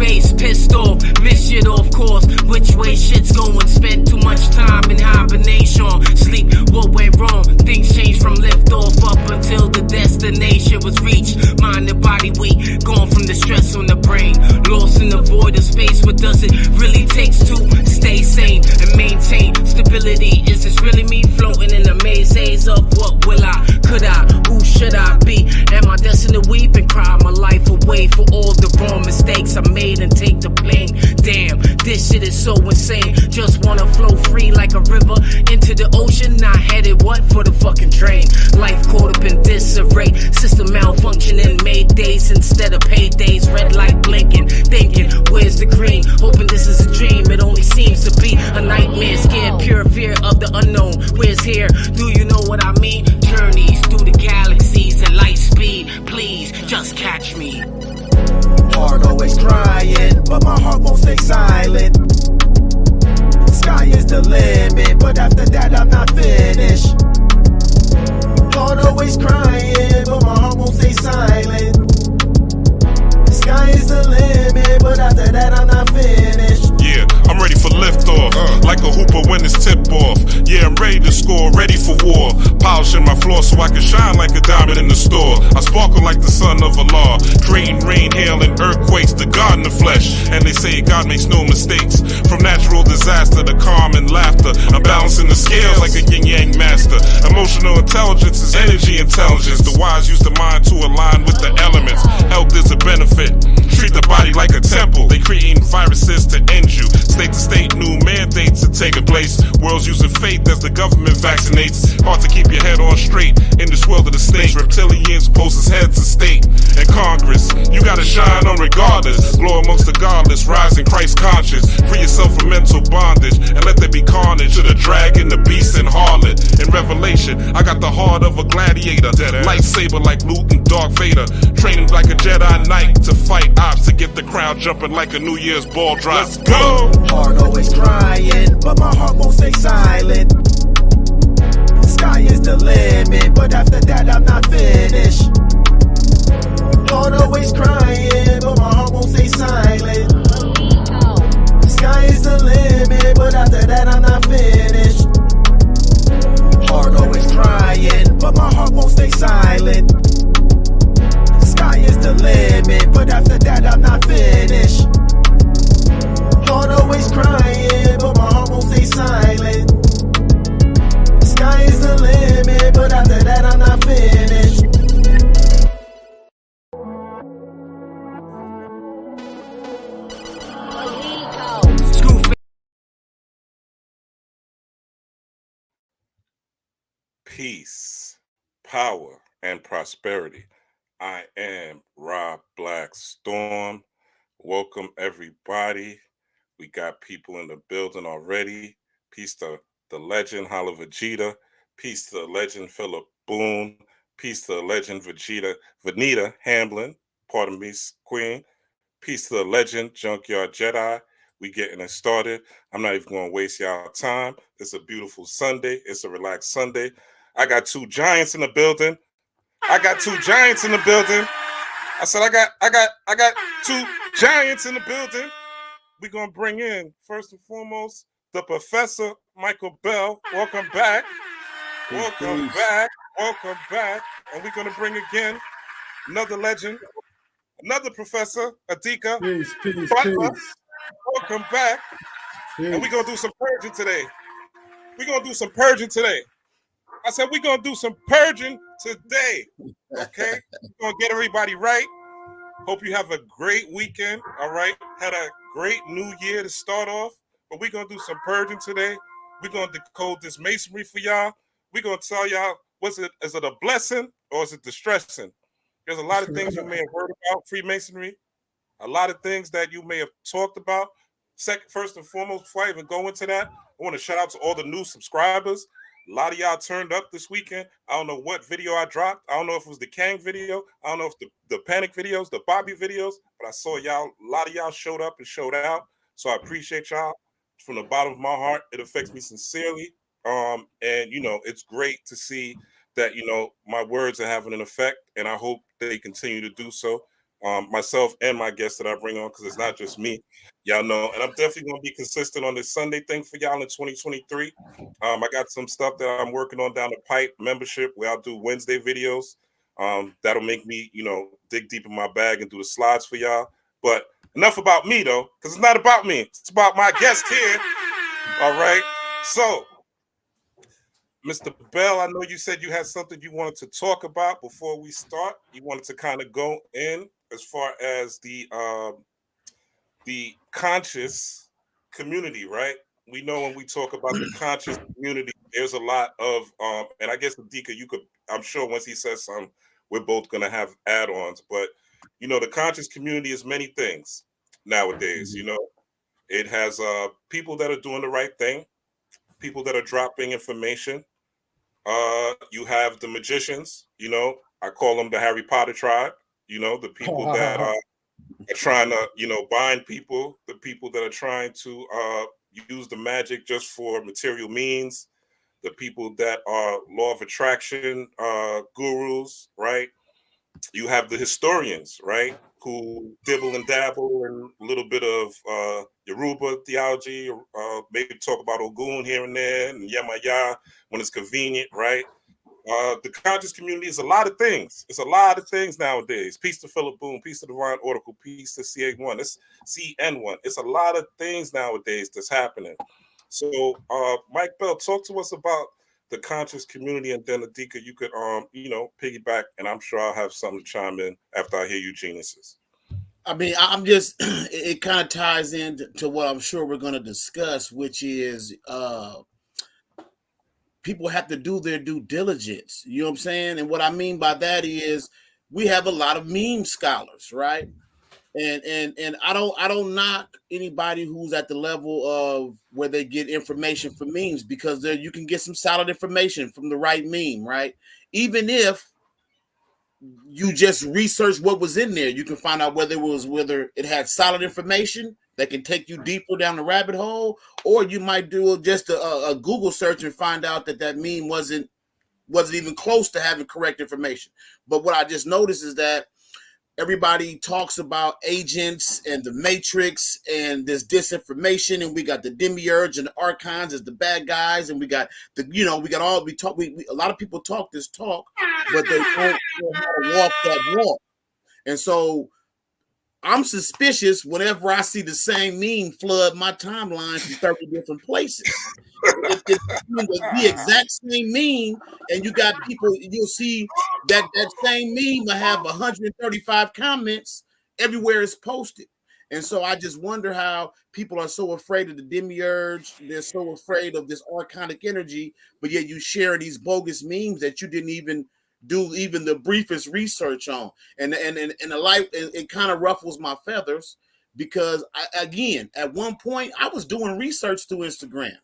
Face pissed off, miss shit off course. Which way shit's going? Spent too much time in hibernation. Sleep, what went wrong? Things changed from lift off up until the destination was reached. Mind and body weak, gone from the stress on the brain. Lost in the void of space. What does it really takes to stay sane and maintain stability? Is this really me floating in the maze haze of what will I? Could I? Who should I be? Am I destined to weep and cry my life away for all the wrong mistakes I made and take the blame? Damn, this shit is so insane. Just wanna flow free like a river into the ocean. Not headed what for the fucking drain. Life caught up in disarray. System malfunctioning. Made days instead of paydays. Red light blinking. Thinking, where's the green? Hoping this is a dream. It only seems to be a nightmare. Scared, pure fear of the unknown. Where's here? Do you know what I mean? Journeys through the galaxies at light speed. Please, just catch me. Heart always crying, but my heart won't stay silent. Sky is the limit, but after that I'm not finished. Heart always crying, but my heart won't stay silent. Sky is the limit, but after that I'm not finished. Yeah, I'm ready for liftoff, like a hooper when it's tip-off. Yeah, I'm ready to score, ready for war. Polishing my floor so I can shine like a diamond in the store. I sparkle like the son of Allah, creating rain, hail, and earthquakes, the God in the flesh. And they say God makes no mistakes. From natural disaster to calm and laughter, I'm balancing the scales like a yin-yang master. Emotional intelligence is energy intelligence. The wise use the mind to align with the elements. Health is a benefit. Treat the body like a temple. They creating viruses to end you. State to state, new mandates are taking place. World's using faith as the government vaccinates. Hard to keep your head on straight in this world of the snakes. Reptilians post as heads of state and Congress. You gotta shine on regardless. Glow amongst the godless, rise in Christ conscious. Free yourself from mental bondage and let there be carnage to the dragon, the beast, and harlot. In Revelation, I got the heart of a gladiator. Lightsaber like Luke and Darth Vader. Training like a Jedi Knight to fight ops to get the crowd jumping like a New Year's ball drop. Let's go! Heart always crying, but my heart won't stay silent. Sky is the limit, but after that I'm not finished. Heart always crying, but my heart won't stay silent. Sky is the limit, but after that I'm not finished. Heart always crying, but my heart won't stay silent. Sky is the limit, but after that I'm not finished. Heart always crying, but my heart won't stay silent. Sky is the limit, but after that I'm not finished. Peace, power, and prosperity. I am Rob Blackstorm. Welcome, everybody. We got people in the building already. Peace to the legend, Hala Vegeta. Peace to the legend, Philip Boone. Peace to the legend, Vanita Hamlin. Pardon me, Queen. Peace to the legend, Junkyard Jedi. We getting it started. I'm not even going to waste y'all time. It's a beautiful Sunday. It's a relaxed Sunday. I got two giants in the building. I said I got two giants in the building. We're gonna bring in first and foremost the Professor Michael Bell. Welcome back. Welcome back. And we're gonna bring again another legend, another Professor, Adika. Butler. Welcome back. And we're gonna do some purging today. I said we're gonna do some purging today. Okay? We're gonna get everybody right. Hope you have a great weekend. All right. Had a great new year to start off. But we're gonna do some purging today. We're gonna decode this masonry for y'all. We're gonna tell y'all, is it a blessing or is it distressing? There's a lot of things you may have heard about Freemasonry, a lot of things that you may have talked about. First and foremost, before I even go into that, I want to shout out to all the new subscribers. A lot of y'all turned up this weekend. I don't know what video I dropped. I don't know if it was the Kang video. I don't know if the Panic videos, the Bobby videos, but I saw y'all. A lot of y'all showed up and showed out. So I appreciate y'all from the bottom of my heart. It affects me sincerely. And you know, it's great to see that, you know, my words are having an effect, and I hope they continue to do so. Myself and my guests that I bring on, because it's not just me, y'all know. And I'm definitely going to be consistent on this Sunday thing for y'all in 2023. I got some stuff that I'm working on down the pipe, membership, where I'll do Wednesday videos. That'll make me, you know, dig deep in my bag and do the slides for y'all. But enough about me, though, because it's not about me. It's about my guest here. All right. So, Mr. Bell, I know you said you had something you wanted to talk about before we start. You wanted to kind of go in as far as the conscious community, right? We know when we talk about the conscious community, there's a lot of and I guess Adika, you could, I'm sure once he says something, we're both gonna have add-ons, but you know, the conscious community is many things nowadays. You know, it has people that are doing the right thing, people that are dropping information. You have the magicians, you know, I call them the Harry Potter tribe, you know, the people that are trying to, you know, bind people, the people that are trying to use the magic just for material means, the people that are law of attraction gurus, right? You have the historians, right, who dibble and dabble in a little bit of Yoruba theology, maybe talk about Ogun here and there, and Yamaya when it's convenient, right? The conscious community is a lot of things. It's a lot of things nowadays. Peace to Philip Boone, peace to Divine Oracle, peace to CA1, it's CN1. It's a lot of things nowadays that's happening. So, Mike Bell, talk to us about the conscious community, and then Adika, you could, you know, piggyback, and I'm sure I'll have something to chime in after I hear you geniuses. I mean, I'm just, it kind of ties into what I'm sure we're going to discuss, which is people have to do their due diligence. You know what I'm saying? And what I mean by that is we have a lot of meme scholars, right? And I don't knock anybody who's at the level of where they get information from memes, because there you can get some solid information from the right meme, right? Even if you just research what was in there, you can find out whether it had solid information that can take you deeper down the rabbit hole, or you might do just a Google search and find out that meme wasn't even close to having correct information. But what I just noticed is that everybody talks about agents and the Matrix and this disinformation, and we got the demiurge and the archons as the bad guys, and we got a lot of people talk this talk, but they don't know how to walk that walk. And so I'm suspicious whenever I see the same meme flood my timeline from 30 different places. It's the exact same meme, and you got people, you'll see that same meme will have 135 comments everywhere it's posted. And so I just wonder how people are so afraid of the demiurge, they're so afraid of this archonic energy, but yet you share these bogus memes that you didn't even do even the briefest research on. And the life, it kind of ruffles my feathers, because again, at one point I was doing research through Instagram,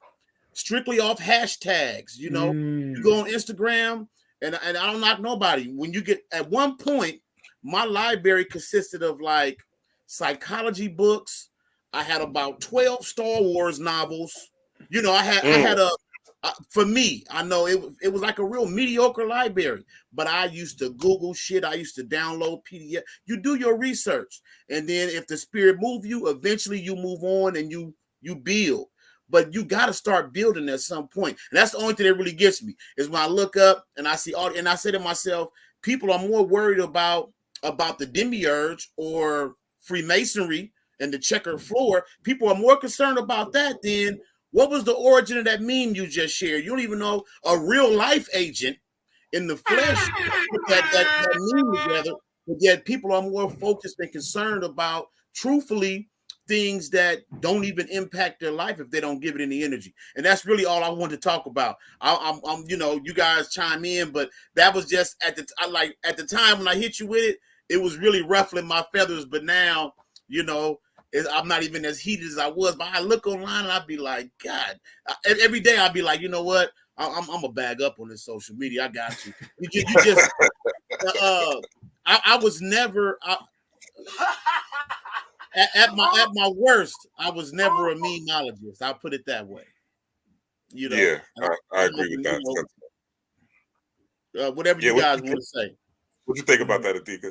strictly off hashtags. You know, you go on Instagram, and I don't knock nobody. When you get, at one point, my library consisted of like psychology books. I had about 12 Star Wars novels. You know, I had a for me, I know it was like a real mediocre library, but I used to Google shit. I used to download PDF. You do your research, and then if the spirit move you, eventually you move on and you build. But you got to start building at some point. And that's the only thing that really gets me, is when I look up and I see all, and I say to myself, people are more worried about the demiurge or Freemasonry and the checkered floor. People are more concerned about that than what was the origin of that meme you just shared. You don't even know a real life agent in the flesh put that meme together. But yet people are more focused and concerned about, truthfully, things that don't even impact their life if they don't give it any energy. And that's really all I wanted to talk about. I'm you know, you guys chime in, but that was just at the time when I hit you with it, it was really ruffling my feathers. But now, you know, I'm not even as heated as I was. But I look online and I'd be like, God, every day I'd be like, you know what? I'm gonna bag up on this social media. I got you. You just. I was never at my worst. I was never a memeologist. I'll put it that way. You know. Yeah, I agree with that. Whatever you guys want to say. What you think about that, Adika?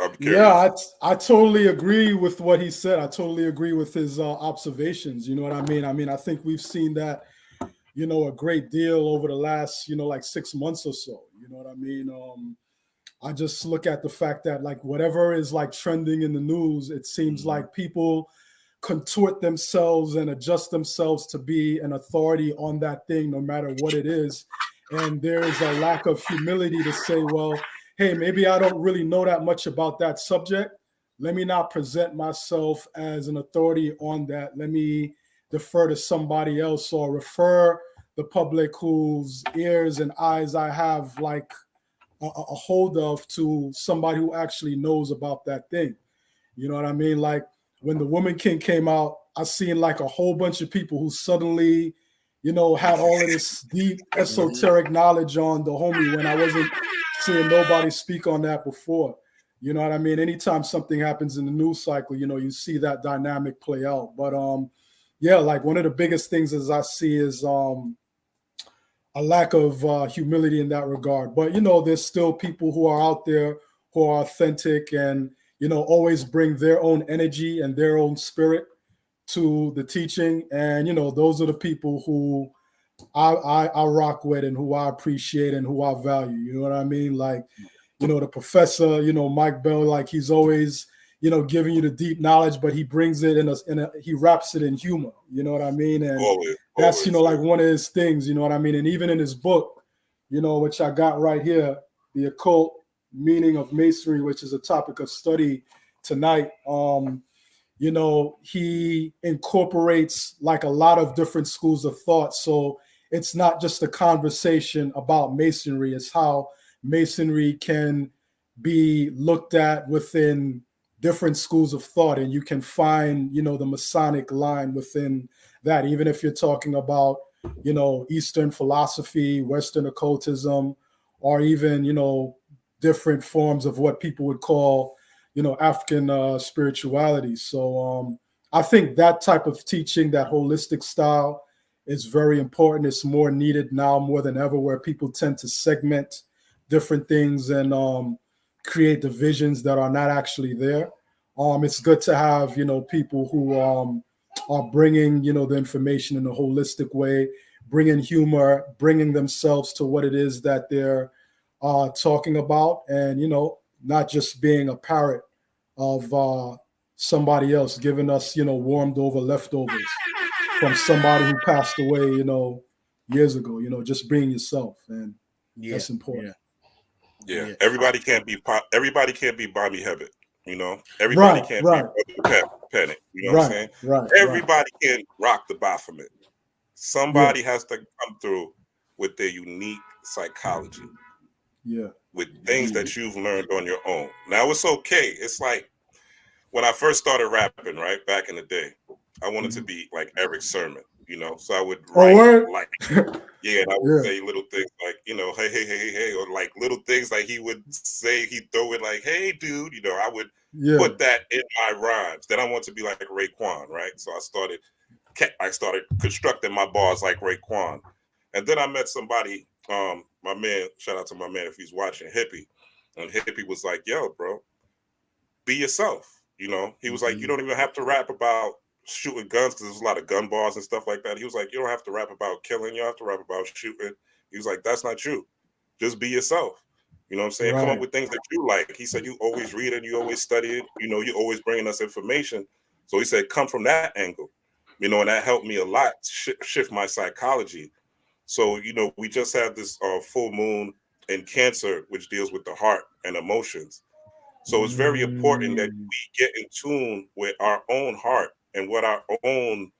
I'm curious. Yeah, I totally agree with what he said. I totally agree with his observations. You know what I mean? I think we've seen that, a great deal over the last, like 6 months or so. You know what I mean? I just look at the fact that like whatever is like trending in the news, it seems like people contort themselves and adjust themselves to be an authority on that thing, no matter what it is. And there's a lack of humility to say, well, hey, maybe I don't really know that much about that subject. Let me not present myself as an authority on that. Let me defer to somebody else or refer the public whose ears and eyes I have like a hold of to somebody who actually knows about that thing. You know what I mean? Like when the Woman King came out, I seen like a whole bunch of people who suddenly, had all of this deep esoteric knowledge on the homie when I wasn't seeing nobody speak on that before. You know what I mean? Anytime something happens in the news cycle, you see that dynamic play out. But yeah, like one of the biggest things as I see is a lack of humility in that regard. But, there's still people who are out there who are authentic and, always bring their own energy and their own spirit to the teaching. And, those are the people who I rock with and who I appreciate and who I value. You know what I mean? Like, the professor, Mike Bell, like he's always, giving you the deep knowledge, but he brings it he wraps it in humor. You know what I mean? And that's, like one of his things, you know what I mean? And even in his book, which I got right here, The Occult Meaning of Masonry, which is a topic of study tonight. He incorporates like a lot of different schools of thought. So it's not just a conversation about Masonry, it's how Masonry can be looked at within different schools of thought, and you can find, the Masonic line within that, even if you're talking about, Eastern philosophy, Western occultism, or even, different forms of what people would call, African spirituality. So I think that type of teaching, that holistic style, is very important. It's more needed now more than ever, where people tend to segment different things and create divisions that are not actually there. It's good to have, people who are bringing, the information in a holistic way, bringing humor, bringing themselves to what it is that they're talking about, and, not just being a parrot of somebody else, giving us, warmed over leftovers from somebody who passed away, years ago. Just being yourself, and that's important. Yeah. Everybody can't be Bobby Hebbett. Everybody can't be Panic. You know what I'm saying? Right. Everybody can't rock the Baphomet. Somebody has to come through with their unique psychology. Yeah. With things that you've learned on your own. Now it's okay. It's like when I first started rapping, right back in the day, I wanted to be like Eric Sermon, so I would write and I would say little things like, hey, or like little things like he would say, he'd throw it like, hey, dude, I would put that in my rhymes. Then I want to be like Raekwon, right? So I started constructing my bars like Raekwon. And then I met somebody, my man, shout out to my man if he's watching, Hippie. And Hippie was like, yo, bro, be yourself. He was like, you don't even have to rap about shooting guns, because there's a lot of gun bars and stuff like that. He was like, you don't have to rap about killing, you don't have to rap about shooting. He was like, that's not true. Just be yourself. You know what I'm saying? Right. Come up with things that you like. He said, you always read it, you always study it, you're always bringing us information. So he said, come from that angle, and that helped me a lot shift my psychology. So, we just had this full moon in Cancer, which deals with the heart and emotions. So it's very important that we get in tune with our own heart and what our own,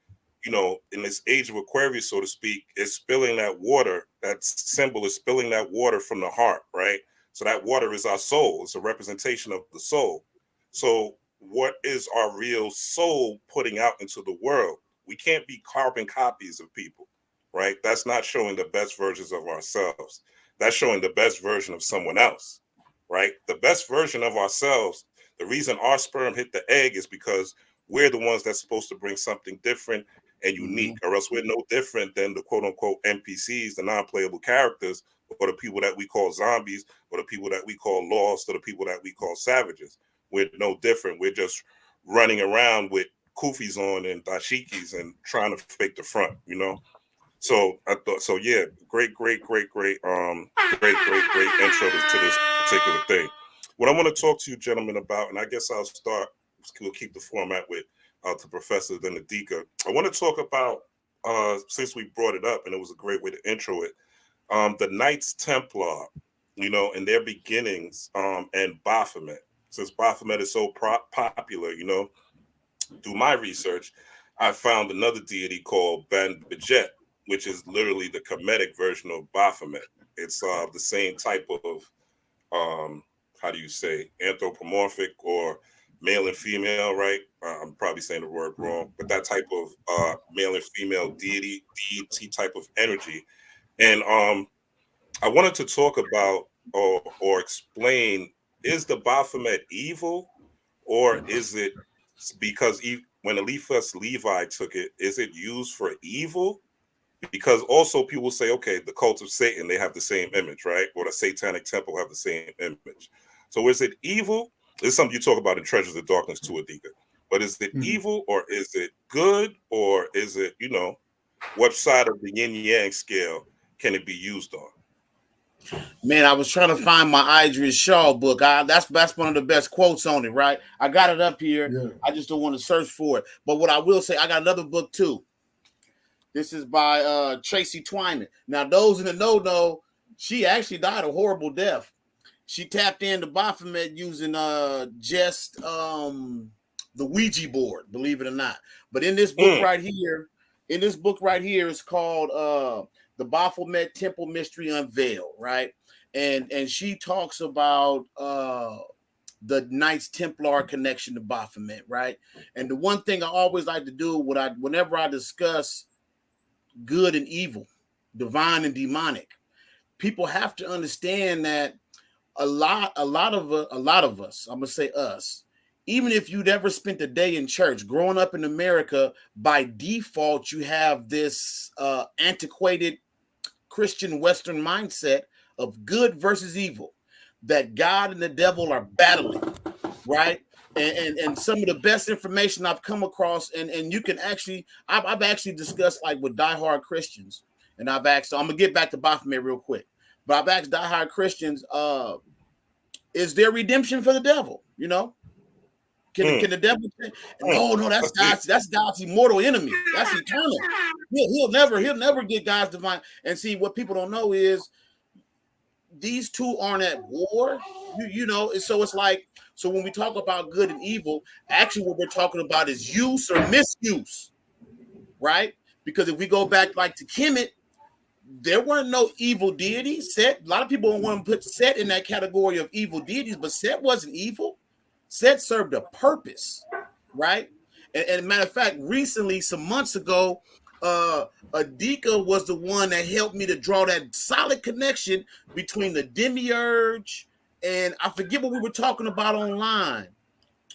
in this age of Aquarius, so to speak, is spilling that water. That symbol is spilling that water from the heart, right? So that water is our soul. It's a representation of the soul. So what is our real soul putting out into the world. We can't be carbon copies of people, right? That's not showing the best versions of ourselves. That's showing the best version of someone else, right? The best version of ourselves, the reason our sperm hit the egg is because we're the ones that's supposed to bring something different and unique, or else we're no different than the quote unquote NPCs, the non-playable characters, or the people that we call zombies, or the people that we call lost, or the people that we call savages. We're no different. We're just running around with kufis on and dashikis and trying to fake the front, you know? So I thought, so yeah, great intro to this particular thing. What I want to talk to you gentlemen about, and I guess we'll keep the format with the professor, then Adika. I want to talk about, since we brought it up and it was a great way to intro it, the Knights Templar, you know, and their beginnings, and Baphomet. Since Baphomet is so popular, you know, through my research, I found another deity called Banbajet, which is literally the Kemetic version of Baphomet. It's the same type of, how do you say, anthropomorphic or male and female, right? I'm probably saying the word wrong, but that type of male and female deity type of energy. And I wanted to talk about or explain, is the Baphomet evil, or is it because when Eliphas Levi took it, is it used for evil? Because also people say, okay, the cult of Satan, they have the same image, right? Or the Satanic Temple have the same image. So is it evil? This is something you talk about in Treasures of Darkness too, Adika. But is it evil, or is it good, or is it, you know, what side of the yin yang scale can it be used on? Man, I was trying to find my Idris Shaw book. That's one of the best quotes on it, right? I got it up here. Yeah. I just don't want to search for it. But what I will say, I got another book too. This is by Tracy Twyman. Now, those in the know, she actually died a horrible death. She tapped into Baphomet using just the Ouija board, believe it or not. But in this book right here, it's called The Baphomet Temple Mystery Unveiled, right? And she talks about the Knights Templar connection to Baphomet, right? And the one thing I always like to do whenever I discuss good and evil, divine and demonic, people have to understand that a lot of us, I'm gonna say us, even if you'd ever spent a day in church, growing up in America, by default, you have this antiquated Christian Western mindset of good versus evil, that God and the devil are battling, right? And some of the best information I've come across, and you can actually, I've actually discussed like with diehard Christians, and I've asked, so I'm gonna get back to Baphomet real quick, but I've asked diehard Christians, is there redemption for the devil? You know, can the devil? No, that's God's immortal enemy. That's eternal. He'll never get God's divine. And see, what people don't know is these two aren't at war. You know, so it's like, so when we talk about good and evil, actually what we're talking about is use or misuse, right? Because if we go back like to Kemet, there weren't no evil deities. Set, a lot of people want to put Set in that category of evil deities, but Set wasn't evil. Set served a purpose, right? And matter of fact, recently, some months ago, Adika was the one that helped me to draw that solid connection between the demiurge and I forget what we were talking about online.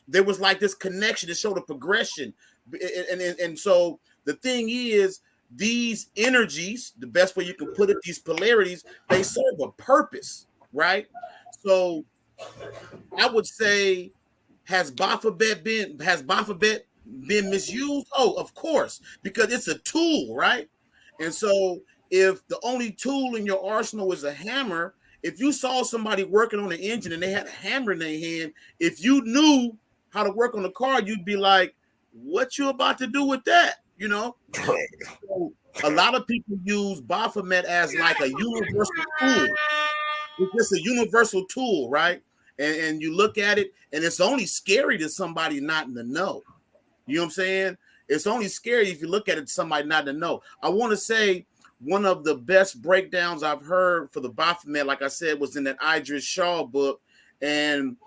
There was like this connection that showed a progression. And so the thing is, these energies, the best way you can put it, these polarities, they serve a purpose, right? So I would say, has Baphomet been misused? Oh, of course, because it's a tool, right? And so if the only tool in your arsenal is a hammer, if you saw somebody working on an engine and they had a hammer in their hand, if you knew how to work on the car, you'd be like, what you about to do with that? You know? So a lot of people use Baphomet as like a universal tool. It's just a universal tool, right? And you look at it, and it's only scary to somebody not in the know. You know what I'm saying? It's only scary if you look at it to somebody not in the know. I want to say one of the best breakdowns I've heard for the Baphomet, like I said, was in that Idris Shaw book. And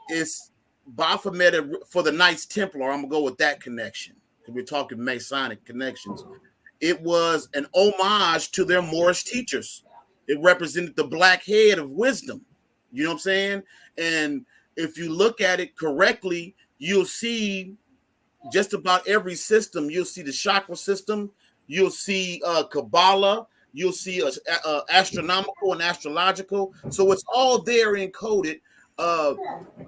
it's Baphomet for the Knights Templar, I'm gonna go with that connection because we're talking Masonic connections. It was an homage to their Moorish teachers. It represented the black head of wisdom. You know what I'm saying? And if you look at it correctly, you'll see just about every system. You'll see the chakra system. You'll see Kabbalah. You'll see astronomical and astrological. So it's all there encoded.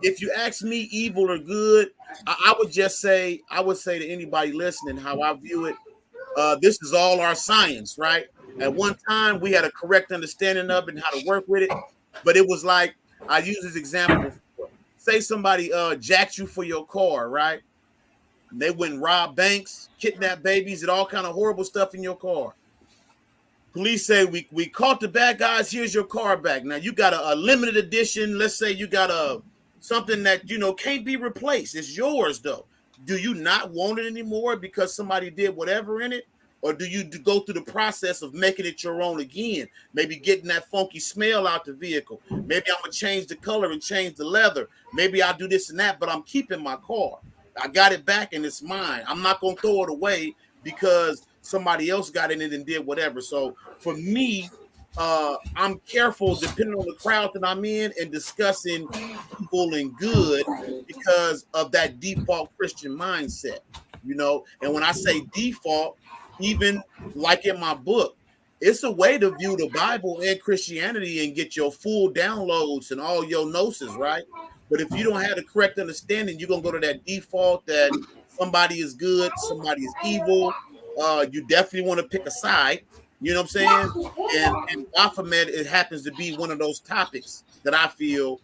If you ask me, evil or good, I would say to anybody listening how I view it. This is all our science, right? At one time, we had a correct understanding of it and how to work with it, but it was like I use this example before. Say somebody jacked you for your car, right? And they went and robbed banks, kidnapped babies, and all kind of horrible stuff in your car. Police say we caught the bad guys. Here's your car back. Now you got a limited edition. Let's say you got something that can't be replaced. It's yours though. Do you not want it anymore because somebody did whatever in it? Or do you go through the process of making it your own again? Maybe getting that funky smell out the vehicle. Maybe I'm going to change the color and change the leather. Maybe I'll do this and that, but I'm keeping my car. I got it back and it's mine. I'm not going to throw it away because somebody else got in it and did whatever. So for me, I'm careful depending on the crowd that I'm in and discussing evil and good because of that default Christian mindset, And when I say default, even like in my book, it's a way to view the Bible and Christianity and get your full downloads and all your gnosis, right? But if you don't have the correct understanding, you're going to go to that default that somebody is good, somebody is evil. You definitely want to pick a side. You know what I'm saying? And Baphomet, it happens to be one of those topics that I feel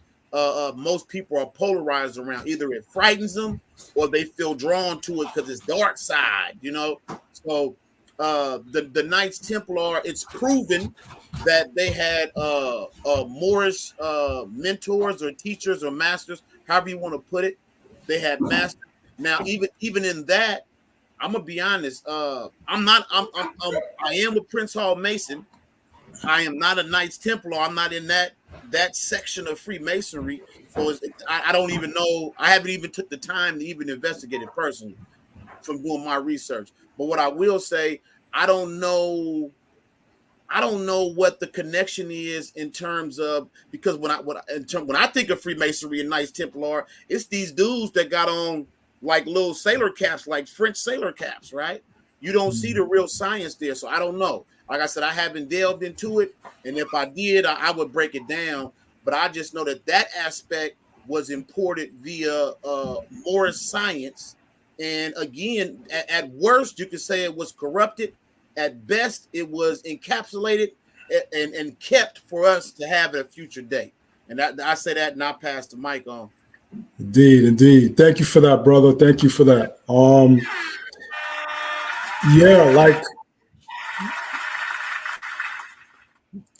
most people are polarized around. Either it frightens them or they feel drawn to it because it's dark side, So the Knights Templar, it's proven that they had Moorish mentors or teachers or masters, however you want to put it. They had masters. Now, even in that, I'm gonna be honest. I am a Prince Hall Mason. I am not a Knights Templar. I'm not in that section of Freemasonry. So I don't even know. I haven't even took the time to even investigate it personally from doing my research. But what I will say, I don't know what the connection is in terms of, because when I think of Freemasonry and Knights Templar, it's these dudes that got on like little sailor caps, like French sailor caps, right? You don't see the real science there. So I don't know. Like I said, I haven't delved into it. And if I did, I would break it down. But I just know that aspect was imported via Moorish science. And again, at worst, you could say it was corrupted. At best, it was encapsulated and kept for us to have at a future date. And I say that, and I'll pass the mic on. Indeed. Thank you for that, brother. Thank you for that. Yeah, like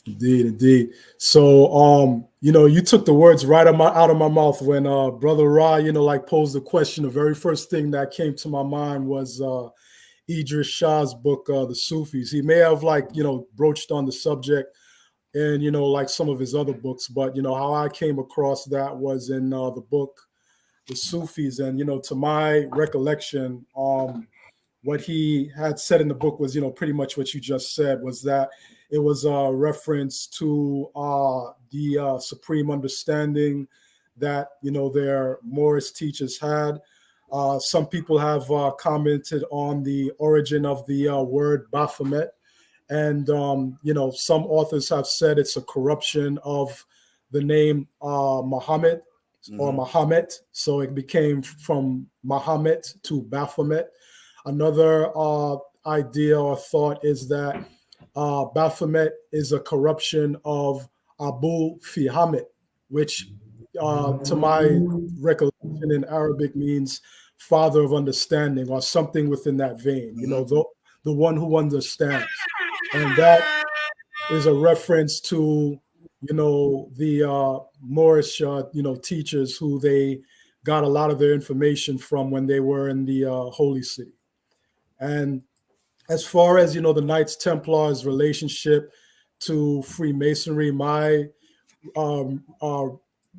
indeed. So you took the words right out of my mouth when Brother Ra, posed the question. The very first thing that came to my mind was Idris Shah's book, The Sufis. He may have broached on the subject and like some of his other books, but how I came across that was in the book The Sufis. And to my recollection, what he had said in the book was pretty much what you just said, was that it was a reference to the supreme understanding that their Moorish teachers had. Some people have commented on the origin of the word Baphomet. And, some authors have said it's a corruption of the name Muhammad or Muhammad. So it became from Muhammad to Baphomet. Another idea or thought is that Baphomet is a corruption of Abu Fihamet, which to my recollection in Arabic means father of understanding or something within that vein, the one who understands. And that is a reference to, the Moorish, teachers who they got a lot of their information from when they were in the Holy City. And as far as, the Knights Templars' relationship to Freemasonry, my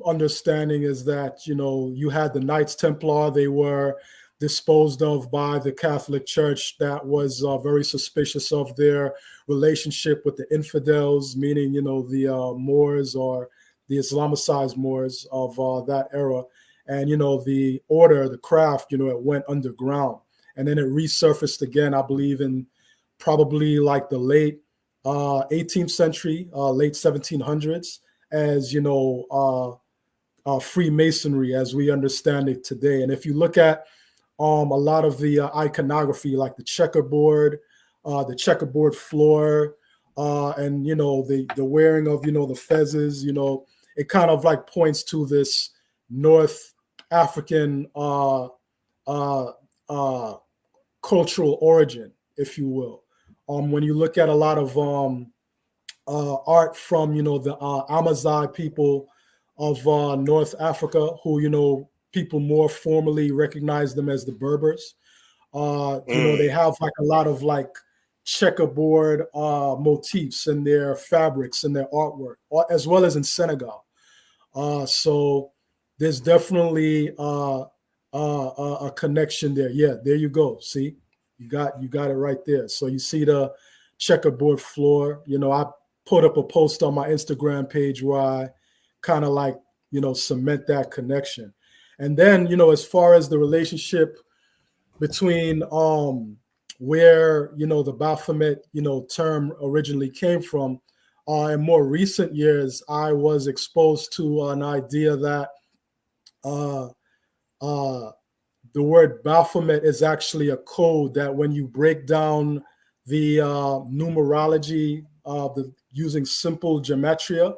understanding is that, you know, you had the Knights Templar. They were disposed of by the Catholic Church that was very suspicious of their relationship with the infidels, meaning, you know, the Moors or the Islamicized Moors of that era. And, you know, the order, the craft, you know, it went underground. And then it resurfaced again, I believe, in probably like the late 18th century, late 1700s, as, you know, Freemasonry as we understand it today. And if you look at a lot of the iconography, like the checkerboard floor, and, you know, the wearing of, you know, the fezzes, you know, it kind of like points to this North African cultural origin, if you will. When you look at a lot of art from, you know, the Amazigh people of North Africa, who, you know, people more formally recognize them as the Berbers. You know, they have like a lot of like checkerboard motifs in their fabrics and their artwork, as well as in Senegal. So there's definitely a connection there. Yeah, there you go. See, you got it right there. So you see the checkerboard floor. You know, I put up a post on my Instagram page where I kind of like, you know, cement that connection. And then, you know, as far as the relationship between where, you know, the Baphomet, you know, term originally came from, in more recent years, I was exposed to an idea that the word Baphomet is actually a code that when you break down the numerology using simple gematria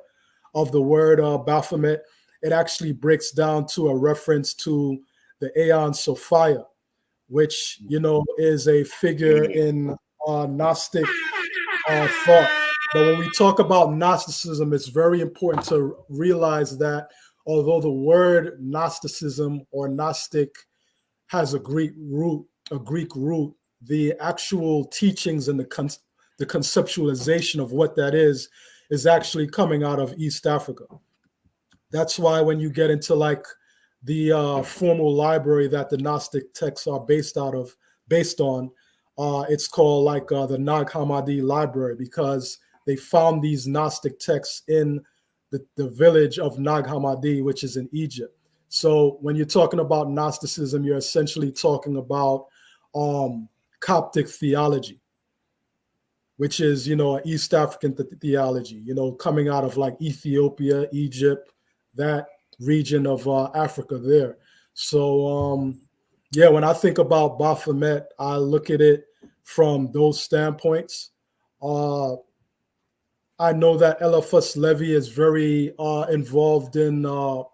of the word Baphomet, it actually breaks down to a reference to the Aeon Sophia, which, you know, is a figure in Gnostic thought. But when we talk about Gnosticism, it's very important to realize that although the word Gnosticism or Gnostic has a Greek root, the actual teachings and the conceptualization of what that is actually coming out of East Africa. That's why when you get into like the formal library that the Gnostic texts are based on, it's called like the Nag Hammadi Library, because they found these Gnostic texts in the village of Nag Hammadi, which is in Egypt. So when you're talking about Gnosticism, you're essentially talking about Coptic theology, which is, you know, East African theology, you know, coming out of like Ethiopia, Egypt, that region of Africa there. So, yeah, when I think about Baphomet, I look at it from those standpoints. I know that Eliphas Levi is very involved in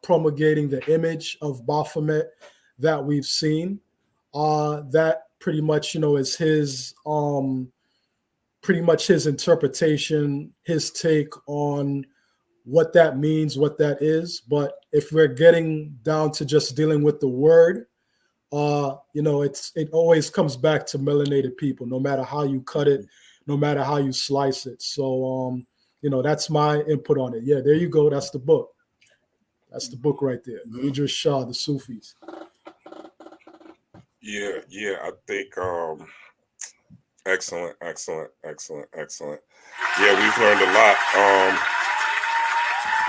promulgating the image of Baphomet that we've seen. That pretty much, you know, is his interpretation, his take on what that means, what that is. But if we're getting down to just dealing with the word, you know, it always comes back to melanated people, no matter how you cut it, no matter how you slice it. So, you know, that's my input on it. Yeah, there you go. That's the book. That's the book right there. Idris Shah, the Sufis. Yeah, I think excellent. Yeah, we've learned a lot.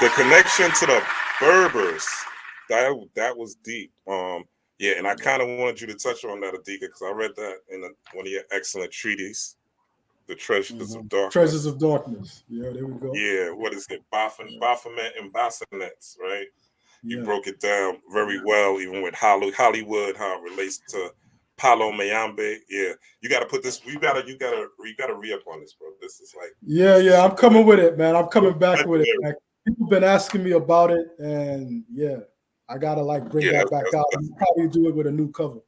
The connection to the Berbers, that was deep. Yeah, and I kind of wanted you to touch on that, Adika, because I read that in one of your excellent treatises, The Treasures of Darkness. Treasures of Darkness. Yeah, there we go. Yeah, what is it? Baphomet and Bassinets, right? You broke it down very well, even with Hollywood, how it relates to Palo Mayambe. Yeah, you got to put this. You got to re-up on this, bro. This is like. Yeah. I'm coming with it, man. I'm coming back with it. Man. People been asking me about it, and yeah, I gotta like bring that back out and probably do it with a new cover.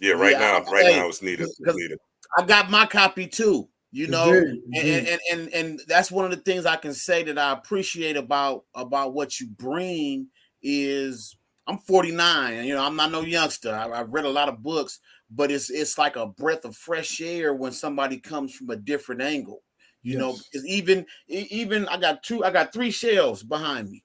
Yeah, right now it's needed. I got my copy too. You know, and that's one of the things I can say that I appreciate about what you bring is I'm 49, and you know I'm not no youngster. I've read a lot of books, but it's like a breath of fresh air when somebody comes from a different angle. You know, because even I got 3 shelves behind me.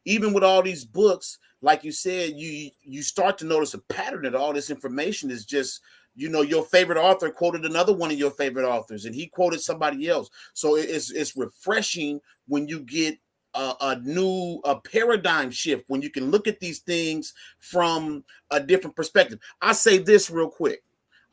even with all these books, like you said, you start to notice a pattern that all this information is just, you know, your favorite author quoted another one of your favorite authors, and he quoted somebody else. So it's refreshing when you get a new paradigm shift, when you can look at these things from a different perspective. I say this real quick.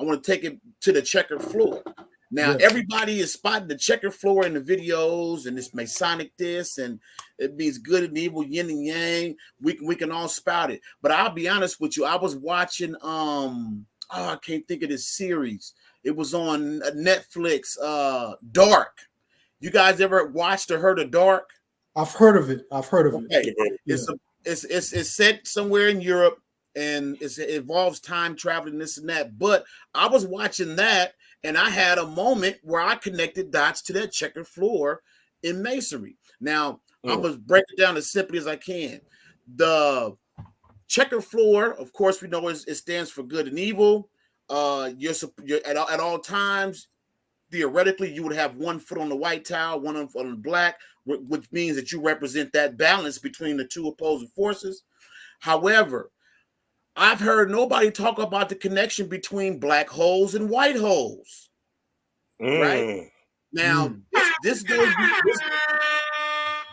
I want to take it to the checkered floor. Now, everybody is spotting the checkered floor in the videos, and this Masonic this, and it means good and evil, yin and yang. We can all spout it. But I'll be honest with you. I was watching I can't think of this series. It was on Netflix, Dark. You guys ever watched or heard of Dark? I've heard of it. Okay. It's set somewhere in Europe, and it involves time traveling, this and that. But I was watching that, and I had a moment where I connected dots to that checkered floor in Masonry. Now, I'm going to break it down as simply as I can. The checkered floor, of course, we know it stands for good and evil. You're at all times, theoretically, you would have one foot on the white tile, one on the black, which means that you represent that balance between the two opposing forces. However, I've heard nobody talk about the connection between black holes and white holes. Right? Now,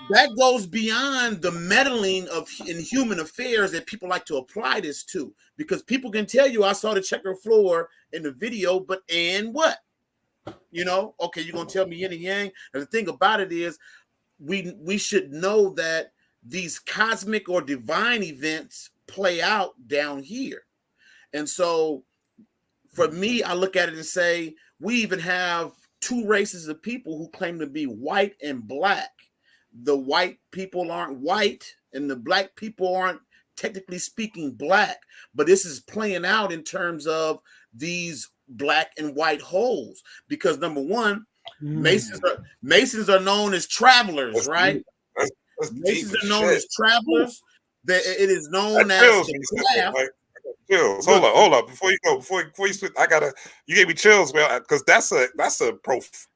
that goes beyond the meddling in human affairs that people like to apply this to, because people can tell you, I saw the checkered floor in the video, but and what? You know, okay, you're gonna tell me yin and yang. And the thing about it is, we should know that these cosmic or divine events play out down here. And so for me, I look at it and say, we even have two races of people who claim to be white and black. The white people aren't white, and the black people aren't, technically speaking, black. But this is playing out in terms of these black and white holes, because number one, Masons are known as travelers, right? Masons are known as travelers. It is known as chills. Hold up. Before you switch, you gave me chills, man, because that's a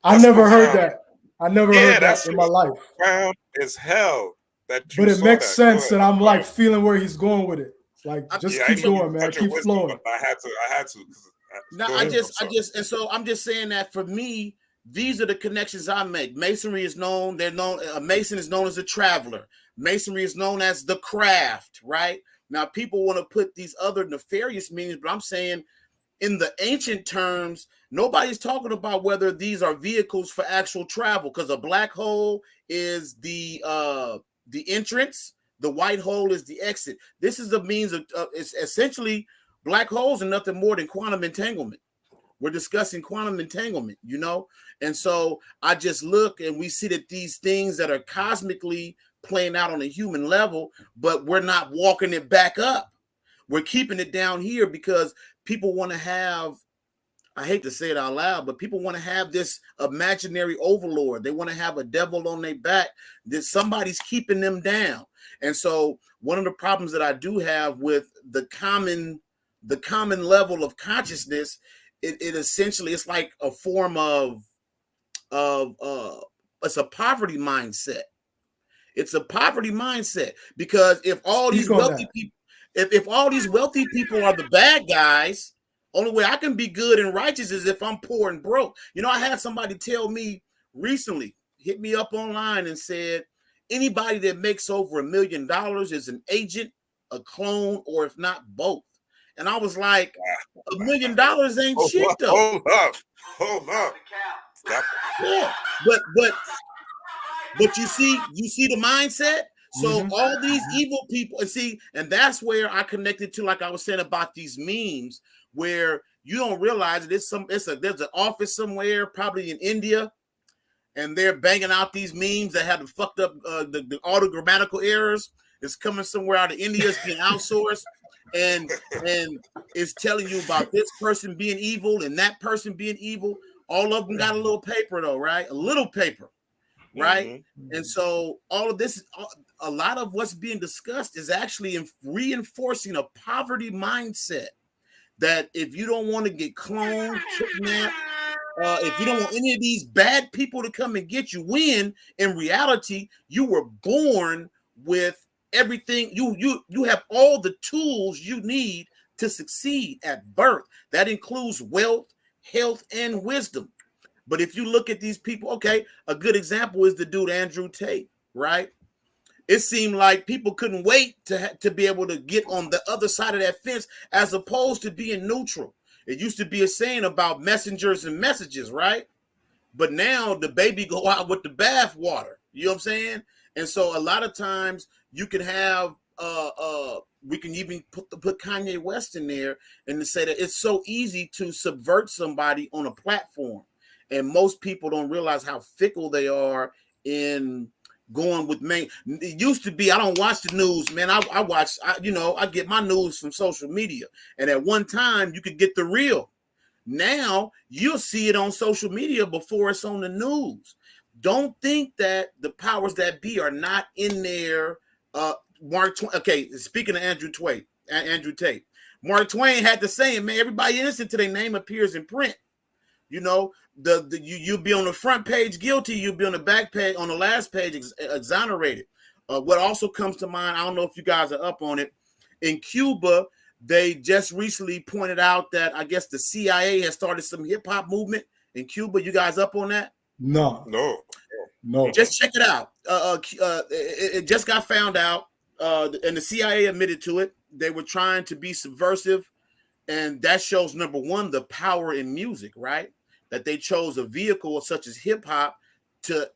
I never heard that. I never heard that in my life. Profound as hell. But it makes sense, and I'm like feeling where he's going with it. Like, just keep going, man. Keep flowing. I had to. No, and so I'm just saying that for me, these are the connections I make. Masonry is known. A Mason is known as a traveler. Masonry is known as the craft, right? Now, people want to put these other nefarious meanings, but I'm saying in the ancient terms, nobody's talking about whether these are vehicles for actual travel, because a black hole is the entrance, the white hole is the exit. This is a means of it's essentially, black holes are nothing more than quantum entanglement. We're discussing quantum entanglement, you know? And so I just look and we see that these things that are cosmically playing out on a human level, but we're not walking it back up. We're keeping it down here because people want to have, I hate to say it out loud, but people want to have this imaginary overlord. They want to have a devil on their back, that somebody's keeping them down. And so one of the problems that I do have with the common level of consciousness, it essentially, it's like a form of it's a poverty mindset. It's a poverty mindset, because if all these wealthy people, if all these wealthy people are the bad guys, only way I can be good and righteous is if I'm poor and broke. You know, I had somebody tell me recently, hit me up online and said, anybody that makes over $1 million is an agent, a clone, or if not both. And I was like, $1 million ain't shit though. Hold up. Yeah, but you see the mindset. So all these evil people, and that's where I connected to, like I was saying about these memes, where you don't realize there's an office somewhere, probably in India, and they're banging out these memes that have the fucked up all the grammatical errors. It's coming somewhere out of India. It's being outsourced, and it's telling you about this person being evil and that person being evil. All of them got a little paper though, right? A little paper, right? And so all of this, a lot of what's being discussed is actually reinforcing a poverty mindset, that if you don't want to get cloned, kidnapped, if you don't want any of these bad people to come and get you, when in reality you were born with everything. You have all the tools you need to succeed at birth. That includes wealth, health, and wisdom. But if you look at these people, okay, a good example is the dude Andrew Tate, right? It seemed like people couldn't wait to be able to get on the other side of that fence as opposed to being neutral. It used to be a saying about messengers and messages, right? But now the baby go out with the bath water. You know what I'm saying? And so a lot of times you can have we can even put Kanye West in there and to say that it's so easy to subvert somebody on a platform. And most people don't realize how fickle they are in going with main. It used to be, I don't watch the news, man. I watch, I get my news from social media. And at one time you could get the real. Now you'll see it on social media before it's on the news. Don't think that the powers that be are not in there. Mark Twain. Okay, speaking of Andrew Tate, Mark Twain had the saying, man, everybody innocent till their name appears in print. You know, you'll be on the front page guilty, you'll be on the back page, on the last page exonerated. What also comes to mind, I don't know if you guys are up on it. In Cuba, they just recently pointed out that I guess the CIA has started some hip hop movement in Cuba. You guys up on that? No. Just check it out. It just got found out, and the CIA admitted to it. They were trying to be subversive, and that shows, number one, the power in music, right? That they chose a vehicle such as hip hop to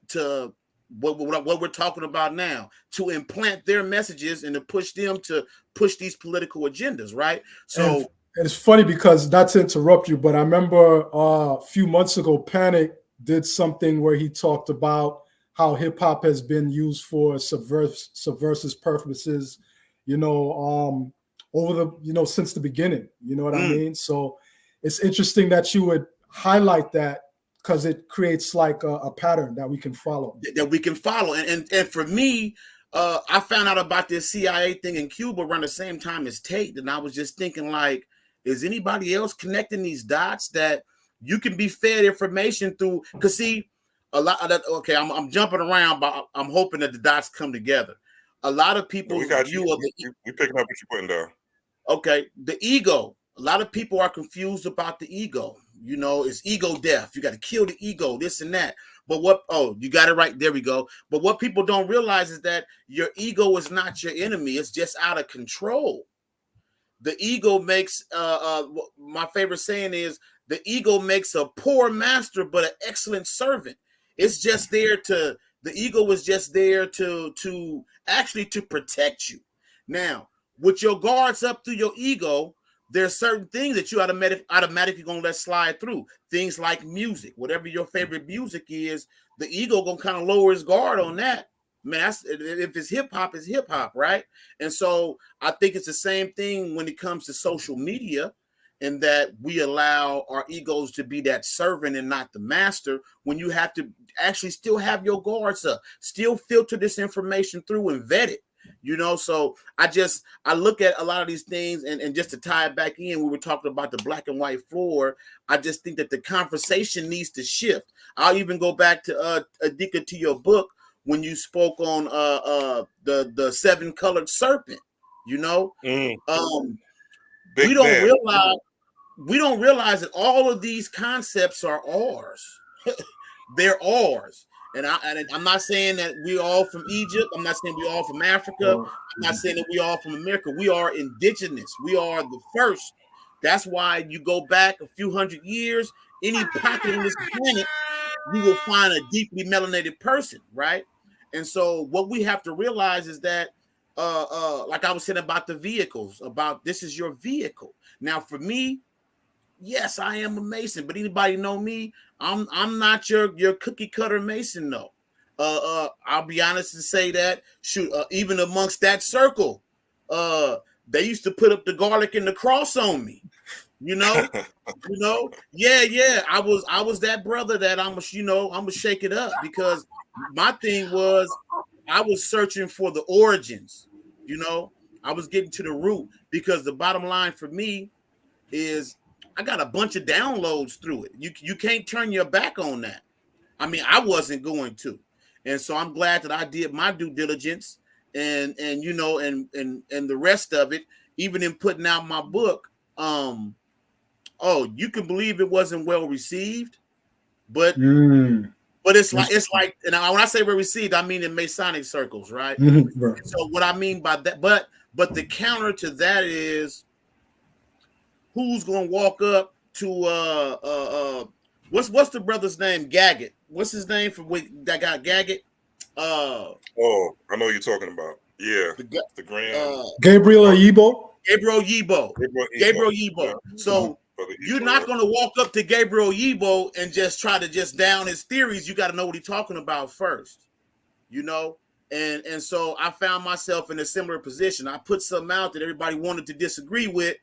what we're talking about now, to implant their messages and to push them to push these political agendas, right? So and it's funny because, not to interrupt you, but I remember a few months ago, Panic did something where he talked about how hip hop has been used for subversive purposes, over the, since the beginning, you know what I mean? So it's interesting that you would highlight that, because it creates like a pattern that we can follow. And for me, I found out about this CIA thing in Cuba around the same time as Tate, and I was just thinking, like, is anybody else connecting these dots that you can be fed information through? Because see, a lot of that. Okay, I'm jumping around, but I'm hoping that the dots come together. A lot of people's view of the we picking up what you're putting down. Okay, the ego. A lot of people are confused about the ego. It's ego death. You got to kill the ego, this and that. But you got it right. There we go. But what people don't realize is that your ego is not your enemy. It's just out of control. The ego makes, my favorite saying is, the ego makes a poor master, but an excellent servant. It's just there the ego is just there to actually to protect you. Now, with your guards up through your ego, there's certain things that you automatically gonna let slide through. Things like music, whatever your favorite music is, the ego gonna kind of lower his guard on that. Man, if it's hip hop, right? And so I think it's the same thing when it comes to social media, in that we allow our egos to be that servant and not the master, when you have to actually still have your guards up, still filter this information through and vet it. So I look at a lot of these things, and just to tie it back in, we were talking about the black and white floor. I just think that the conversation needs to shift. I'll even go back to Adika, to your book, when you spoke on the 7-colored serpent. We don't realize that all of these concepts are ours. They're ours. And I'm not saying that we're all from Egypt. I'm not saying we're all from Africa. I'm not saying that we're all from America. We are indigenous. We are the first. That's why you go back a few hundred years, any pocket on this planet, you will find a deeply melanated person, right? And so what we have to realize is that, like I was saying about the vehicles, about this is your vehicle. Now, for me, yes, I am a Mason, but anybody know me? I'm not your cookie cutter Mason, though. I'll be honest and say that, even amongst that circle, they used to put up the garlic and the cross on me. Yeah. I was that brother that I'm gonna shake it up, because my thing was I was searching for the origins. I was getting to the root, because the bottom line for me is I got a bunch of downloads through it. You can't turn your back on that. I mean, I wasn't going to. And so I'm glad that I did my due diligence and you know, and the rest of it, even in putting out my book, you can believe it wasn't well received, but it's like, and when I say well received, I mean in Masonic circles, right? Right. So what I mean by that, but the counter to that is, who's gonna walk up to what's the brother's name? Gaggett. What's his name from that guy Gaggett? I know what you're talking about. Yeah, the grand Gabriel Yibo. Gabriel Yibo. So you're not going to walk up to Gabriel Yibo and just try to just down his theories. You got to know what he's talking about first, you know. And so I found myself in a similar position. I put something out that everybody wanted to disagree with,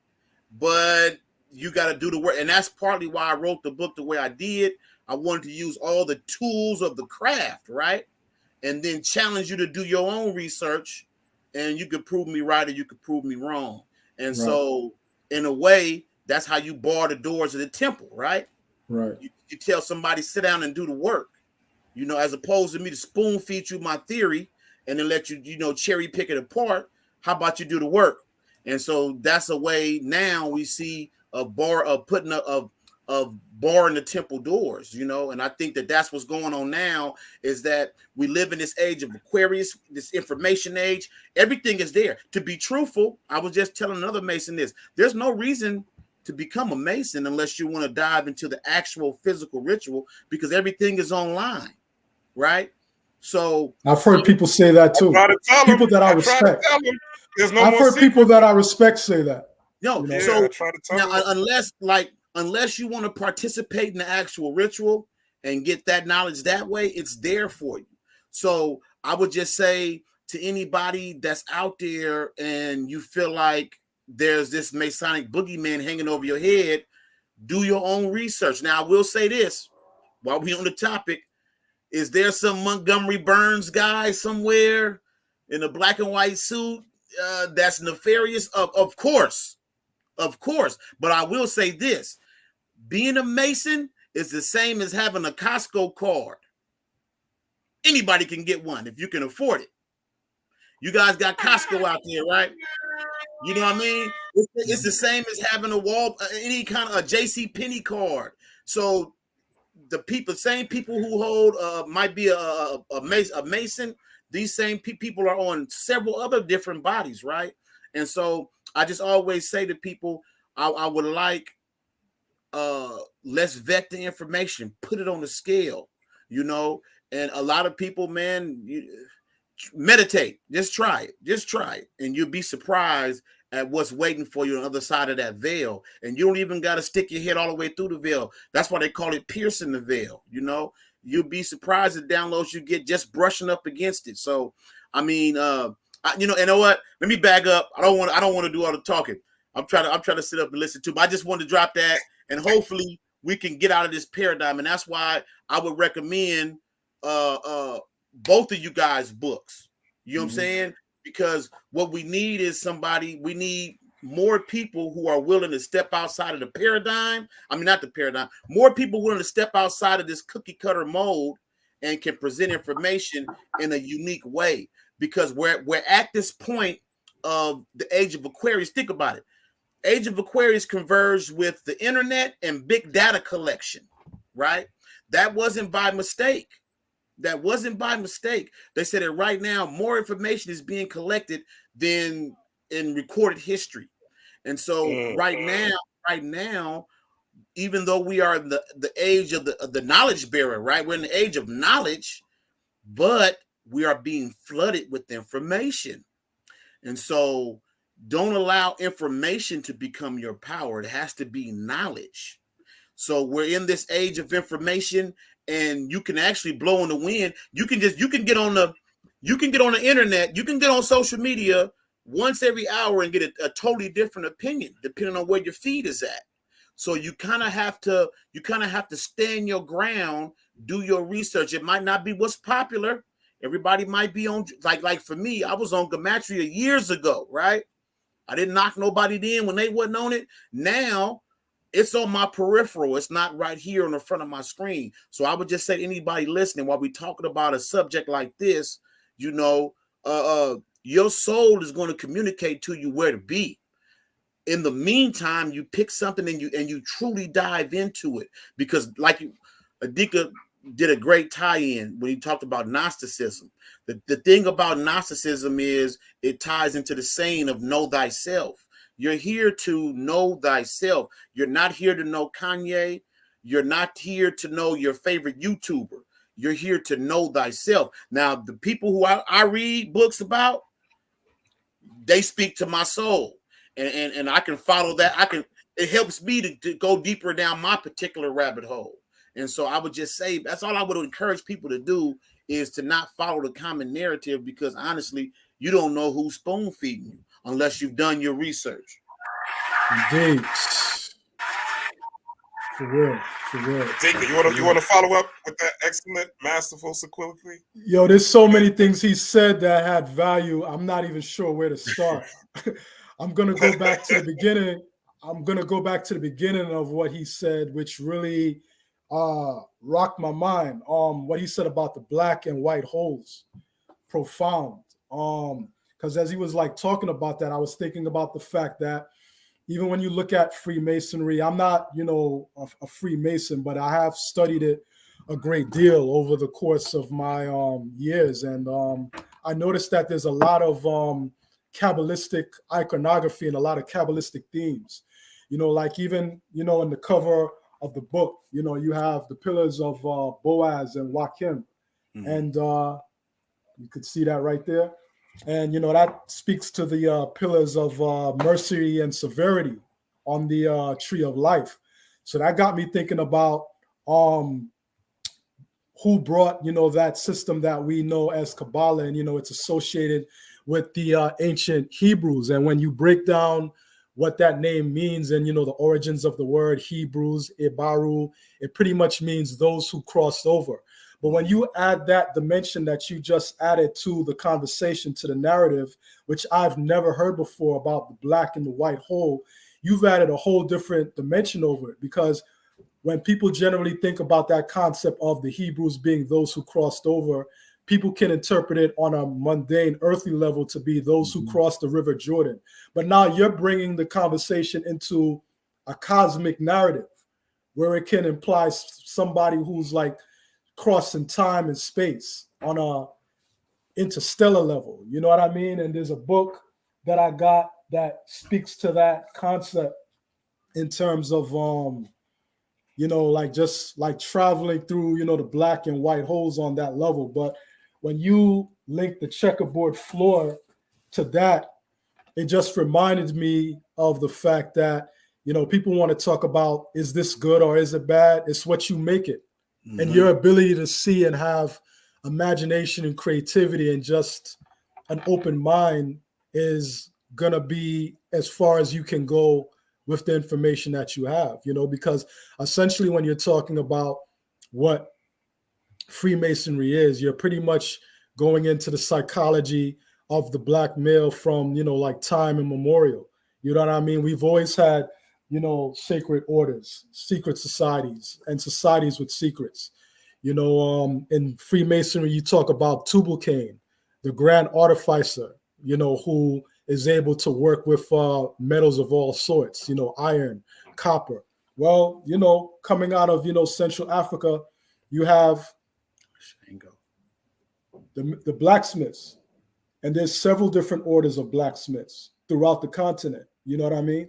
but you got to do the work. And that's partly why I wrote the book the way I did. I wanted to use all the tools of the craft, right? And then challenge you to do your own research, and you could prove me right or you could prove me wrong. And so in a way, that's how you bar the doors of the temple, right? Right. You tell somebody, sit down and do the work, you know, as opposed to me to spoon feed you my theory and then let you, you know, cherry pick it apart. How about you do the work? And so that's a way now we see a bar of putting of barring the temple doors, you know. And I think that that's what's going on now, is that we live in this age of Aquarius, this information age. Everything is there. To be truthful, I was just telling another Mason this. There's no reason to become a Mason unless you want to dive into the actual physical ritual, because everything is online, right? So I've heard people say that too. People that I respect. I've heard people that I respect say that. No, you know? So now, unless you want to participate in the actual ritual and get that knowledge that way, it's there for you. So I would just say to anybody that's out there and you feel like there's this Masonic boogeyman hanging over your head, do your own research. Now, I will say this while we're on the topic. Is there some Montgomery Burns guy somewhere in a black and white suit that's nefarious? Of course. But I will say this. Being a Mason is the same as having a Costco card. Anybody can get one if you can afford it. You guys got Costco out there, right? You know what I mean? It's the same as having any kind of a JCPenney card. So the same people who hold might be a Mason. These same people are on several other different bodies, right? And so I just always say to people, I would like, let's vet the information, put it on the scale, you know. And a lot of people, man, meditate, just try it, and you'll be surprised at what's waiting for you on the other side of that veil. And you don't even got to stick your head all the way through the veil. That's why they call it piercing the veil. You know, you'll be surprised at downloads you get just brushing up against it. So, I mean, you know what? Let me back up. I don't want to do all the talking. I'm trying to sit up and listen to, but I just wanted to drop that, and hopefully we can get out of this paradigm. And that's why I would recommend both of you guys' books. You know what I'm saying? Because what we need is we need more people who are willing to step outside of the paradigm. I mean, not the paradigm, more people willing to step outside of this cookie cutter mold and can present information in a unique way. Because we're at this point of the age of Aquarius. Think about it. Age of Aquarius converged with the internet and big data collection, right? That wasn't by mistake. They said that right now, more information is being collected than in recorded history. And so right now, even though we are in the age of the knowledge bearer, right? We're in the age of knowledge, but we are being flooded with information. And so don't allow information to become your power. It has to be knowledge. So we're in this age of information, and you can actually blow in the wind. You can get on the internet, you can get on social media once every hour and get a totally different opinion depending on where your feed is at. So you kind of have to stand your ground, do your research. It might not be what's popular. Everybody might be on, like for me, I was on Gematria years ago, right? I didn't knock nobody in when they wasn't on it. Now it's on my peripheral. It's not right here on the front of my screen. So I would just say to anybody listening, while we're talking about a subject like this, you know, your soul is going to communicate to you where to be. In the meantime, you pick something and you truly dive into it, because like Adika did a great tie-in when he talked about Gnosticism. The thing about Gnosticism is it ties into the saying of know thyself. You're here to know thyself. You're not here to know Kanye. You're not here to know your favorite YouTuber. You're here to know thyself. Now, the people who I read books about, they speak to my soul. And I can follow that. It helps me to go deeper down my particular rabbit hole. And so I would just say that's all I would encourage people to do, is to not follow the common narrative, because honestly, you don't know who's spoon feeding you unless you've done your research. Indeed. For real. Adika, you want to follow up with that excellent, masterful soliloquy? Yo, there's so many things he said that had value. I'm not even sure where to start. I'm gonna go back to the beginning. I'm gonna go back to the beginning of what he said, which really rocked my mind. What he said about the black and white holes, profound. Because as he was like talking about that, I was thinking about the fact that even when you look at Freemasonry, I'm not, a Freemason, but I have studied it a great deal over the course of my years, and I noticed that there's a lot of Kabbalistic iconography and a lot of Kabbalistic themes. Like even in the cover of the book, you have the pillars of Boaz and Joachim, and you could see that right there. And that speaks to the pillars of mercy and severity on the tree of life. So that got me thinking about who brought that system that we know as Kabbalah, and it's associated with the ancient Hebrews. And when you break down what that name means and the origins of the word Hebrews, Ibaru, it pretty much means those who crossed over. But when you add that dimension that you just added to the conversation, to the narrative, which I've never heard before about the black and the white hole, you've added a whole different dimension over it. Because when people generally think about that concept of the Hebrews being those who crossed over, people can interpret it on a mundane, earthly level to be those who crossed the River Jordan. But now you're bringing the conversation into a cosmic narrative where it can imply somebody who's like crossing time and space on a interstellar level. You know what I mean? And there's a book that I got that speaks to that concept in terms of, just like traveling through, the black and white holes on that level. But when you link the checkerboard floor to that, it just reminded me of the fact that, people want to talk about, is this good or is it bad? It's what you make it. Mm-hmm. And your ability to see and have imagination and creativity and just an open mind is going to be as far as you can go with the information that you have, because essentially when you're talking about what Freemasonry is, you're pretty much going into the psychology of the black male from, like time immemorial. You know what I mean? We've always had, sacred orders, secret societies, and societies with secrets. In Freemasonry, you talk about Tubal-Cain, the grand artificer, who is able to work with metals of all sorts, iron, copper. Well, coming out of, Central Africa, you have the blacksmiths, and there's several different orders of blacksmiths throughout the continent. You know what I mean?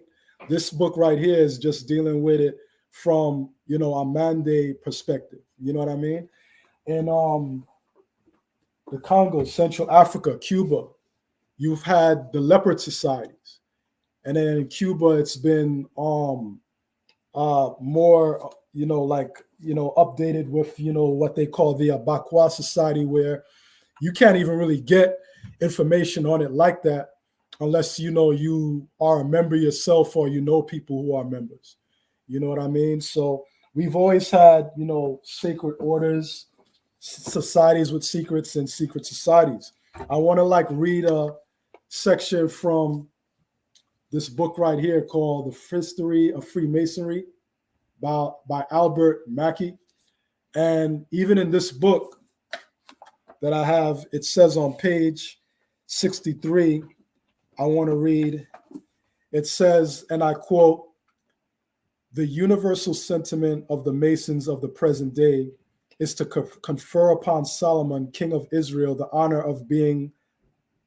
This book right here is just dealing with it from, a Mande perspective. You know what I mean? And the Congo, Central Africa, Cuba, you've had the leopard societies. And then in Cuba, it's been more, updated with, what they call the Abakwa Society, where you can't even really get information on it like that unless, you are a member yourself or people who are members. You know what I mean? So we've always had, sacred orders, societies with secrets, and secret societies. I want to read a section from this book right here called The History of Freemasonry by Albert Mackey. And even in this book that I have, it says on page 63, I want to read. It says, and I quote, "The universal sentiment of the Masons of the present day is to confer upon Solomon, king of Israel, the honor of being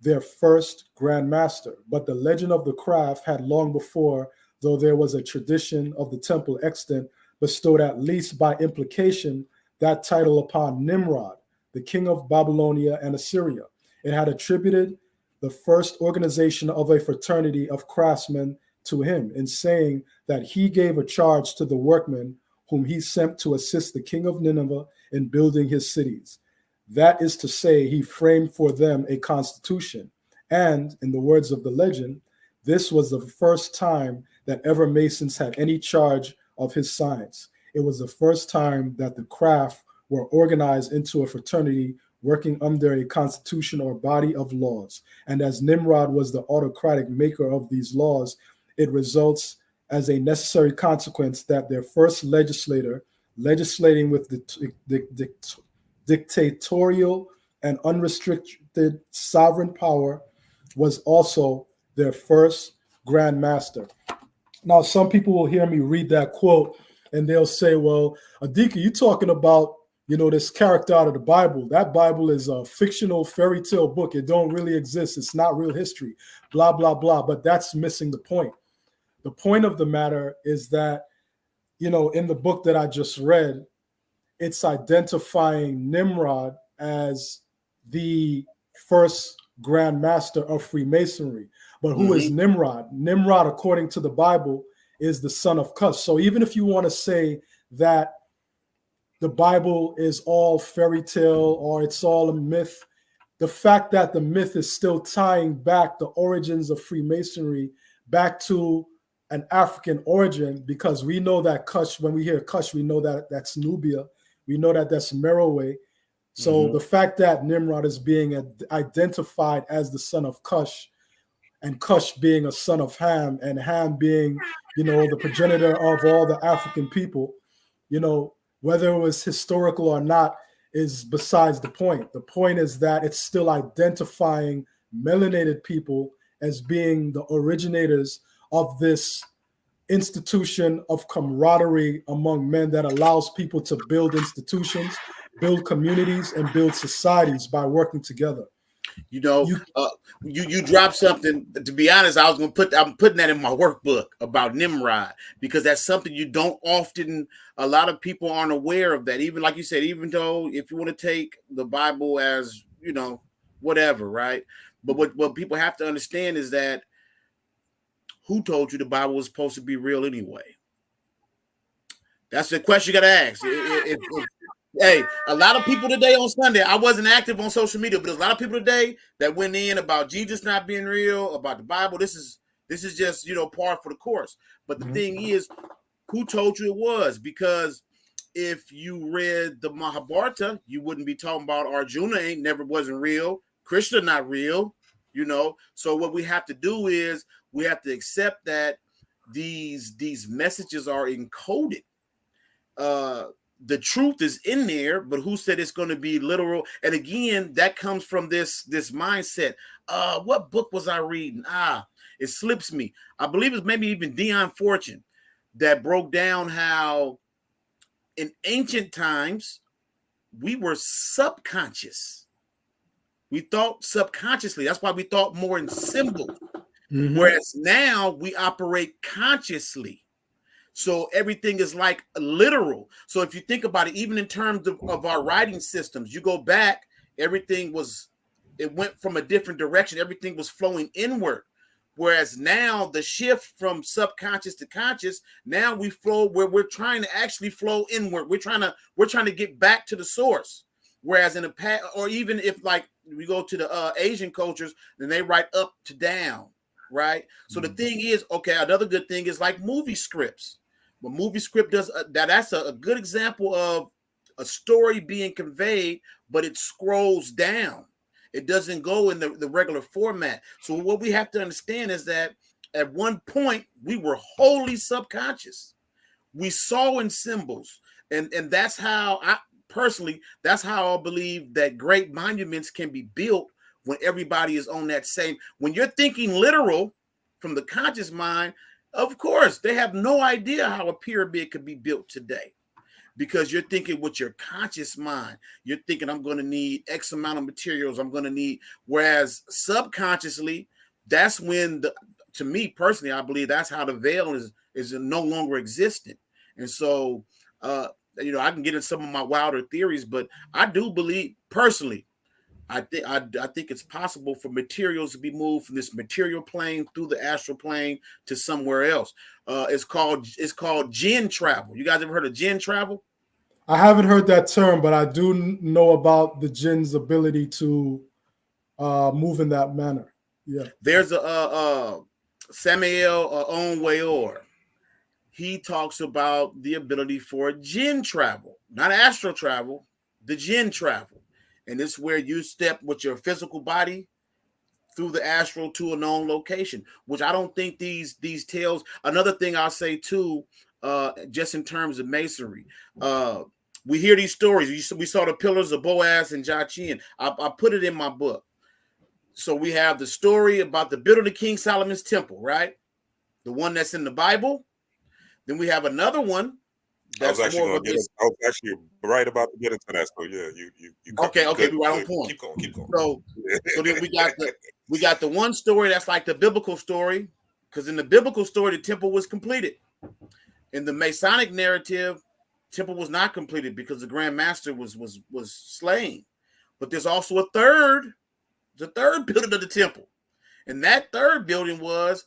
their first Grand Master. But the legend of the craft had long before, though there was a tradition of the temple extant, bestowed at least by implication that title upon Nimrod, the king of Babylonia and Assyria. It had attributed the first organization of a fraternity of craftsmen to him, in saying that he gave a charge to the workmen whom he sent to assist the king of Nineveh in building his cities. That is to say, he framed for them a constitution. And, in the words of the legend, this was the first time that ever Masons had any charge of his science. It was the first time that the craft were organized into a fraternity working under a constitution or body of laws. And as Nimrod was the autocratic maker of these laws, it results as a necessary consequence that their first legislator, legislating with the dictatorial and unrestricted sovereign power, was also their first Grand Master." Now, some people will hear me read that quote and they'll say, well, Adika, you're talking about, this character out of the Bible. That Bible is a fictional fairy tale book. It don't really exist. It's not real history, blah, blah, blah. But that's missing the point. The point of the matter is that, in the book that I just read, it's identifying Nimrod as the first Grand Master of Freemasonry. But who is Nimrod? Nimrod, according to the Bible, is the son of Cush. So even if you want to say that the Bible is all fairy tale or it's all a myth, the fact that the myth is still tying back the origins of Freemasonry back to an African origin, because we know that Cush, when we hear Cush, we know that that's Nubia. We know that that's Merowe. So the fact that Nimrod is being identified as the son of Cush, and Cush being a son of Ham, and Ham being, the progenitor of all the African people, whether it was historical or not is besides the point. The point is that it's still identifying melanated people as being the originators of this institution of camaraderie among men that allows people to build institutions, build communities, and build societies by working together. You dropped something. To be honest, I'm putting that in my workbook about Nimrod, because that's something you don't often, a lot of people aren't aware of that. Even like you said, even though if you want to take the Bible as, whatever, right? But what people have to understand is that who told you the Bible was supposed to be real anyway? That's the question you got to ask. Hey, a lot of people today on Sunday, I wasn't active on social media, but there's a lot of people today that went in about Jesus not being real, about the Bible. This is just, par for the course. But the thing is, who told you it was? Because if you read the Mahabharata, you wouldn't be talking about Arjuna never wasn't real, Krishna not real, So what we have to do is we have to accept that these messages are encoded. The truth is in there, but who said it's going to be literal? And again, that comes from this mindset. What book was I reading? It slips me. I believe it's maybe even Dion Fortune that broke down how in ancient times we were subconscious. We thought subconsciously. That's why we thought more in symbols. Whereas now we operate consciously. So everything is like literal. So if you think about it, even in terms of our writing systems, you go back, it went from a different direction. Everything was flowing inward. Whereas now the shift from subconscious to conscious, now we flow where we're trying to actually flow inward. We're trying to get back to the source. Whereas in the past, or even if like we go to the Asian cultures, then they write up to down, right? So the thing is, okay, another good thing is like movie scripts. But movie script does that's a good example of a story being conveyed, but it scrolls down. It doesn't go in the regular format. So what we have to understand is that at one point we were wholly subconscious. We saw in symbols, and that's how I personally, that's how I believe that great monuments can be built when everybody is on that same, when you're thinking literal from the conscious mind, of course, they have no idea how a pyramid could be built today. Because you're thinking with your conscious mind, you're thinking I'm going to need X amount of materials. I'm going to need, whereas subconsciously, that's when to me personally, I believe that's how the veil is no longer existent. And so, I can get into some of my wilder theories, but I do believe personally, I think it's possible for materials to be moved from this material plane through the astral plane to somewhere else. It's called jinn travel. You guys ever heard of jinn travel? I haven't heard that term, but I do know about the jinn's ability to move in that manner. Yeah. There's a Samuel Onweor. He talks about the ability for jinn travel, not astral travel, the jinn travel. And it's where you step with your physical body through the astral to a known location, which I don't think these tales. Another thing I'll say too, just in terms of Masonry, we hear these stories. We saw the pillars of Boaz and Jachin. I put it in my book. So we have the story about the building of King Solomon's temple, right? The one that's in the Bible. Then we have another one. I was actually right about to get into that. So yeah, you okay, we're right on point. Keep going. So then we got the one story that's like the biblical story, because in the biblical story, the temple was completed. In the Masonic narrative, temple was not completed because the Grand Master was slain. But there's also the third building of the temple. And that third building was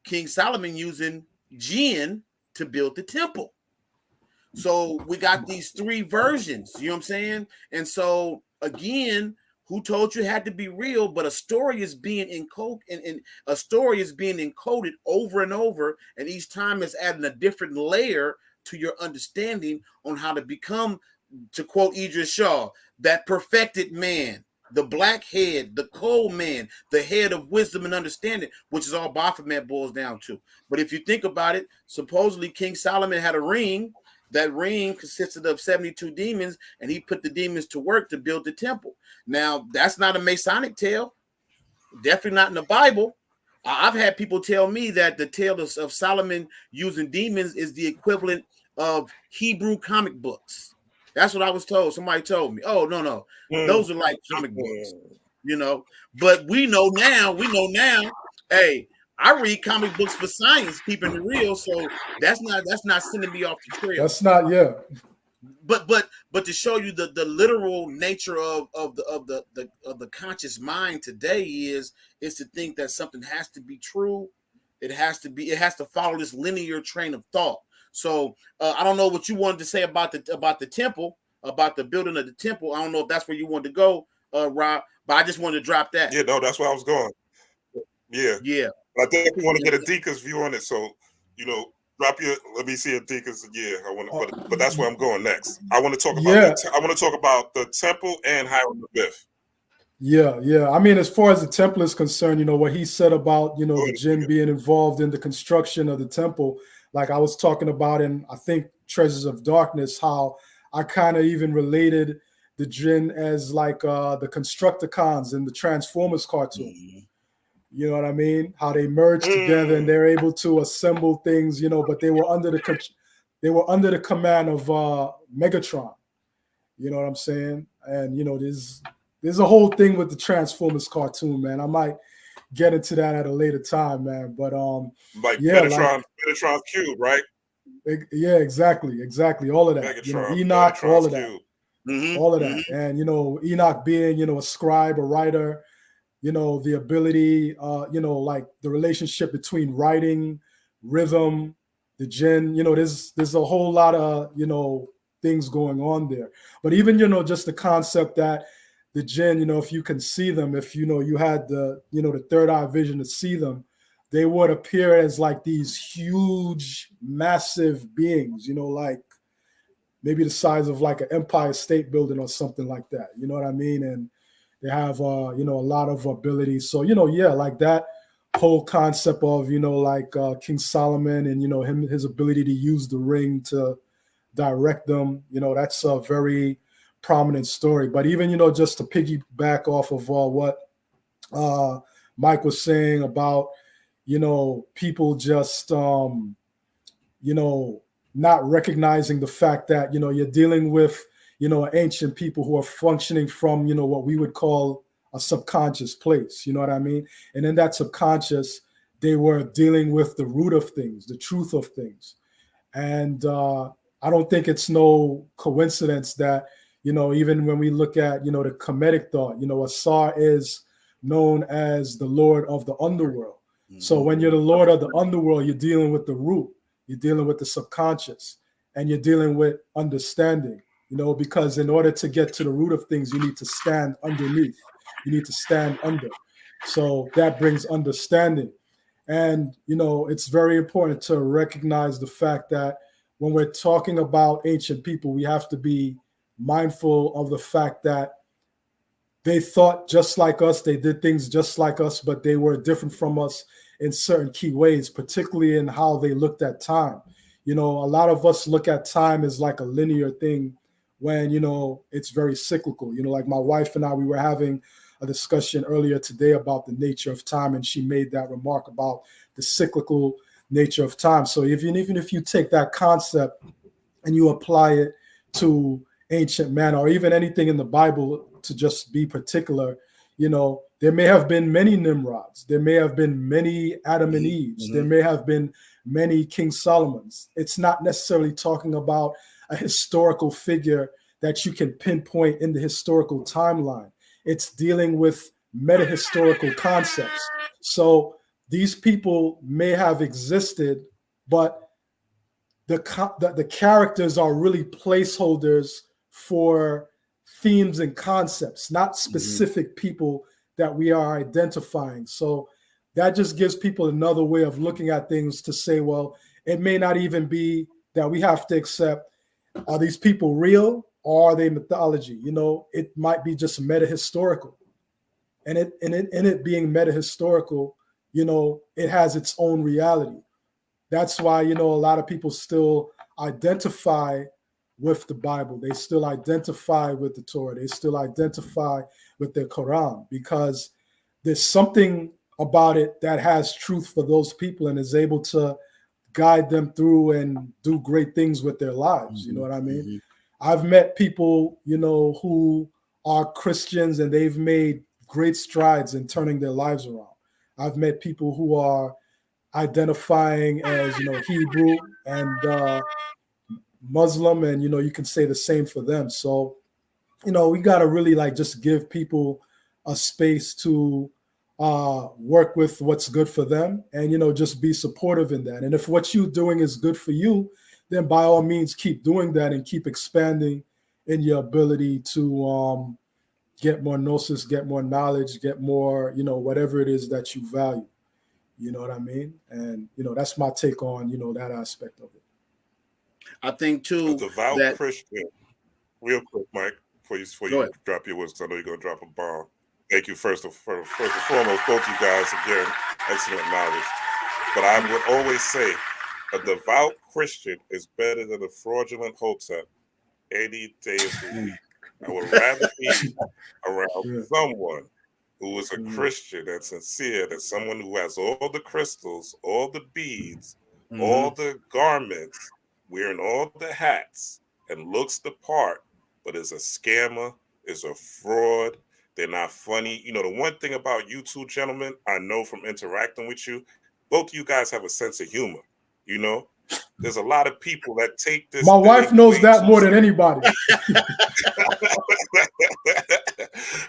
King Solomon using jinn to build the temple. So we got these three versions, you know what I'm saying? And so again, who told you it had to be real? But a story is being encoded, and a story is being encoded over and over, and each time it's adding a different layer to your understanding on how to become, to quote Idris Shaw, that perfected man, the black head, the cold man, the head of wisdom and understanding, which is all Baphomet boils down to. But if you think about it, supposedly King Solomon had a ring. That ring consisted of 72 demons, and he put the demons to work to build the temple. Now, that's not a Masonic tale. Definitely not in the Bible. I've had people tell me that the tale of Solomon using demons is the equivalent of Hebrew comic books. That's what I was told. Somebody told me. Oh, no. Those are like comic books, But we know now, hey, I read comic books for science, keeping it real. So that's not sending me off the trail. That's not, yeah. But to show you the literal nature of the conscious mind today is to think that something has to be true. It has to follow this linear train of thought. So I don't know what you wanted to say about the temple, about the building of the temple. I don't know if that's where you wanted to go, Rob, but I just wanted to drop that. Yeah, no, that's where I was going. Yeah. I think we want to get Adika's view on it. So, let me see Adika's. Yeah, I want to, but that's where I'm going next. I want to talk about. I want to talk about the temple and Hiram Abiff. Yeah. I mean, as far as the temple is concerned, what he said about the jinn being involved in the construction of the temple, like I was talking about in I think Treasures of Darkness, how I kind of even related the jinn as like the Constructicons in the Transformers cartoon. Mm-hmm. You know what I mean? How they merge together and they're able to assemble things, but they were under the command of Megatron. You know what I'm saying? And there's a whole thing with the Transformers cartoon, man. I might get into that at a later time, man. But Megatron's cube, right? Yeah, exactly. All of that. Megatron, Enoch, Megatron's all of that. Mm-hmm. All of that. And Enoch being, a scribe, a writer. The ability, like the relationship between writing, rhythm, the jinn, there's a whole lot of, things going on there. But even, just the concept that the jinn, if you can see them, if, you had the, the third eye vision to see them, they would appear as like these huge, massive beings, like maybe the size of like an Empire State Building or something like that. You know what I mean? And they have, a lot of abilities. So, like that whole concept of, like King Solomon and, his ability to use the ring to direct them, that's a very prominent story. But even, just to piggyback off of what Mike was saying about, people just, not recognizing the fact that, you're dealing with, ancient people who are functioning from, what we would call a subconscious place. You know what I mean? And in that subconscious, they were dealing with the root of things, the truth of things. And I don't think it's no coincidence that, even when we look at, the Kemetic thought, Asar is known as the Lord of the underworld. Mm-hmm. So when you're the Lord of the underworld, you're dealing with the root, you're dealing with the subconscious, and you're dealing with understanding, because in order to get to the root of things, you need to stand underneath, you need to stand under. So that brings understanding. And, it's very important to recognize the fact that when we're talking about ancient people, we have to be mindful of the fact that they thought just like us, they did things just like us, but they were different from us in certain key ways, particularly in how they looked at time. A lot of us look at time as like a linear thing when, it's very cyclical. Like my wife and I, we were having a discussion earlier today about the nature of time, and she made that remark about the cyclical nature of time. So even if you take that concept and you apply it to ancient man, or even anything in the Bible, to just be particular, there may have been many Nimrods, there may have been many Adam and Eves, mm-hmm. There may have been many King Solomons. It's not necessarily talking about a historical figure that you can pinpoint in the historical timeline. It's dealing with meta-historical concepts. So these people may have existed, but the characters are really placeholders for themes and concepts, not specific people that we are identifying. So that just gives people another way of looking at things to say, well, it may not even be that we have to accept, are these people real or are they mythology? It might be just meta-historical. And it being meta-historical, it has its own reality. That's why, a lot of people still identify with the Bible. They still identify with the Torah. They still identify with the Quran, because there's something about it that has truth for those people and is able to guide them through and do great things with their lives. You know what I mean? Mm-hmm. I've met people, who are Christians and they've made great strides in turning their lives around. I've met people who are identifying as, Hebrew and Muslim, and, you can say the same for them. So, we got to really just give people a space to work with what's good for them and, just be supportive in that. And if what you're doing is good for you, then by all means, keep doing that and keep expanding in your ability to get more gnosis, get more knowledge, get more, whatever it is that you value. You know what I mean? And, that's my take on, that aspect of it. I think, too, a devout Christian, real quick, Mike, before you drop your words, because I know you're going to drop a bomb. Thank you, first and foremost, both you guys, again, excellent knowledge. But I would always say, a devout Christian is better than a fraudulent hotep any day of the week. I would rather be around someone who is a Christian and sincere than someone who has all the crystals, all the beads, all the garments, wearing all the hats, and looks the part, but is a scammer, is a fraud. They're not funny. The one thing about you two gentlemen, I know from interacting with you, both of you guys have a sense of humor. There's a lot of people that take this. My wife knows that more than anybody.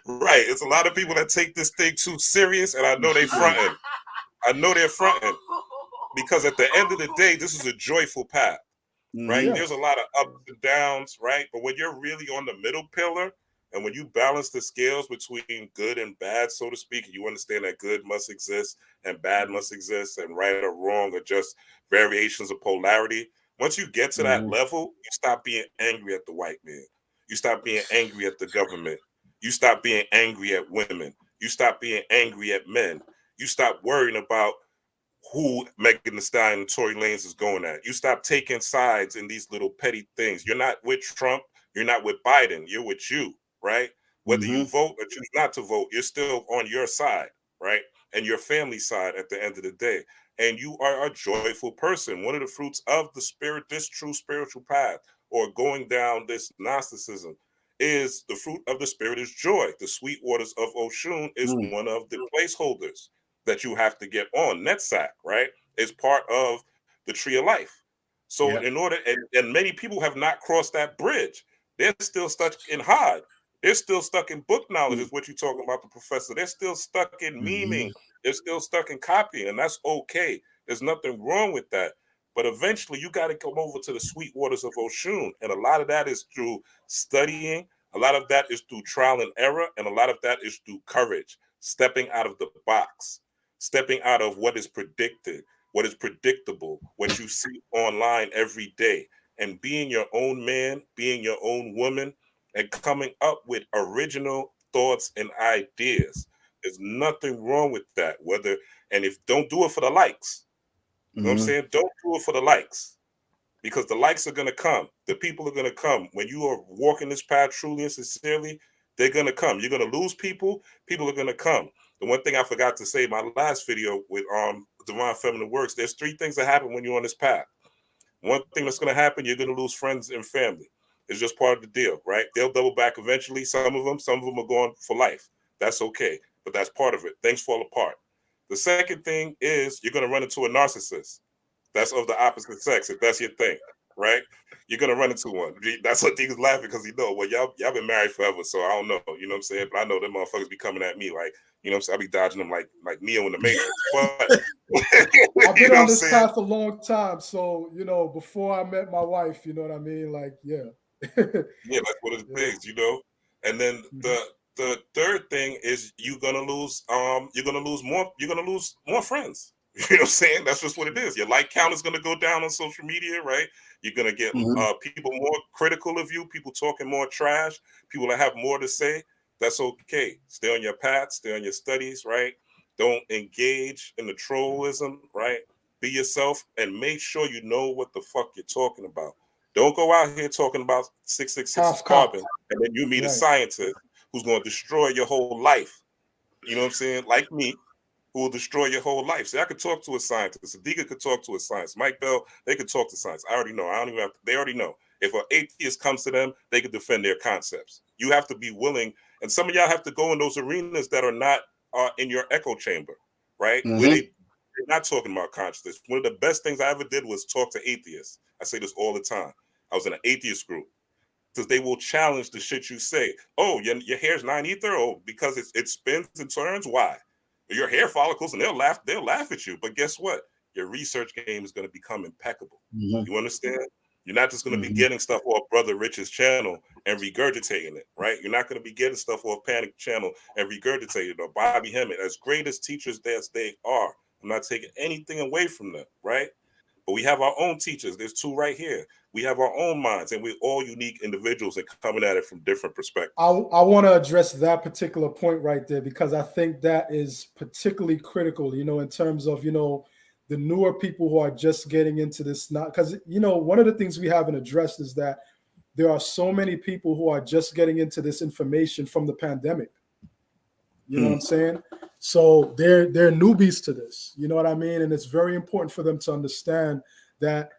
Right. It's a lot of people that take this thing too serious, and I know they're fronting. Because at the end of the day, this is a joyful path, right? Yeah. There's a lot of ups and downs, right? But when you're really on the middle pillar, and when you balance the scales between good and bad, so to speak, and you understand that good must exist and bad must exist, and right or wrong are just variations of polarity. Once you get to that level, you stop being angry at the white man. You stop being angry at the government. You stop being angry at women. You stop being angry at men. You stop worrying about who Megan Thee Stallion and Tory Lanez is going at. You stop taking sides in these little petty things. You're not with Trump. You're not with Biden. You're with you, right? Whether you vote or choose not to vote, you're still on your side, right? And your family side at the end of the day. And you are a joyful person. One of the fruits of the spirit, this true spiritual path, or going down this Gnosticism, is the fruit of the spirit is joy. The sweet waters of Oshun is one of the placeholders that you have to get on. Netsack, right, is part of the tree of life. So in order, and many people have not crossed that bridge. They're still stuck in Hod. They're still stuck in book knowledge, is what you're talking about, the professor. They're still stuck in memeing. They're still stuck in copying, and that's okay. There's nothing wrong with that. But eventually, you got to come over to the sweet waters of Oshun, and a lot of that is through studying. A lot of that is through trial and error, and a lot of that is through courage, stepping out of the box, stepping out of what is predicted, what is predictable, what you see online every day, and being your own man, being your own woman, and coming up with original thoughts and ideas. There's nothing wrong with that. And if don't do it for the likes, you know what I'm saying? Don't do it for the likes, because the likes are going to come. The people are going to come. When you are walking this path truly and sincerely, they're going to come. You're going to lose people. People are going to come. The one thing I forgot to say in my last video with Divine Feminine Works, there's 3 things that happen when you're on this path. One thing that's going to happen, you're going to lose friends and family. It's just part of the deal, right? They'll double back eventually. Some of them are going for life. That's okay, but that's part of it. Things fall apart. The second thing is you're going to run into a narcissist. That's of the opposite sex, if that's your thing, right? You're going to run into one. That's what Deacons laughing, because well, y'all been married forever, so I don't know, you know what I'm saying? But I know them motherfuckers be coming at me like, you know what I'm saying? I be dodging them like Neo in the Matrix. But I've been on this path a long time, so, before I met my wife, you know what I mean? Like, yeah. Yeah, that's what it is, And then the third thing is you're gonna lose more friends. You know what I'm saying? That's just what it is. Your like count is gonna go down on social media, right? You're gonna get people more critical of you, people talking more trash, people that have more to say. That's okay. Stay on your path, stay on your studies, right? Don't engage in the trollism, right? Be yourself and make sure you know what the fuck you're talking about. Don't go out here talking about 666 carbon and then you meet a scientist who's going to destroy your whole life. You know what I'm saying? Like me, who will destroy your whole life. See, I could talk to a scientist. Adika could talk to a scientist. Mike Bell, they could talk to science. I already know. I don't even have to, they already know. If an atheist comes to them, they could defend their concepts. You have to be willing, and some of y'all have to go in those arenas that are not in your echo chamber, right? Where they're not talking about consciousness. One of the best things I ever did was talk to atheists. I say this all the time. I was in an atheist group, because they will challenge the shit you say. Oh, your hair's 9 ether? Oh, because it spins and turns? Why? Your hair follicles, and they'll laugh at you. But guess what? Your research game is going to become impeccable. You understand? You're not just going to be getting stuff off Brother Rich's channel and regurgitating it, right? You're not going to be getting stuff off Panic channel and regurgitating it, or Bobby Hemmett. As great as teachers as they are, I'm not taking anything away from them, right? But we have our own teachers. There's 2 right here. We have our own minds, and we're all unique individuals and coming at it from different perspectives. I want to address that particular point right there, because I think that is particularly critical, in terms of, the newer people who are just getting into this. Not because, one of the things we haven't addressed is that there are so many people who are just getting into this information from the pandemic. You know what I'm saying? So they're newbies to this. You know what I mean? And it's very important for them to understand that,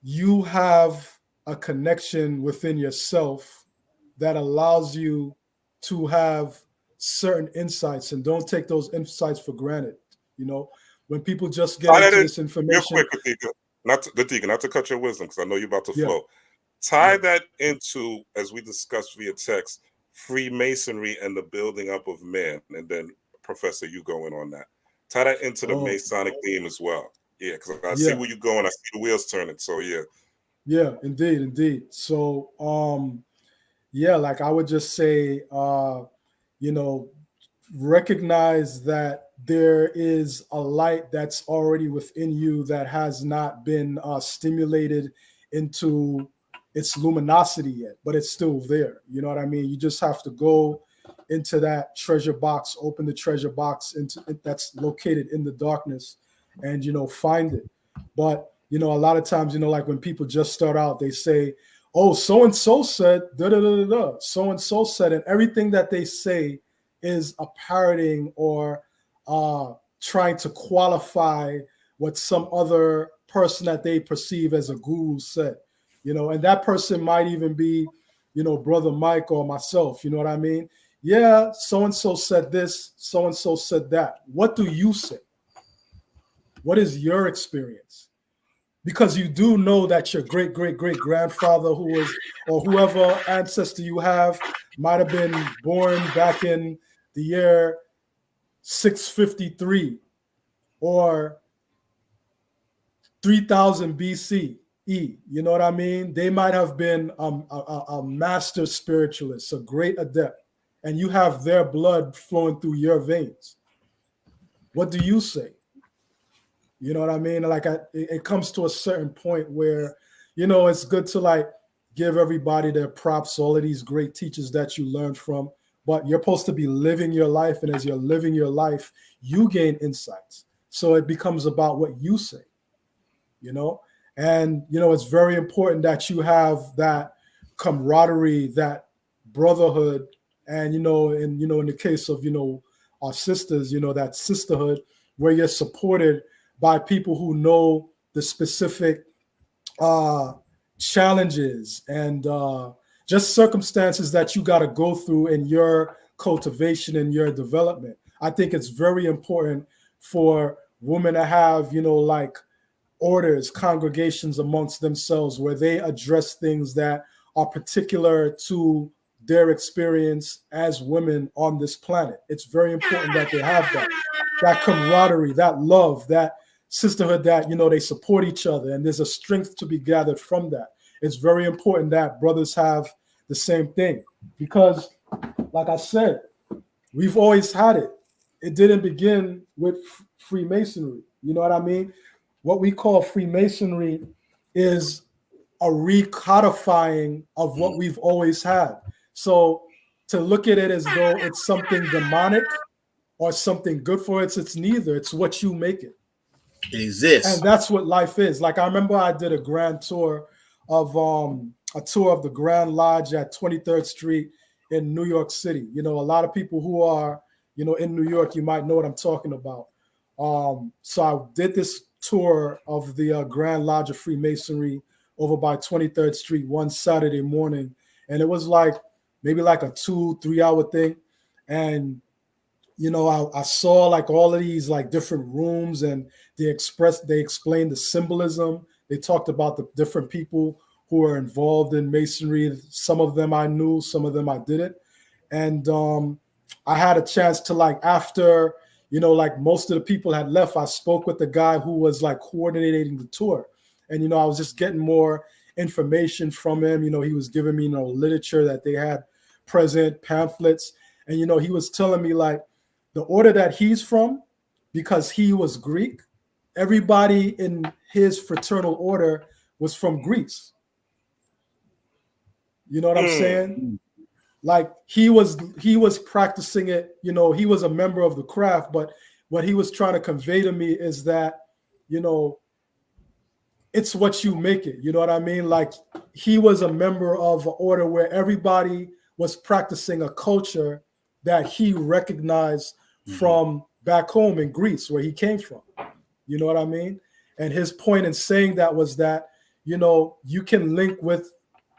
you have a connection within yourself that allows you to have certain insights, and don't take those insights for granted. When people just get into this information. Real quick, Adika, not to cut your wisdom, because I know you're about to flow. Tie that into, as we discussed via text, Freemasonry and the building up of man, and then Professor, you go in on that. Tie that into the Masonic theme as well. Yeah, because I see where you're going. I see the wheels turning. So yeah, indeed. So like I would just say, recognize that there is a light that's already within you that has not been stimulated into its luminosity yet, but it's still there. You know what I mean? You just have to go into that treasure box, open the treasure box that's located in the darkness, and find it. But a lot of times, like when people just start out, they say, oh, so and so said da da da da da. So and so said, and everything that they say is a parroting or trying to qualify what some other person that they perceive as a guru said, and that person might even be, Brother Mike or myself, you know what I mean? Yeah, so-and-so said this, so-and-so said that. What do you say? What is your experience? Because you do know that your great-great-great-grandfather or whoever ancestor you have might have been born back in the year 653 or 3000 BCE. You know what I mean? They might have been a master spiritualist, a great adept, and you have their blood flowing through your veins. What do you say? You know what I mean? Like it comes to a certain point where, it's good to like give everybody their props, all of these great teachers that you learned from, but you're supposed to be living your life. And as you're living your life, you gain insights. So it becomes about what you say, and, it's very important that you have that camaraderie, that brotherhood. And, in the case of, our sisters, that sisterhood where you're supported by people who know the specific challenges and just circumstances that you got to go through in your cultivation and your development. I think it's very important for women to have, like orders, congregations amongst themselves where they address things that are particular to their experience as women on this planet. It's very important that they have that camaraderie, that love, that sisterhood, that, they support each other. And there's a strength to be gathered from that. It's very important that brothers have the same thing because, like I said, we've always had it. It didn't begin with Freemasonry. You know what I mean? What we call Freemasonry is a recodifying of what we've always had. So to look at it as though it's something demonic or something good for it, it's neither. It's what you make it. It exists. And that's what life is. Like I remember I did a grand tour of the Grand Lodge at 23rd Street in New York City. A lot of people who are, in New York, you might know what I'm talking about. So I did this tour of the Grand Lodge of Freemasonry over by 23rd Street one Saturday morning. And it was maybe like a 2-3 hour thing. And, I saw like all of these like different rooms and they explained the symbolism. They talked about the different people who are involved in Masonry. Some of them I knew, some of them I didn't. And I had a chance to after, most of the people had left, I spoke with the guy who was coordinating the tour. And, I was just getting more information from him. He was giving me, literature that they had present, pamphlets. And, he was telling me the order that he's from, because he was Greek, everybody in his fraternal order was from Greece. You know what I'm saying? He was practicing it, he was a member of the craft, but what he was trying to convey to me is that, it's what you make it. You know what I mean? He was a member of an order where everybody was practicing a culture that he recognized from back home in Greece, where he came from. You know what I mean? And his point in saying that was that, you can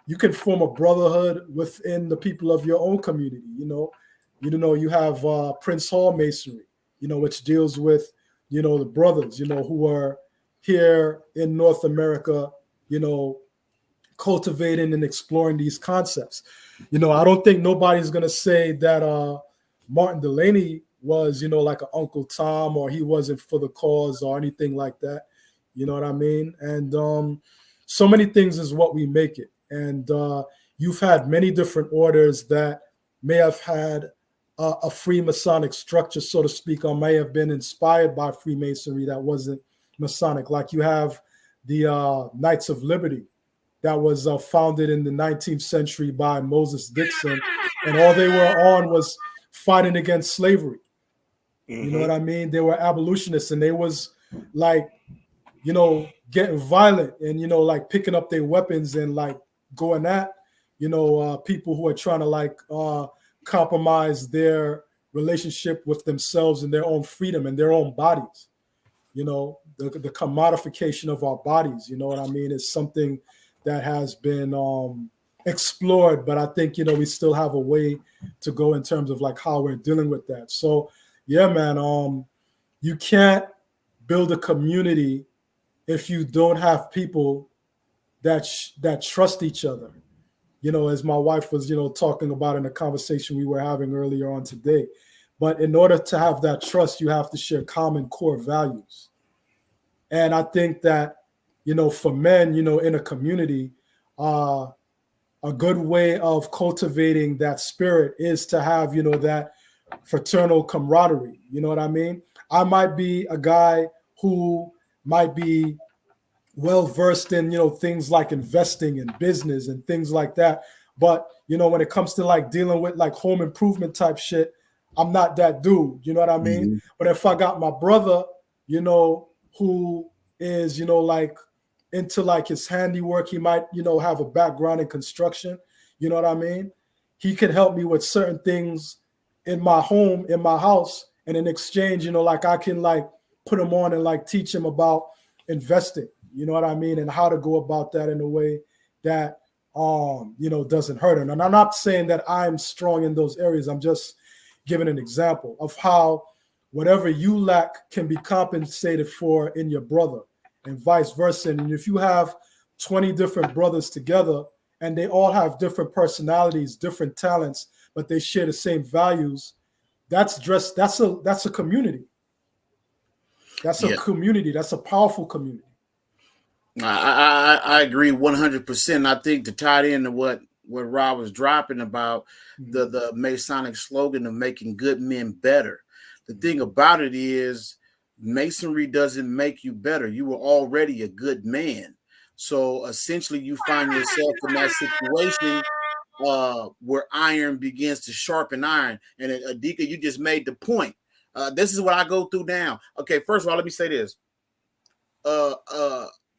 you can form a brotherhood within the people of your own community. You have Prince Hall Masonry, which deals with, the brothers, who are here in North America, cultivating and exploring these concepts. I don't think nobody's going to say that Martin Delaney was, like an Uncle Tom, or he wasn't for the cause or anything like that. You know what I mean? And so many things is what we make it. And you've had many different orders that may have had a Freemasonic structure, so to speak, or may have been inspired by Freemasonry that wasn't Masonic. Like you have the Knights of Liberty that was founded in the 19th century by Moses Dixon. And all they were on was fighting against slavery. You know what I mean? They were abolitionists, and they was getting violent and, picking up their weapons and going at, people who are trying to like compromise their relationship with themselves and their own freedom and their own bodies. The commodification of our bodies, you know what I mean, is something that has been explored, but I think, we still have a way to go in terms of like how we're dealing with that. So yeah, man, you can't build a community if you don't have people that trust each other. As my wife was, talking about in a conversation we were having earlier on today. But in order to have that trust, you have to share common core values. And I think that, for men, in a community, a good way of cultivating that spirit is to have, that fraternal camaraderie. You know what I mean? I might be a guy who might be well versed in, things like investing and business and things like that. But, when it comes to like dealing with like home improvement type shit, I'm not that dude. You know what I mean? Mm-hmm. But if I got my brother, who is, like into like his handiwork, he might, have a background in construction. You know what I mean? He could help me with certain things in my home, in my house. And in exchange, like I can like put him on and like teach him about investing. You know what I mean? And how to go about that in a way that, doesn't hurt him. And I'm not saying that I'm strong in those areas. I'm just giving an example of how whatever you lack can be compensated for in your brother and vice versa. And if you have 20 different brothers together and they all have different personalities, different talents, but they share the same values, that's a community. That's a community. That's a powerful community. I agree 100%. I think to tie into what Rob was dropping about the Masonic slogan of making good men better. The thing about it is Masonry doesn't make you better. You were already a good man. So essentially you find yourself in that situation where iron begins to sharpen iron. And Adika, you just made the point. This is what I go through now. Okay, first of all, let me say this.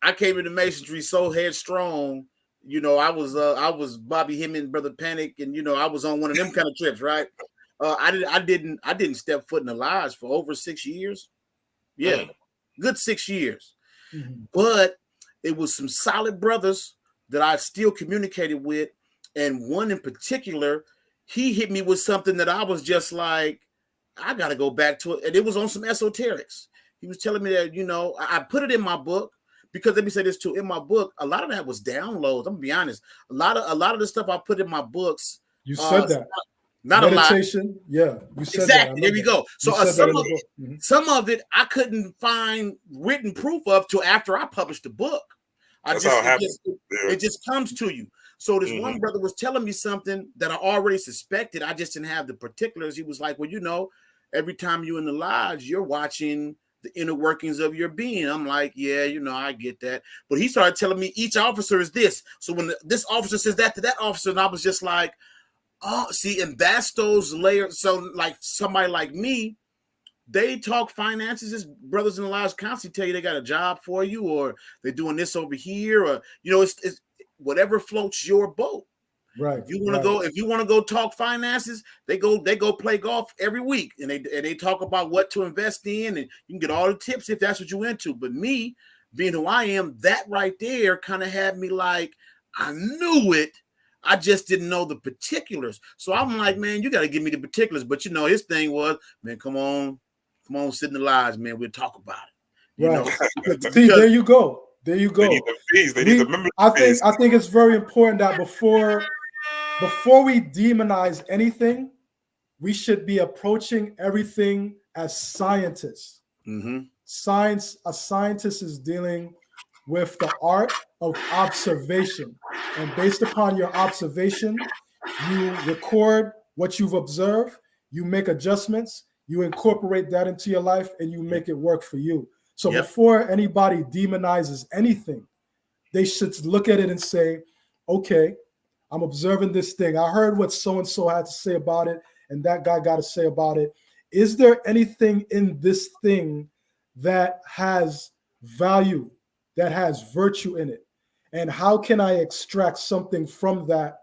I came into Masonry so headstrong, I was Bobby Hemming, Brother Panic, and I was on one of them kind of trips, right? I didn't step foot in the lodge for over 6 years. Yeah, good 6 years. Mm-hmm. But it was some solid brothers that I still communicated with, and one in particular, he hit me with something that I was just like, I got to go back to it, and it was on some esoterics. He was telling me that, I put it in my book. Because let me say this too, in my book, a lot of that was downloads. I'm gonna be honest. A lot of the stuff I put in my books. You said that. Not meditation. A lot. Yeah, you said exactly. That. There we go. So some of it I couldn't find written proof of till after I published the book. It just comes to you. So this one brother was telling me something that I already suspected. I just didn't have the particulars. He was like, well, every time you're in the lodge, you're watching the inner workings of your being. I'm like, yeah, I get that. But he started telling me each officer is this. So when this officer says that to that officer, and I was just like, oh, see, and that's those layers. So like somebody like me, they talk finances. His brothers in the lodge constantly tell you they got a job for you, or they're doing this over here, or it's whatever floats your boat. Right. If you want to go talk finances, they go play golf every week, and they talk about what to invest in, and you can get all the tips if that's what you're into. But me, being who I am, that right there kind of had me like, I knew it. I just didn't know the particulars. So I'm like, man, you got to give me the particulars. But his thing was, man, come on, sit in the lodge, man. We'll talk about it. Right. See, there you go. There you go. They need the fees. They need the membership fees. I think it's very important that before we demonize anything, we should be approaching everything as scientists. Mm-hmm. A scientist is dealing with the art of observation. And based upon your observation, you record what you've observed, you make adjustments, you incorporate that into your life, and you make it work for you. So before anybody demonizes anything, they should look at it and say, okay, I'm observing this thing. I heard what so-and-so had to say about it, and that guy got to say about it. Is there anything in this thing that has value, that has virtue in it? and how can I extract something from that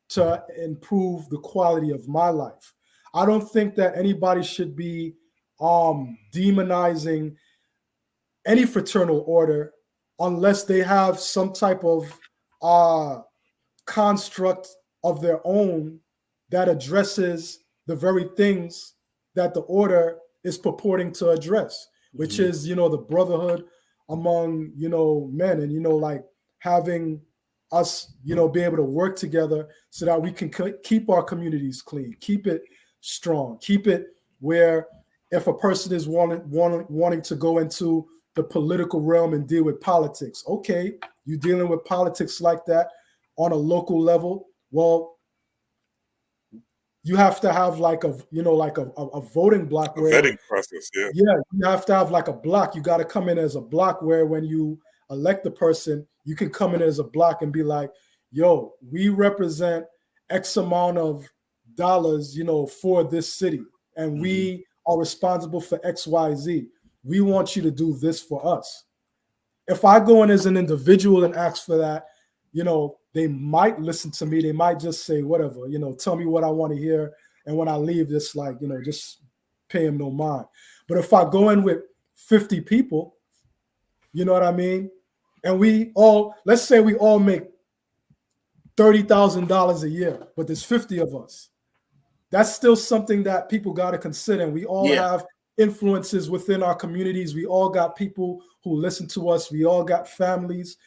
to improve the quality of my life. I don't think that anybody should be demonizing any fraternal order unless they have some type of construct of their own that addresses the very things that the order is purporting to address, which is, you know, the brotherhood among, you know, men, and, you know, like having us, you know, be able to work together so that we can keep our communities clean, keep it strong, keep it where if a person is wanting to go into the political realm and deal with politics, okay, you're dealing with politics like that on a local level. Well, you have to have like a, you know, like a voting block where vetting process, yeah, you have to have like a block. You got to come in as a block where when you elect the person, you can come in as a block and be like, yo, we represent X amount of dollars, you know, for this city, and we are responsible for X, Y, Z. We want you to do this for us. If I go in as an individual and ask for that, you know, they might listen to me. They might just say, whatever, you know, tell me what I want to hear. And when I leave, it's like, you know, just pay him no mind. But if I go in with 50 people, you know what I mean? And we all, let's say we all make $30,000 a year, but there's 50 of us. That's still something that people got to consider. And we all have influences within our communities. We all got people who listen to us. We all got families.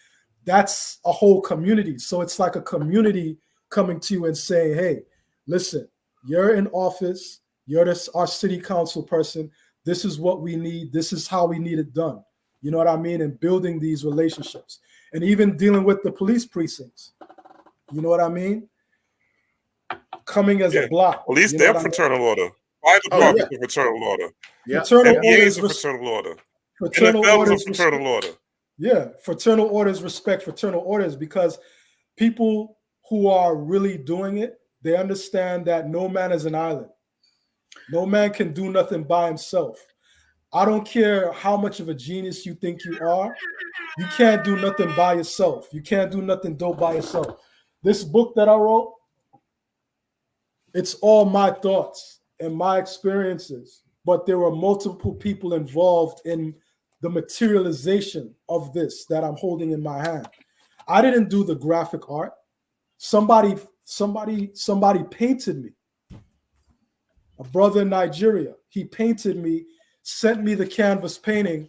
That's a whole community. So it's like a community coming to you and saying, hey, listen, you're in office. You're our city council person. This is what we need. This is how we need it done. You know what I mean? And building these relationships and even dealing with the police precincts. You know what I mean? Coming as a block. At least they're fraternal order. Fire department is a fraternal order. Fraternal order is a fraternal order. Fraternal NFL is a fraternal order. Yeah, fraternal orders respect fraternal orders because people who are really doing it, they understand that no man is an island. No man can do nothing by himself. I don't care how much of a genius you think you are. You can't do nothing by yourself. You can't do nothing dope by yourself. This book that I wrote, it's all my thoughts and my experiences, but there were multiple people involved in the materialization of this that I'm holding in my hand. I didn't do the graphic art. Somebody painted me. A brother in Nigeria, he painted me, sent me the canvas painting,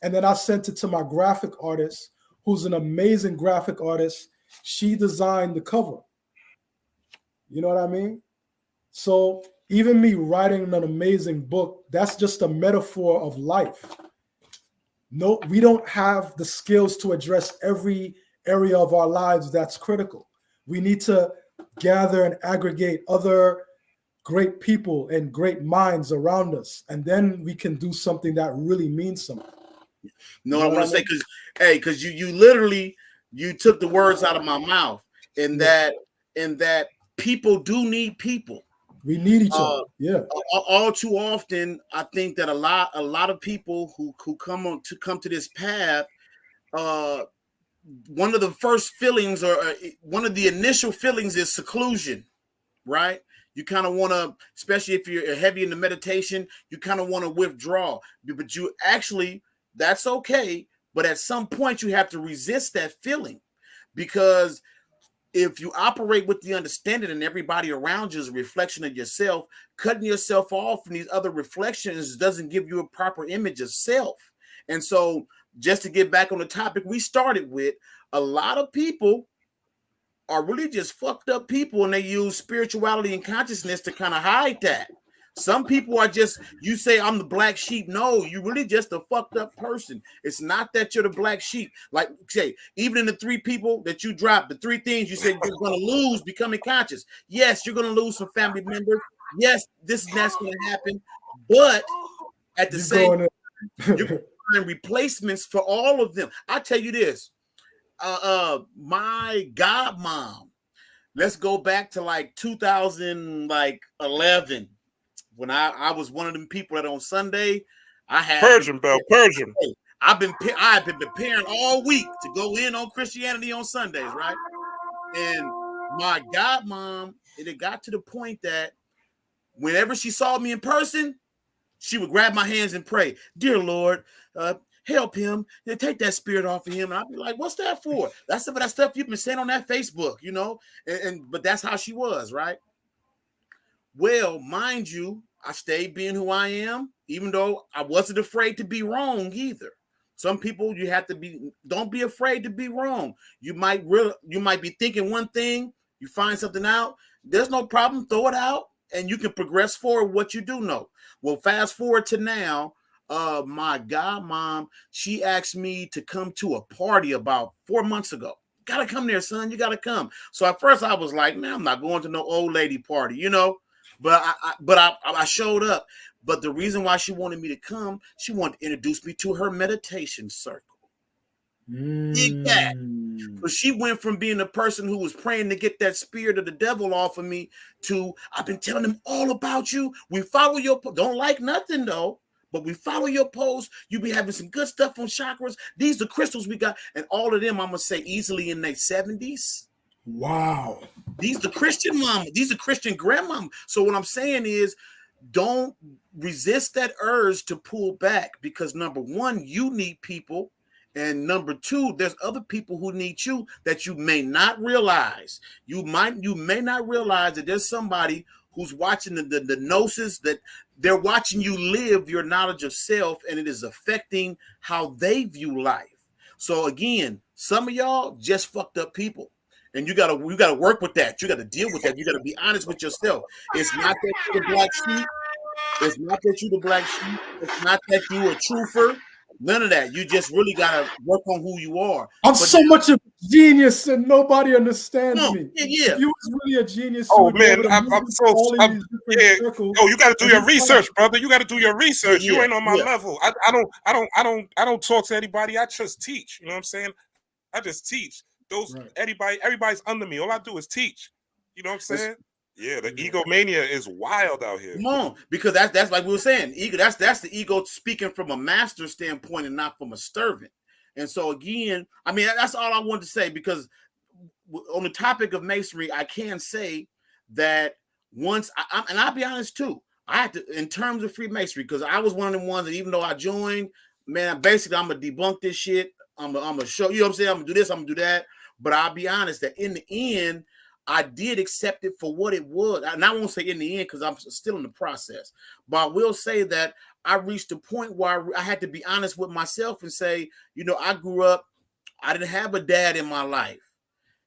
and then I sent it to my graphic artist, who's an amazing graphic artist. She designed the cover. You know what I mean? So even me writing an amazing book, that's just a metaphor of life. No, we don't have the skills to address every area of our lives that's critical. We need to gather and aggregate other great people and great minds around us, and then we can do something that really means something. No, I want to say, because you literally took the words out of my mouth, in that people do need people. We need each other. Yeah. All too often, I think that a lot of people who come to this path, one of the first feelings or one of the initial feelings is seclusion, right? You kind of want to, especially if you're heavy into meditation, you kind of want to withdraw. But you actually, that's okay. But at some point, you have to resist that feeling, because if you operate with the understanding and everybody around you is a reflection of yourself, cutting yourself off from these other reflections doesn't give you a proper image of self. And so, just to get back on the topic we started with, a lot of people are really just fucked up people, and they use spirituality and consciousness to kind of hide that. Some people are just, you say I'm the black sheep. No, you're really just a fucked up person. It's not that you're the black sheep. Like, say, even in the 3 people that you dropped, the 3 things you said you're going to lose becoming conscious. Yes, you're going to lose some family members. Yes, that's going to happen. But at the same time, you're going to find replacements for all of them. I tell you this, my godmom, let's go back to like 2011. When I was one of them people that on Sunday, I had Persian bell, Persian. I've been preparing all week to go in on Christianity on Sundays, right? And my godmom, it got to the point that whenever she saw me in person, she would grab my hands and pray, "Dear Lord, help him, take that spirit off of him." And I'd be like, "What's that for?" That's some of that stuff you've been saying on that Facebook, you know. But that's how she was, right? Well, mind you, I stayed being who I am, even though I wasn't afraid to be wrong either. Some people, you have to be, don't be afraid to be wrong. You might be thinking one thing, you find something out, there's no problem, throw it out, and you can progress forward what you do know. Well, fast forward to now, my godmom, she asked me to come to a party about 4 months ago. Gotta come there, son, you gotta come. So at first I was like, man, I'm not going to no old lady party, you know. But I showed up. But the reason why she wanted me to come, she wanted to introduce me to her meditation circle. So she went from being a person who was praying to get that spirit of the devil off of me to, I've been telling them all about you. We follow your, don't like nothing though, but we follow your posts. You be having some good stuff on chakras. These are crystals we got. And all of them, I'm going to say easily in their 70s. Wow. These are Christian mama. These are Christian grandmama. So what I'm saying is, don't resist that urge to pull back, because number one, you need people, and number two, there's other people who need you that you may not realize. You may not realize that there's somebody who's watching the gnosis, that they're watching you live your knowledge of self, and it is affecting how they view life. So again, some of y'all just fucked up people. And you gotta work with that. You gotta deal with that. You gotta be honest with yourself. It's not that you're the black sheep. It's not that you're the black sheep. It's not that you're a truther. None of that. You just really gotta work on who you are. I'm so much of a genius and nobody understands me. Yeah. If you was really a genius, oh man, I'm so yeah. Oh, you gotta do your research, brother. You gotta do your research. You ain't on my level. I don't talk to anybody. I just teach. You know what I'm saying? I just teach. Everybody's under me. All I do is teach. You know what I'm saying? Yeah, the egomania is wild out here. Come on, because that's like we were saying. Ego. That's the ego speaking from a master standpoint and not from a servant. And so again, I mean, that's all I wanted to say, because on the topic of Masonry, I can say that once and I'll be honest too, I had to, in terms of Freemasonry, because I was one of the ones that even though I joined, man, basically I'm gonna debunk this shit. I'm gonna show you, know what I'm saying, I'm gonna do this, I'm gonna do that. But I'll be honest that in the end, I did accept it for what it was. And I won't say in the end because I'm still in the process. But I will say that I reached a point where I had to be honest with myself and say, you know, I grew up, I didn't have a dad in my life.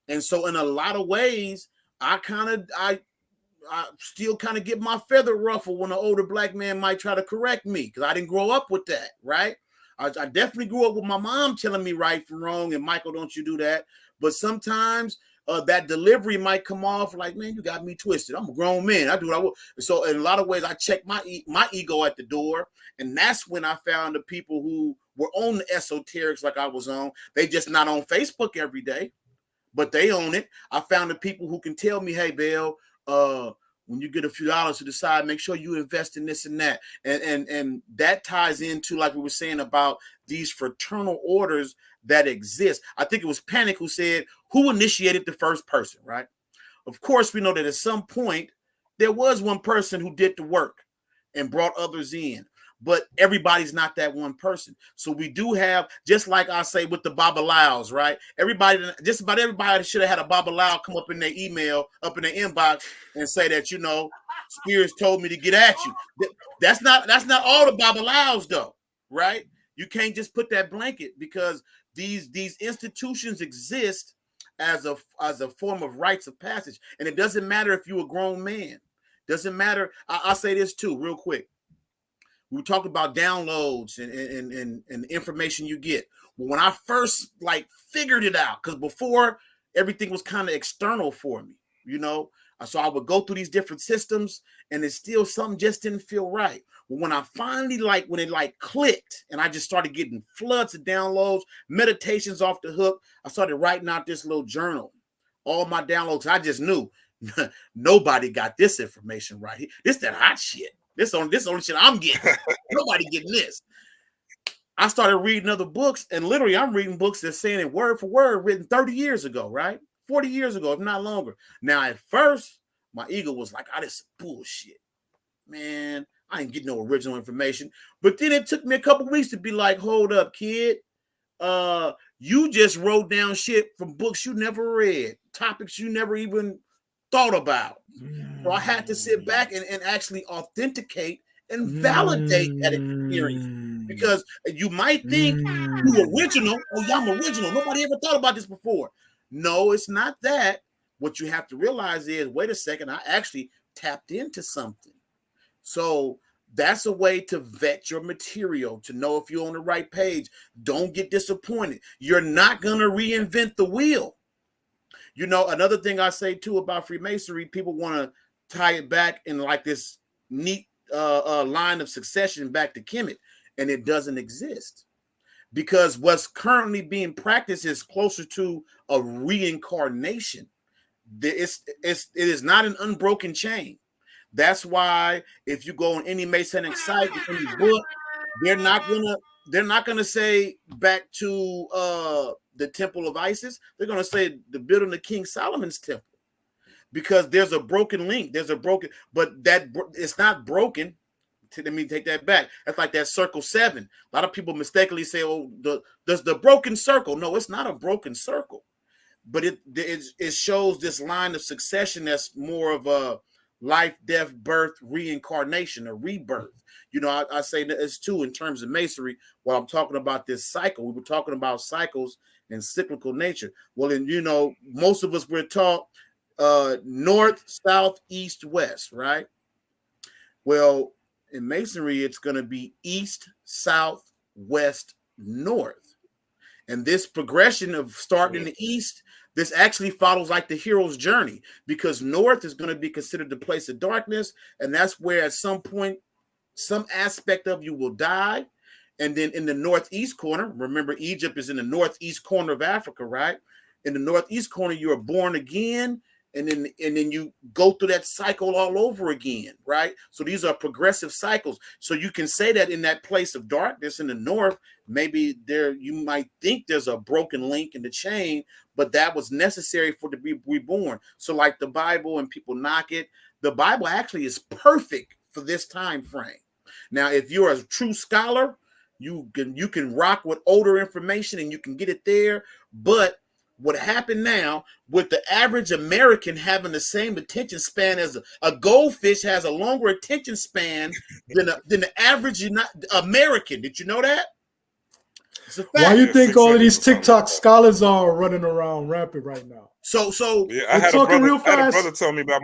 And so in a lot of ways, I still kind of get my feather ruffled when an older black man might try to correct me, because I didn't grow up with that, right? I definitely grew up with my mom telling me right from wrong, and Michael, don't you do that. But sometimes that delivery might come off like, man, you got me twisted. I'm a grown man. I do what I want. So in a lot of ways, I checked my ego at the door. And that's when I found the people who were on the esoterics like I was on. They just not on Facebook every day, but they own it. I found the people who can tell me, hey, Bill, when you get a few dollars to the side, make sure you invest in this and that. And that ties into, like we were saying, about these fraternal orders that exist. I think it was Panic who said, who initiated the first person, right? Of course, we know that at some point, there was one person who did the work and brought others in. But everybody's not that one person. So we do have, just like I say with the Babalaos, right? Just about everybody should have had a Babalao come up in their email, up in their inbox, and say that, you know, spirits told me to get at you. That's not all the Babalaos though, right? You can't just put that blanket, because these institutions exist as a form of rites of passage. And it doesn't matter if you're a grown man. Doesn't matter. I'll say this too, real quick. We talked about downloads and the information you get. Well, when I first figured it out, because before everything was kind of external for me, you know, so I would go through these different systems and it's still something just didn't feel right. But when I finally when it clicked and I just started getting floods of downloads, meditations off the hook, I started writing out this little journal, all my downloads. I just knew nobody got this information right here. This that hot shit. This only shit I'm getting. Nobody getting this. I started reading other books, and literally I'm reading books that's saying it word for word, written 30 years ago, right? 40 years ago, if not longer. Now, at first, my ego was like, oh, this is bullshit. Man, I ain't getting no original information. But then it took me a couple weeks to be like, hold up, kid. You just wrote down shit from books you never read, topics you never even thought about. So I had to sit back and actually authenticate and validate that experience. Because you might think you original. Oh, yeah, I'm original. Nobody ever thought about this before. No, it's not that. What you have to realize is, wait a second, I actually tapped into something. So that's a way to vet your material, to know if you're on the right page. Don't get disappointed. You're not going to reinvent the wheel. You know, another thing I say too about Freemasonry, people want to tie it back in like this neat line of succession back to Kemet, and it doesn't exist. Because what's currently being practiced is closer to a reincarnation. It is not an unbroken chain. That's why if you go on any Masonic site, any book, they're not gonna say back to the Temple of Isis. They're gonna say the building of King Solomon's temple, because there's a broken link. There's a broken, but that it's not broken. Let me take that back. That's like that circle 7. A lot of people mistakenly say, "Oh, the broken circle." No, it's not a broken circle, but it shows this line of succession that's more of a life, death, birth, reincarnation, a rebirth. You know, I say that it's too in terms of Masonry. While I'm talking about this cycle, we were talking about cycles and cyclical nature. Well, and you know, most of us were taught north, south, east, west, right? Well, in Masonry, it's going to be east, south, west, north. And this progression of starting in the east, this actually follows like the hero's journey, because north is going to be considered the place of darkness. And that's where at some point, some aspect of you will die. And then in the northeast corner, remember Egypt is in the northeast corner of Africa, right? In the northeast corner, you are born again. And then you go through that cycle all over again, right? So these are progressive cycles. So you can say that in that place of darkness in the north, maybe you might think there's a broken link in the chain, but that was necessary for to be reborn. So like the Bible, and people knock it, the Bible actually is perfect for this time frame. Now, if you're a true scholar, you can rock with older information and you can get it there, but what happened now with the average American having the same attention span as a goldfish has a longer attention span than the average American. Did you know that? Why do you think all of these TikTok scholars are running around rampant right now? So yeah, I had a brother tell me about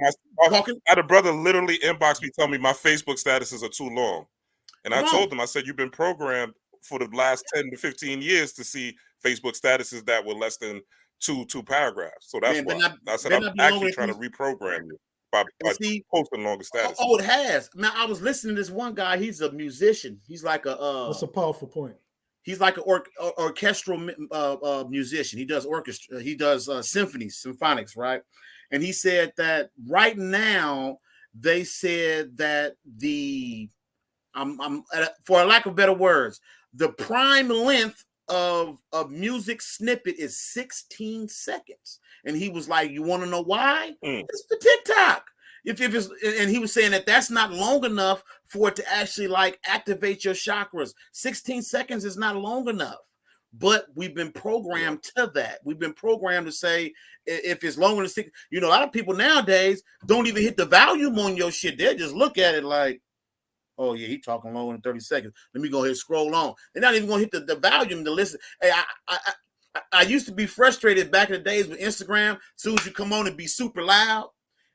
I had a brother literally inbox me, tell me my Facebook statuses are too long. And I told him, I said, you've been programmed for the last 10 to 15 years to see Facebook statuses that were less than two paragraphs. So that's why I said I'm actually trying to reprogram you by posting longer statuses. Oh, it has. Man, I was listening to this one guy. He's a musician. He's like that's a powerful point. He's like an orchestral musician. He does orchestra. He does symphonics, right? And he said that right now they said that for lack of better words, the prime length of music snippet is 16 seconds. And he was like, you want to know why? It's the TikTok. And he was saying that that's not long enough for it to actually like activate your chakras. 16 seconds is not long enough. But we've been programmed to that. We've been programmed to say if it's longer than 6, you know, a lot of people nowadays don't even hit the volume on your shit. They just look at it like, oh yeah, he talking longer than 30 seconds. Let me go ahead and scroll on. They're not even gonna hit the volume to listen. Hey, I used to be frustrated back in the days with Instagram. As soon as you come on and be super loud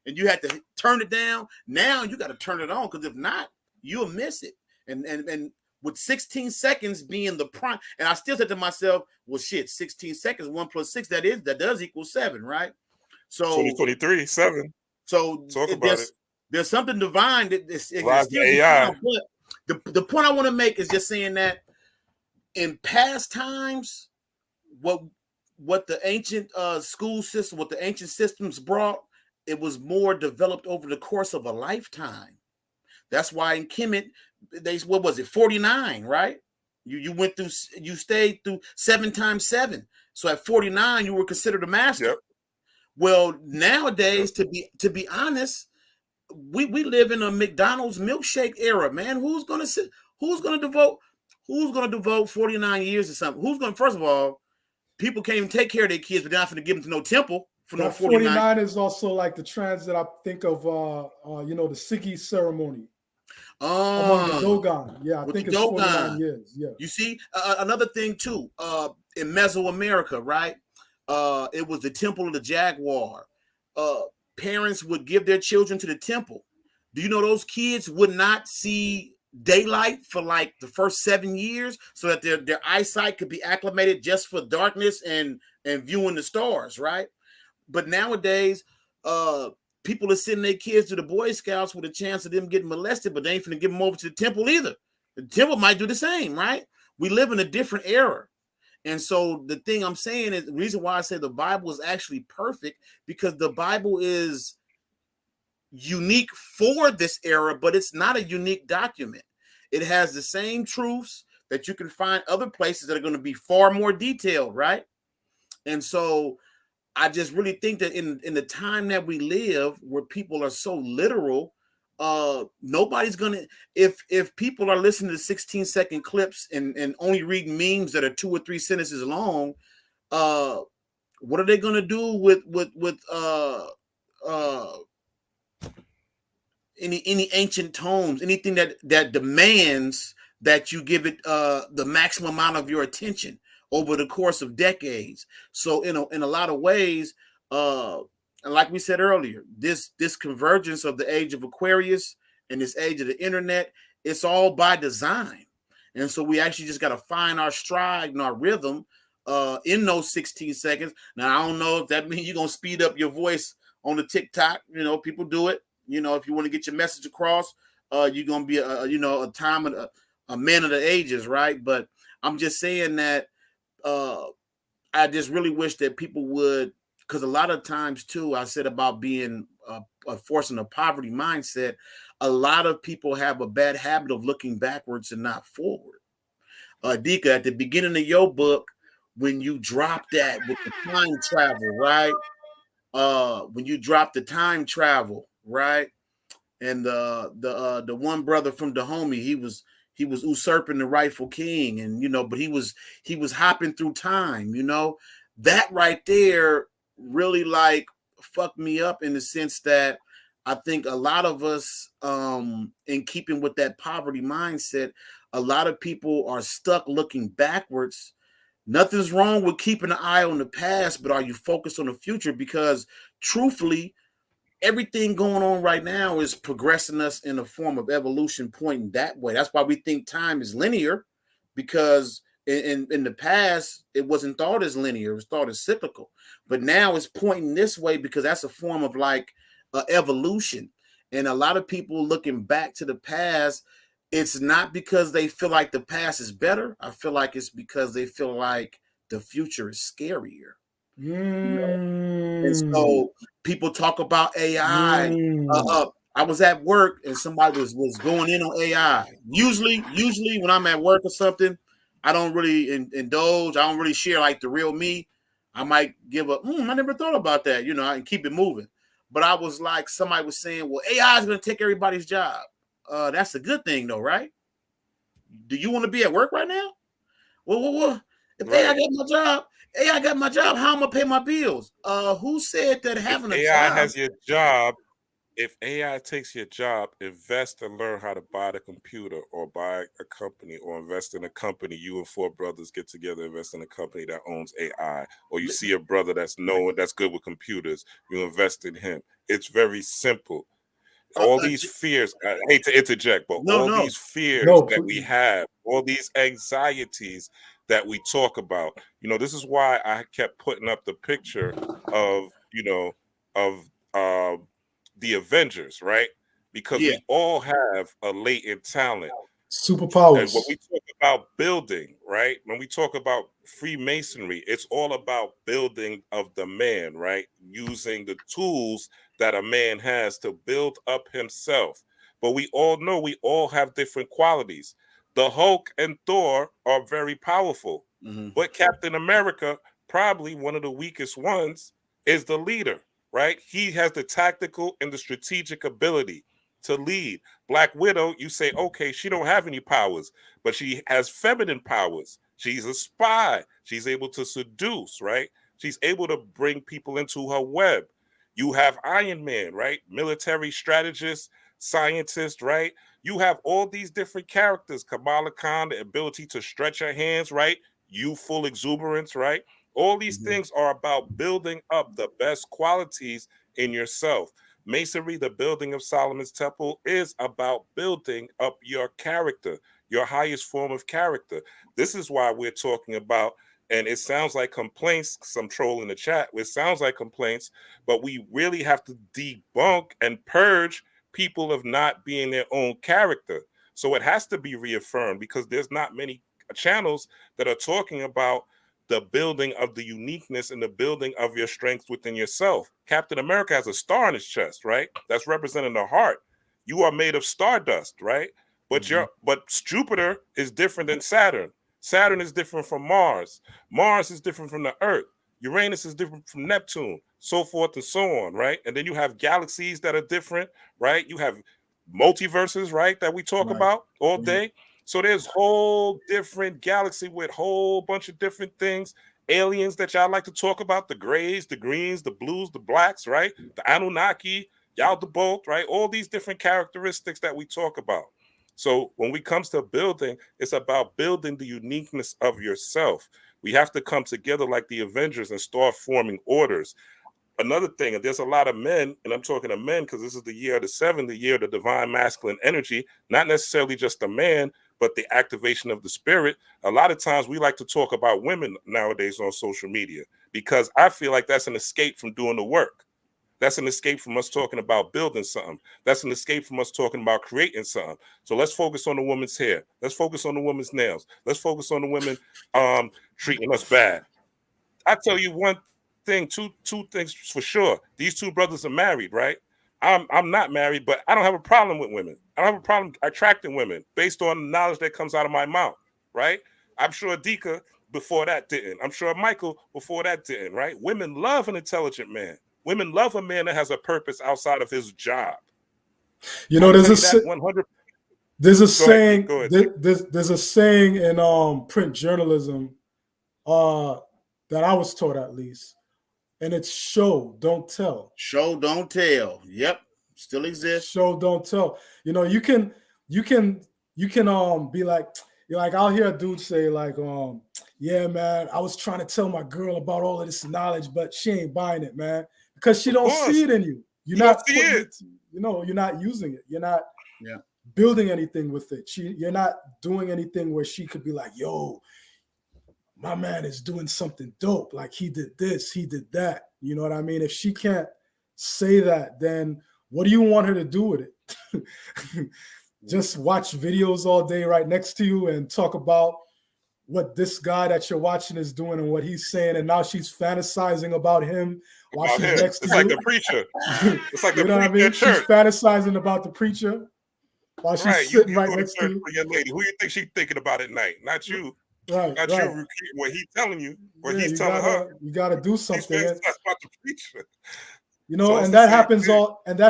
and you had to turn it down. Now you got to turn it on, because if not, you'll miss it. And with 16 seconds being the prime, and I still said to myself, well, shit, 16 seconds, 1 + 6, that does equal 7, right? So 23, 7. So talk about it. There's something divine that it's still AI. But the point I want to make is just saying that in past times, what the ancient school system, what the ancient systems brought, it was more developed over the course of a lifetime. That's why in Kemet, what was it, 49, right? You went through, you stayed through 7 times 7. So at 49, you were considered a master. Yep. Well, nowadays, to be honest, we live in a McDonald's milkshake era, man. Who's gonna devote 49 years to something? Who's gonna, first of all, people can't even take care of their kids, but they're not gonna give them to no temple for no 49. Is also like the transit. I think of the Siggy ceremony. Among the Dogon. Yeah, I think it's 49 years. Yeah. You see, another thing too, in Mesoamerica, right? It was the temple of the jaguar. Parents would give their children to the temple. Do you know those kids would not see daylight for like the first 7 years, so that their eyesight could be acclimated just for darkness and viewing the stars, right? But nowadays, people are sending their kids to the Boy Scouts with a chance of them getting molested, but they ain't finna give them over to the temple either. The temple might do the same, right? We live in a different era. And so the thing I'm saying is, the reason why I say the Bible is actually perfect, because the Bible is unique for this era, but it's not a unique document. It has the same truths that you can find other places that are going to be far more detailed, right? And so I just really think that in the time that we live, where people are so literal, nobody's gonna, if people are listening to 16-second clips and only reading memes that are 2 or 3 sentences long, what are they gonna do with any ancient tomes, anything that demands that you give it the maximum amount of your attention over the course of decades? So in a lot of ways, and like we said earlier, this convergence of the age of Aquarius and this age of the internet, it's all by design. And so we actually just got to find our stride and our rhythm in those 16 seconds. Now, I don't know if that means you're going to speed up your voice on the TikTok. You know, people do it. You know, if you want to get your message across, you're going to be a man of the ages, right? But I'm just saying that I just really wish that people would, because a lot of times too, I said about being forcing a poverty mindset, a lot of people have a bad habit of looking backwards and not forward. Adika, at the beginning of your book, when you drop that with the time travel, right? When you drop the time travel, right? And the one brother from Dahomey, he was usurping the rightful king, and but he was hopping through time. That right there really like fucked me up, in the sense that I think a lot of us, in keeping with that poverty mindset, a lot of people are stuck looking backwards. Nothing's wrong with keeping an eye on the past, but are you focused on the future? Because truthfully, everything going on right now is progressing us in a form of evolution, pointing that way. That's why we think time is linear, because in the past, it wasn't thought as linear. It was thought as cyclical. But now it's pointing this way, because that's a form of like evolution. And a lot of people looking back to the past, it's not because they feel like the past is better. I feel like it's because they feel like the future is scarier. And so people talk about AI. I was at work and somebody was going in on AI. Usually when I'm at work or something, I don't really indulge. I don't really share like the real me. I might give a, I never thought about that, and keep it moving. But I was like, somebody was saying, well, AI is going to take everybody's job. That's a good thing though, right? Do you want to be at work right now? Well, if AI got my job, how am I gonna pay my bills? Who said that having if a AI job has your job? If AI takes your job, invest and learn how to buy the computer, or buy a company, or invest in a company. You and 4 brothers get together, invest in a company that owns AI. Or you see a brother that's good with computers, you invest in him. It's very simple. All these fears, I hate to interject, but these fears that we have, all these anxieties that we talk about, this is why I kept putting up the picture of, the Avengers, right? Because we all have a latent talent. Superpowers. And when we talk about building, right? When we talk about Freemasonry, it's all about building of the man, right? Using the tools that a man has to build up himself. But we all know we all have different qualities. The Hulk and Thor are very powerful. But Captain America, probably one of the weakest ones, is the leader, right? He has the tactical and the strategic ability to lead. Black Widow, you say, okay, she don't have any powers, but she has feminine powers. She's a spy. She's able to seduce, right? She's able to bring people into her web. You have Iron Man, right? Military strategist, scientist, right? You have all these different characters. Kamala Khan, the ability to stretch her hands, right? Youthful exuberance, right? All these things are about building up the best qualities in yourself. Masonry, the building of Solomon's temple, is about building up your character, your highest form of character. This is why we're talking about, and it sounds like complaints, some troll in the chat, it sounds like complaints, but we really have to debunk and purge people of not being their own character. So it has to be reaffirmed, because there's not many channels that are talking about the building of the uniqueness and the building of your strengths within yourself. Captain America has a star on his chest, right? That's representing the heart. You are made of stardust, right? But Jupiter is different than Saturn. Saturn is different from Mars. Mars is different from the Earth. Uranus is different from Neptune, so forth and so on, right? And then you have galaxies that are different, right? You have multiverses, right, that we talk about all day. So there's whole different galaxy with whole bunch of different things, aliens that y'all like to talk about, the grays, the greens, the blues, the blacks, right? The Anunnaki, Yaldabaoth, right? All these different characteristics that we talk about. So when we comes to building, it's about building the uniqueness of yourself. We have to come together like the Avengers and start forming orders. Another thing, and there's a lot of men, and I'm talking to men because this is the year of the 7, the year of the divine masculine energy, not necessarily just a man, but the activation of the spirit. A lot of times we like to talk about women nowadays on social media, because I feel like that's an escape from doing the work. That's an escape from us talking about building something. That's an escape from us talking about creating something. So let's focus on the woman's hair. Let's focus on the woman's nails. Let's focus on the women treating us bad. I tell you one thing, two things for sure. These two brothers are married, right? I'm not married, but I don't have a problem with women. I don't have a problem attracting women based on the knowledge that comes out of my mouth, right? I'm sure Adika before that didn't. I'm sure Michael before that didn't, right? Women love an intelligent man. Women love a man that has a purpose outside of his job. You know, there's a saying in print journalism that I was taught, at least, and it's show, don't tell. Show, don't tell. Yep, still exists. Show, don't tell. You know, you can be like, I'll hear a dude say like, yeah, man, I was trying to tell my girl about all of this knowledge, but she ain't buying it, man, because she don't see it in you. You're not you're not using it. You're not building anything with it. You're not doing anything where she could be like, yo, my man is doing something dope. Like, he did this, he did that. You know what I mean? If she can't say that, then what do you want her to do with it? Just watch videos all day right next to you and talk about what this guy that you're watching is doing and what he's saying, and now she's fantasizing about him while she's next to you. It's like the preacher. It's like the preacher. What I mean? She's fantasizing about the preacher while she's sitting right next to you. Your lady, who you think she's thinking about at night? Not you. Not you. What he's telling you, what he's telling her. You got to do something. That's about the preacher. You know, so and that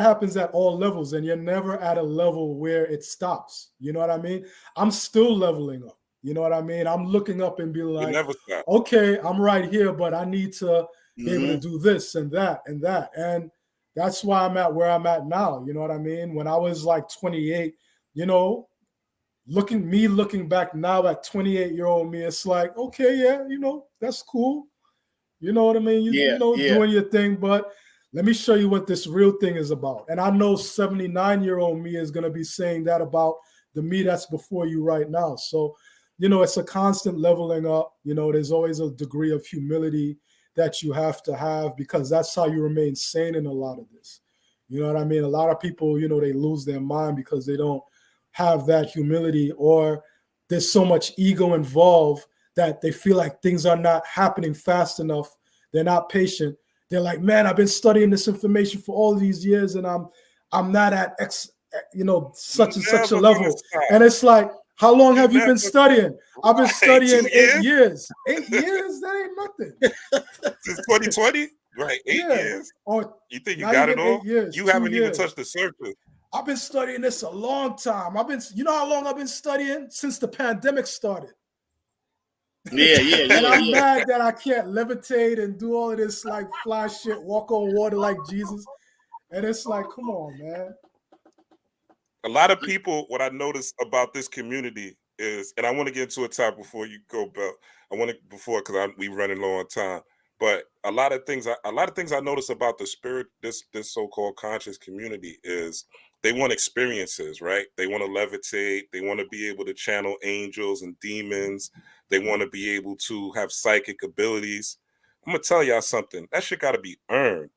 happens at all levels, and you're never at a level where it stops. You know what I mean? I'm still leveling up. You know what I mean? I'm looking up and be like, okay, I'm right here, but I need to be able to do this and that and that. And that's why I'm at where I'm at now. You know what I mean? When I was like 28, you know, looking back now at 28-year-old me, it's like, okay, yeah, you know, that's cool. You know what I mean? Doing your thing, but let me show you what this real thing is about. And I know 79-year-old me is going to be saying that about the me that's before you right now. So, you know, it's a constant leveling up. You know, there's always a degree of humility that you have to have, because that's how you remain sane in a lot of this. You know what I mean? A lot of people, you know, they lose their mind because they don't have that humility, or there's so much ego involved that they feel like things are not happening fast enough. They're not patient. They're like, man, I've been studying this information for all these years, and I'm not at such and such a level. And it's like, How long have you been studying? I've been Right, studying 2 8 years? years. 8 years? That ain't nothing. Since 2020? Right, 8 Yeah. years? Or You think you not got it even 8 all? years, You 2 haven't even years. touched the surface. I've been studying this a long time. You know how long I've been studying? Since the pandemic started. Yeah. And I'm mad that I can't levitate and do all of this like fly shit, walk on water like Jesus. And it's like, come on, man. A lot of people, what I notice about this community is, and I want to get into a topic before you go, Bill. Because we running low on time. But a lot of things I notice about the spirit, this so-called conscious community is they want experiences, right? They want to levitate. They want to be able to channel angels and demons. They want to be able to have psychic abilities. I'm gonna tell y'all something. That shit got to be earned.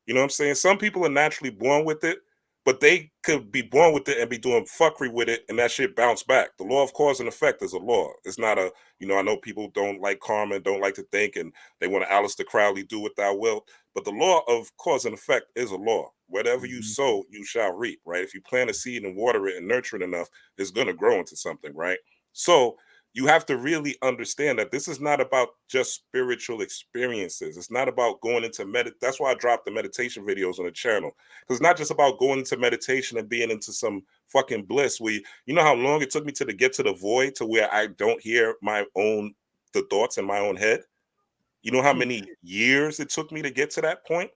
You know what I'm saying? Some people are naturally born with it, but they could be born with it and be doing fuckery with it, and that shit bounce back. The law of cause and effect is a law. It's not a, I know people don't like karma and don't like to think, and they want to Aleister Crowley, do what thou wilt. But the law of cause and effect is a law. Whatever you sow, you shall reap, right? If you plant a seed and water it and nurture it enough, it's going to grow into something, right? So you have to really understand that this is not about just spiritual experiences. It's not about going into That's why I dropped the meditation videos on the channel. Because it's not just about going into meditation and being into some fucking bliss. You know how long it took me to get to the void, to where I don't hear the thoughts in my own head? You know how many years it took me to get to that point?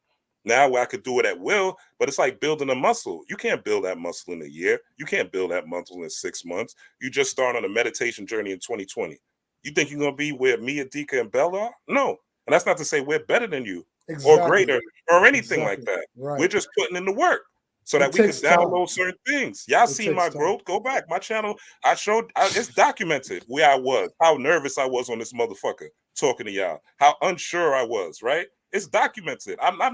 Now where I could do it at will, but it's like building a muscle. You can't build that muscle in a year. You can't build that muscle in 6 months. You just start on a meditation journey in 2020. You think you're going to be where me, Adika, and Bella are? No. And that's not to say we're better than you or greater or anything like that. Right. We're just putting in the work so that we could download certain things. Y'all seen my growth. Go back. My channel, it's documented where I was, how nervous I was on this motherfucker talking to y'all, how unsure I was, right? It's documented. I'm not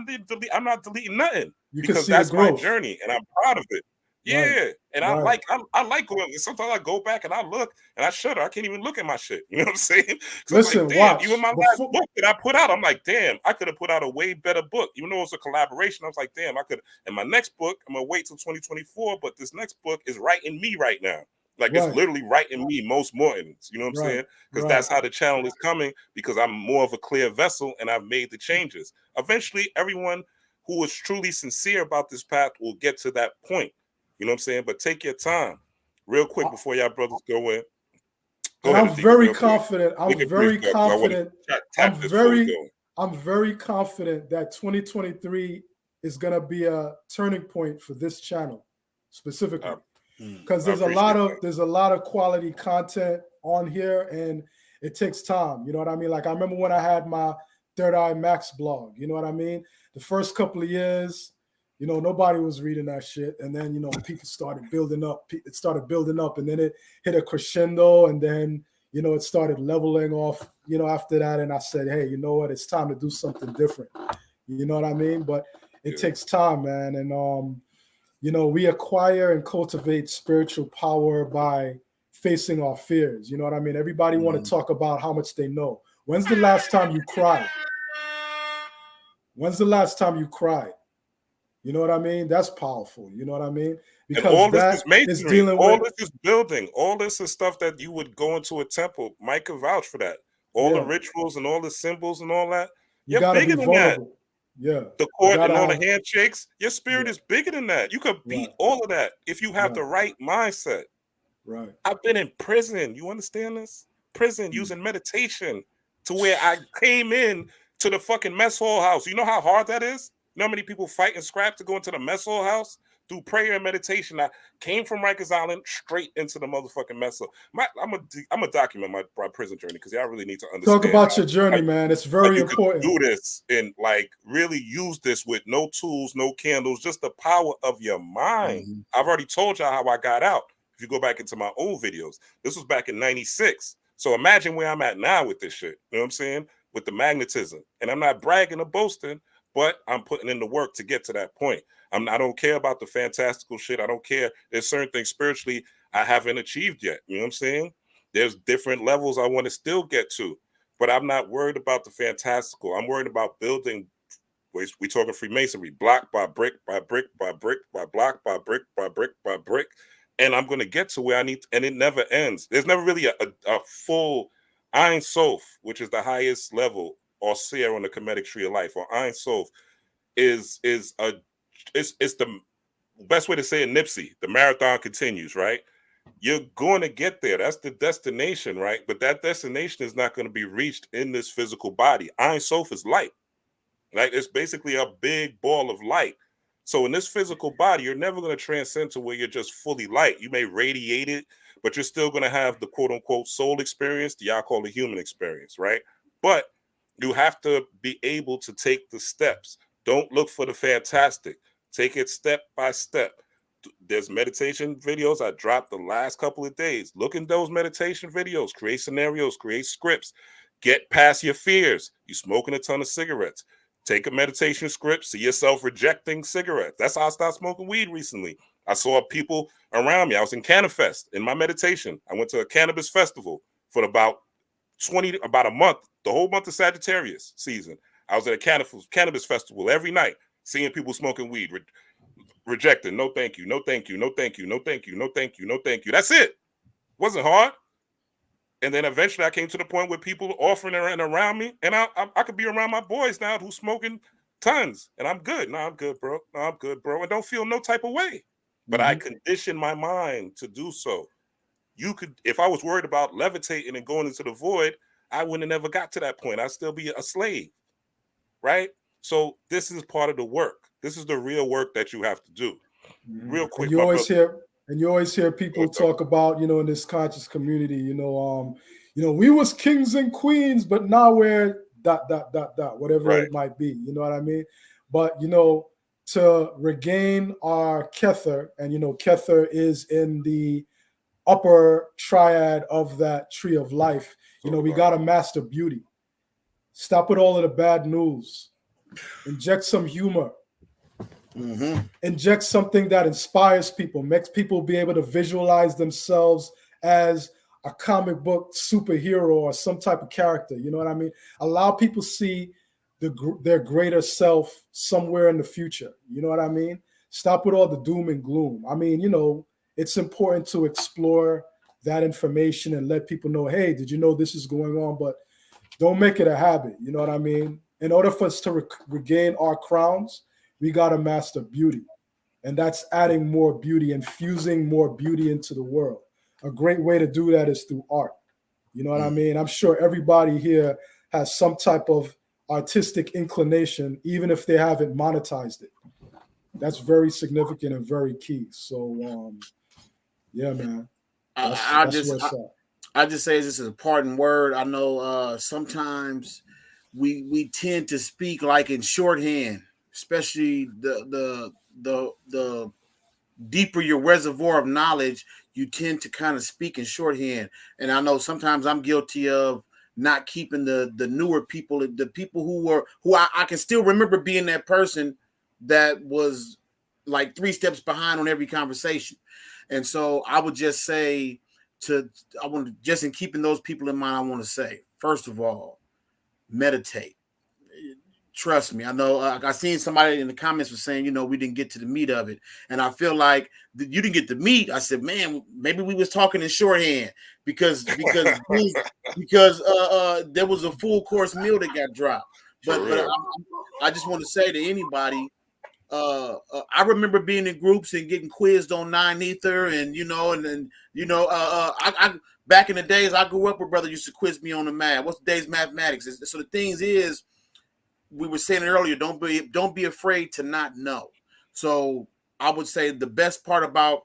deleting nothing because that's my journey and I'm proud of it. Yeah. Right. And I like going. Sometimes I go back and I look and I shudder. I can't even look at my shit. You know what I'm saying? Listen, like, damn, watch. Even my last book that I put out, I'm like, damn, I could have put out a way better book. Even though it's a collaboration, I was like, damn, I could. And my next book, I'm gonna wait till 2024, but this next book is writing me right now. Like it's literally writing me most mornings. You know what I'm saying? Because that's how the channel is coming, because I'm more of a clear vessel and I've made the changes. Eventually, everyone who is truly sincere about this path will get to that point. You know what I'm saying? But take your time. Real quick before y'all brothers go in. I'm very confident. I'm very confident that 2023 is going to be a turning point for this channel specifically. Because there's a lot of quality content on here, and it takes time. You know what I mean? Like I remember when I had my Third Eye Max blog. You know what I mean? The first couple of years, nobody was reading that shit, and then people started building up. It started building up, and then it hit a crescendo, and then it started leveling off. After that, and I said, hey, you know what? It's time to do something different. You know what I mean? But it takes time, man, and we acquire and cultivate spiritual power by facing our fears. You know what I mean? Everybody want to talk about how much they know. When's the last time you cried? When's the last time you cried? You know what I mean? That's powerful. You know what I mean? Because and all this is masonry. This is building. All this is stuff that you would go into a temple. Mike can vouch for that. All the rituals and all the symbols and all that. You're bigger than that. Yeah. The court and all the handshakes, your spirit is bigger than that. You could beat all of that if you have the right mindset. Right. I've been in prison. You understand this? Prison using meditation to where I came in to the fucking mess hall house. You know how hard that is? You know how many people fight and scrap to go into the mess hall house? Through prayer and meditation, I came from Rikers Island straight into the motherfucking mess hall. I'm gonna document my prison journey because y'all really need to understand. Talk about your journey, man. It's very important. Do this and like really use this with no tools, no candles, just the power of your mind. I've already told y'all how I got out. If you go back into my old videos, this was back in '96. So imagine where I'm at now with this shit. You know what I'm saying? With the magnetism. And I'm not bragging or boasting, but I'm putting in the work to get to that point. I don't care about the fantastical shit. I don't care. There's certain things spiritually I haven't achieved yet. You know what I'm saying? There's different levels I want to still get to, but I'm not worried about the fantastical. I'm worried about building. We talking Freemasonry, block by brick by brick by brick by block by brick by brick by brick. and I'm going to get to where I need, and it never ends. There's never really a full Ein Sof, which is the highest level or seer on the Kemetic tree of life, or Ein Sof is the best way to say it, Nipsey. The marathon continues, right? You're going to get there. That's the destination, right? But that destination is not going to be reached in this physical body. Ein Sof is light. Like, it's basically a big ball of light. So in this physical body, you're never going to transcend to where you're just fully light. You may radiate it, but you're still going to have the quote unquote soul experience, the y'all call the human experience, right? But you have to be able to take the steps. Don't look for the fantastic. Take it step by step. There's meditation videos I dropped the last couple of days. Look in those meditation videos, create scenarios, create scripts, get past your fears. You smoking a ton of cigarettes. Take a meditation script, see yourself rejecting cigarettes. That's how I started smoking weed recently. I saw people around me. I was in Cannafest in my meditation. I went to a cannabis festival for about a month, the whole month of Sagittarius season. I was at a cannabis festival every night, seeing people smoking weed, rejecting. No, thank you. No, thank you. No, thank you. No, thank you. No, thank you. No, thank you. That's it. Wasn't hard. And then eventually I came to the point where people offering around me, and I could be around my boys now who's smoking tons, and I'm good. No, I'm good, bro. No, I'm good, bro. And don't feel no type of way. But I conditioned my mind to do so. You could, if I was worried about levitating and going into the void, I wouldn't have never got to that point. I'd still be a slave, right? So this is part of the work. This is the real work that you have to do. Real quick. And you always hear people talk about, in this conscious community, we was kings and queens, but now we're ... whatever it might be. You know what I mean? But, to regain our Kether, and, Kether is in the upper triad of that tree of life. We got to master beauty. Stop with all of the bad news. Inject some humor. Inject something that inspires people, makes people be able to visualize themselves as a comic book superhero or some type of character. You know what I mean? Allow people to see their greater self somewhere in the future. You know what I mean? Stop with all the doom and gloom. I mean, it's important to explore that information and let people know, hey, did you know this is going on? But don't make it a habit. You know what I mean? In order for us to regain our crowns, we got to master beauty. And that's adding more beauty, infusing more beauty into the world. A great way to do that is through art. You know what I mean? I'm sure everybody here has some type of artistic inclination, even if they haven't monetized it. That's very significant and very key. So, yeah, man. I just say this is a pardon word. I know sometimes we tend to speak like in shorthand, especially the deeper your reservoir of knowledge, you tend to kind of speak in shorthand. And I know sometimes I'm guilty of not keeping the newer people, the people who I can still remember being that person that was like 3 steps behind on every conversation. And so I would just say just in keeping those people in mind, I want to say, first of all, meditate. Trust me. I know I seen somebody in the comments was saying, we didn't get to the meat of it. And I feel like you didn't get the meat. I said, man, maybe we was talking in shorthand because there was a full course meal that got dropped. But I just want to say to anybody, I remember being in groups and getting quizzed on 9 ether and I back in the days I grew up with brother used to quiz me on the math. What's the day's mathematics? So the things is, we were saying it earlier, don't be afraid to not know. So I would say the best part about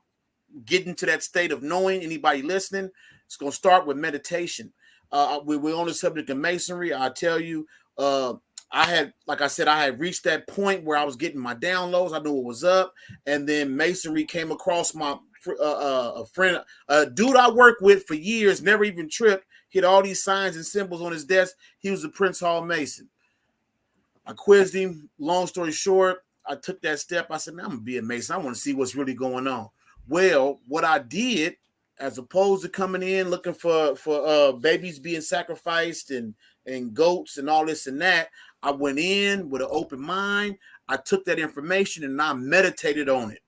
getting to that state of knowing, anybody listening, it's going to start with meditation. We're on the subject of Masonry. I tell you, I had reached that point where I was getting my downloads. I knew what was up. And then Masonry came across my a friend, a dude I worked with for years, never even tripped. He had all these signs and symbols on his desk. He was a Prince Hall Mason. I quizzed him. Long story short, I took that step. I said, man, I'm going to be a Mason. I want to see what's really going on. Well, what I did, as opposed to coming in looking for babies being sacrificed and goats and all this and that, I went in with an open mind. I took that information and I meditated on it.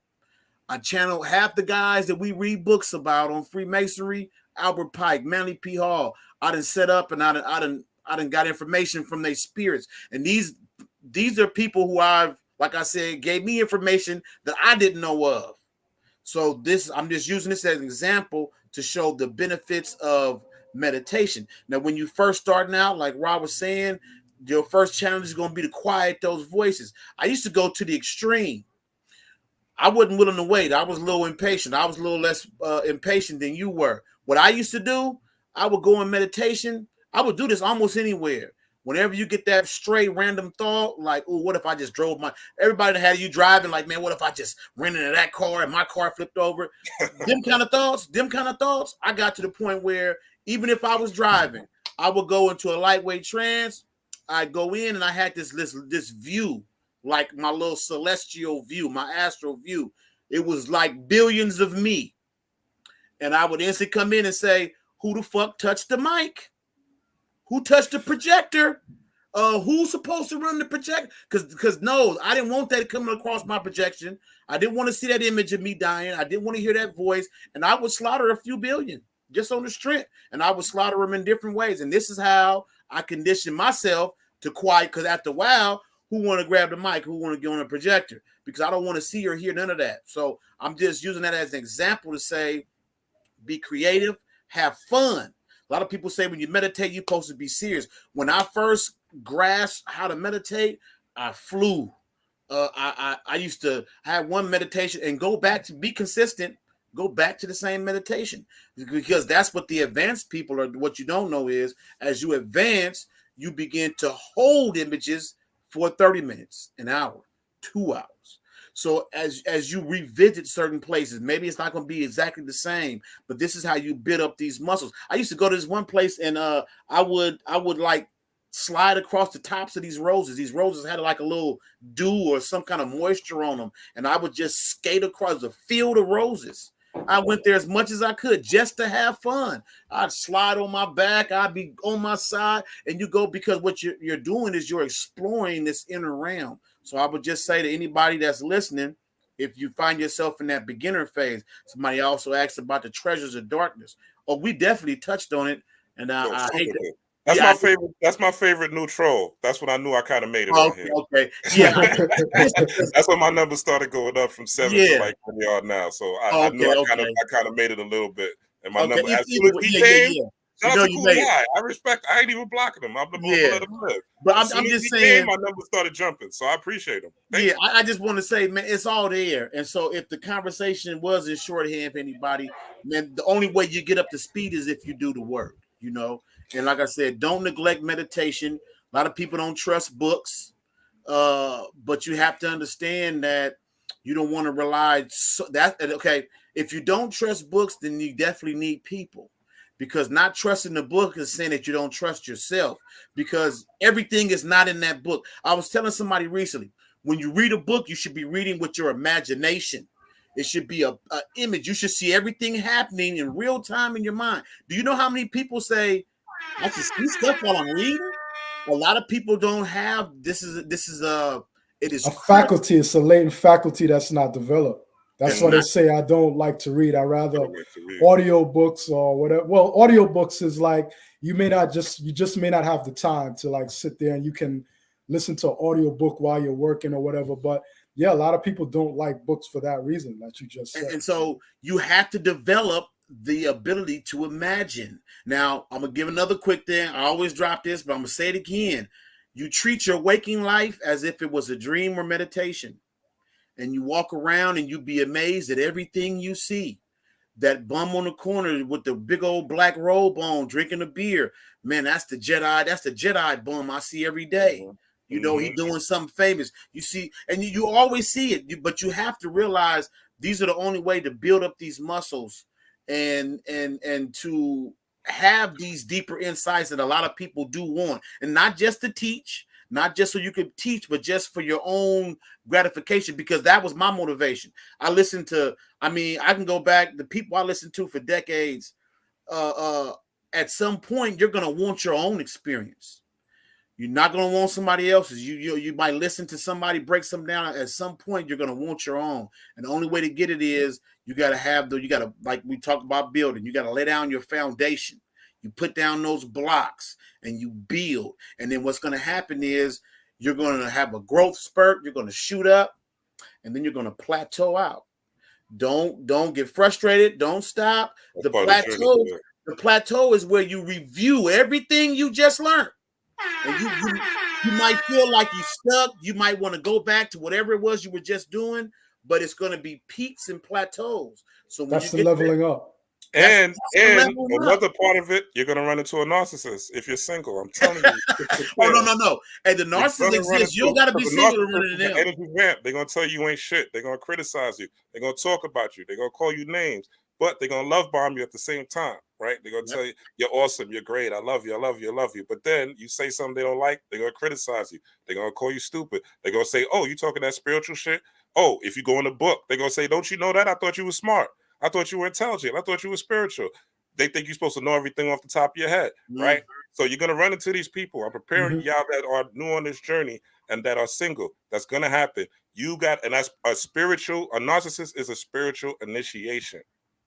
I channel half the guys that we read books about on Freemasonry, Albert Pike, Manly P. Hall. I done set up and I done got information from their spirits. And these are people who like I said, gave me information that I didn't know of. So I'm just using this as an example to show the benefits of meditation. Now, when you first starting out, like Rob was saying, your first challenge is going to be to quiet those voices. I used to go to the extreme. I wasn't willing to wait. I was a little impatient. I was a little less impatient than you were. What I used to do, I would go in meditation. I would do this almost anywhere. Whenever you get that stray random thought, like, oh, what if I just drove everybody that had you driving, like, man, what if I just ran into that car and my car flipped over? them kind of thoughts, I got to the point where even if I was driving, I would go into a lightweight trance. I'd go in and I had this view, like my little celestial view, my astral view. It was like billions of me. And I would instantly come in and say, who the fuck touched the mic? Who touched the projector? Who's supposed to run the projector? Because no, I didn't want that coming across my projection. I didn't want to see that image of me dying. I didn't want to hear that voice. And I would slaughter a few billion just on the strength. And I would slaughter them in different ways. And this is how I conditioned myself to quiet. Because after a while, who want to grab the mic? Who want to get on a projector? Because I don't want to see or hear none of that. So I'm just using that as an example to say, be creative, have fun. A lot of people say when you meditate, you're supposed to be serious. When I first grasped how to meditate, I flew. I used to have one meditation and go back to be consistent, go back to the same meditation, because that's what the advanced people are. What you don't know is as you advance, you begin to hold images for 30 minutes, an hour, 2 hours. So as you revisit certain places, maybe it's not going to be exactly the same, but this is how you build up these muscles. I used to go to this one place and I would like slide across the tops of these roses. These roses had like a little dew or some kind of moisture on them, and I would just skate across the field of roses. I went there as much as I could just to have fun. I'd slide on my back. I'd be on my side, and you go because what you're doing is you're exploring this inner realm. So I would just say to anybody that's listening, if you find yourself in that beginner phase, somebody also asked about the treasures of darkness. Oh, we definitely touched on it, and I hate that. That's my favorite. That's my favorite new troll. That's when I knew I kind of made it on here. Okay, yeah. That's when my numbers started going up from 7 to like where they are now. So I knew I kind of made it a little bit. And my number as soon as he came. Shout out to Cool Guy. I respect. I ain't even blocking him. I'm the most let him live. But I'm just saying, my numbers started jumping, so I appreciate him. I just want to say, man, it's all there. And so, if the conversation was in shorthand for anybody, man, the only way you get up to speed is if you do the work, you know. And like I said, don't neglect meditation. A lot of people don't trust books, but you have to understand that you don't want to rely. Okay, if you don't trust books, then you definitely need people. Because not trusting the book is saying that you don't trust yourself, because everything is not in that book. I was telling somebody recently, when you read a book, you should be reading with your imagination. It should be a image. You should see everything happening in real time in your mind. Do you know how many people say, I can see stuff while I'm reading? A lot of people don't have, it is a faculty. It's a latent faculty that's not developed. That's why they say I don't like to read. I rather audio books or whatever. Well, audio books is like you just may not have the time to like sit there and you can listen to an audio book while you're working or whatever. But yeah, a lot of people don't like books for that reason that you just said. And so you have to develop the ability to imagine. Now, I'm gonna give another quick thing. I always drop this, but I'm gonna say it again. You treat your waking life as if it was a dream or meditation. And you walk around and you be amazed at everything you see. That bum on the corner with the big old black robe on, drinking a beer. Man, that's the Jedi. That's the Jedi bum I see every day. You know, he doing something famous. You see, and you always see it, but you have to realize these are the only way to build up these muscles and to have these deeper insights that a lot of people do want. And not just to teach, not just so you could teach, but just for your own gratification, because that was my motivation. I can go back, the people I listened to for decades, at some point, you're going to want your own experience. You're not going to want somebody else's. You might listen to somebody break something down. At some point, you're going to want your own. And the only way to get it is you got to like we talked about building, you got to lay down your foundation. You put down those blocks and you build. And then what's going to happen is you're going to have a growth spurt. You're going to shoot up and then you're going to plateau out. Don't get frustrated. Don't stop. The plateau is where you review everything you just learned. And you might feel like you're stuck. You might want to go back to whatever it was you were just doing, but it's going to be peaks and plateaus. So when that's the leveling up. And another part of it, you're going to run into a narcissist if you're single. I'm telling you. Oh, no. And the narcissist exists. You don't got to be single to run into them. Energy vamp. They're going to tell you ain't shit. They're going to criticize you. They're going to talk about you. They're going to call you names. But they're going to love bomb you at the same time, right? They're going to tell you, you're awesome, you're great, I love you, I love you, I love you. But then you say something they don't like, they're going to criticize you. They're going to call you stupid. They're going to say, oh, you talking that spiritual shit? Oh, if you go in the book, they're going to say, don't you know that? I thought you were smart. I thought you were intelligent. I thought you were spiritual. They think you're supposed to know everything off the top of your head, right? So you're going to run into these people. I'm preparing y'all that are new on this journey and that are single. That's going to happen. You got, and that's a narcissist is a spiritual initiation.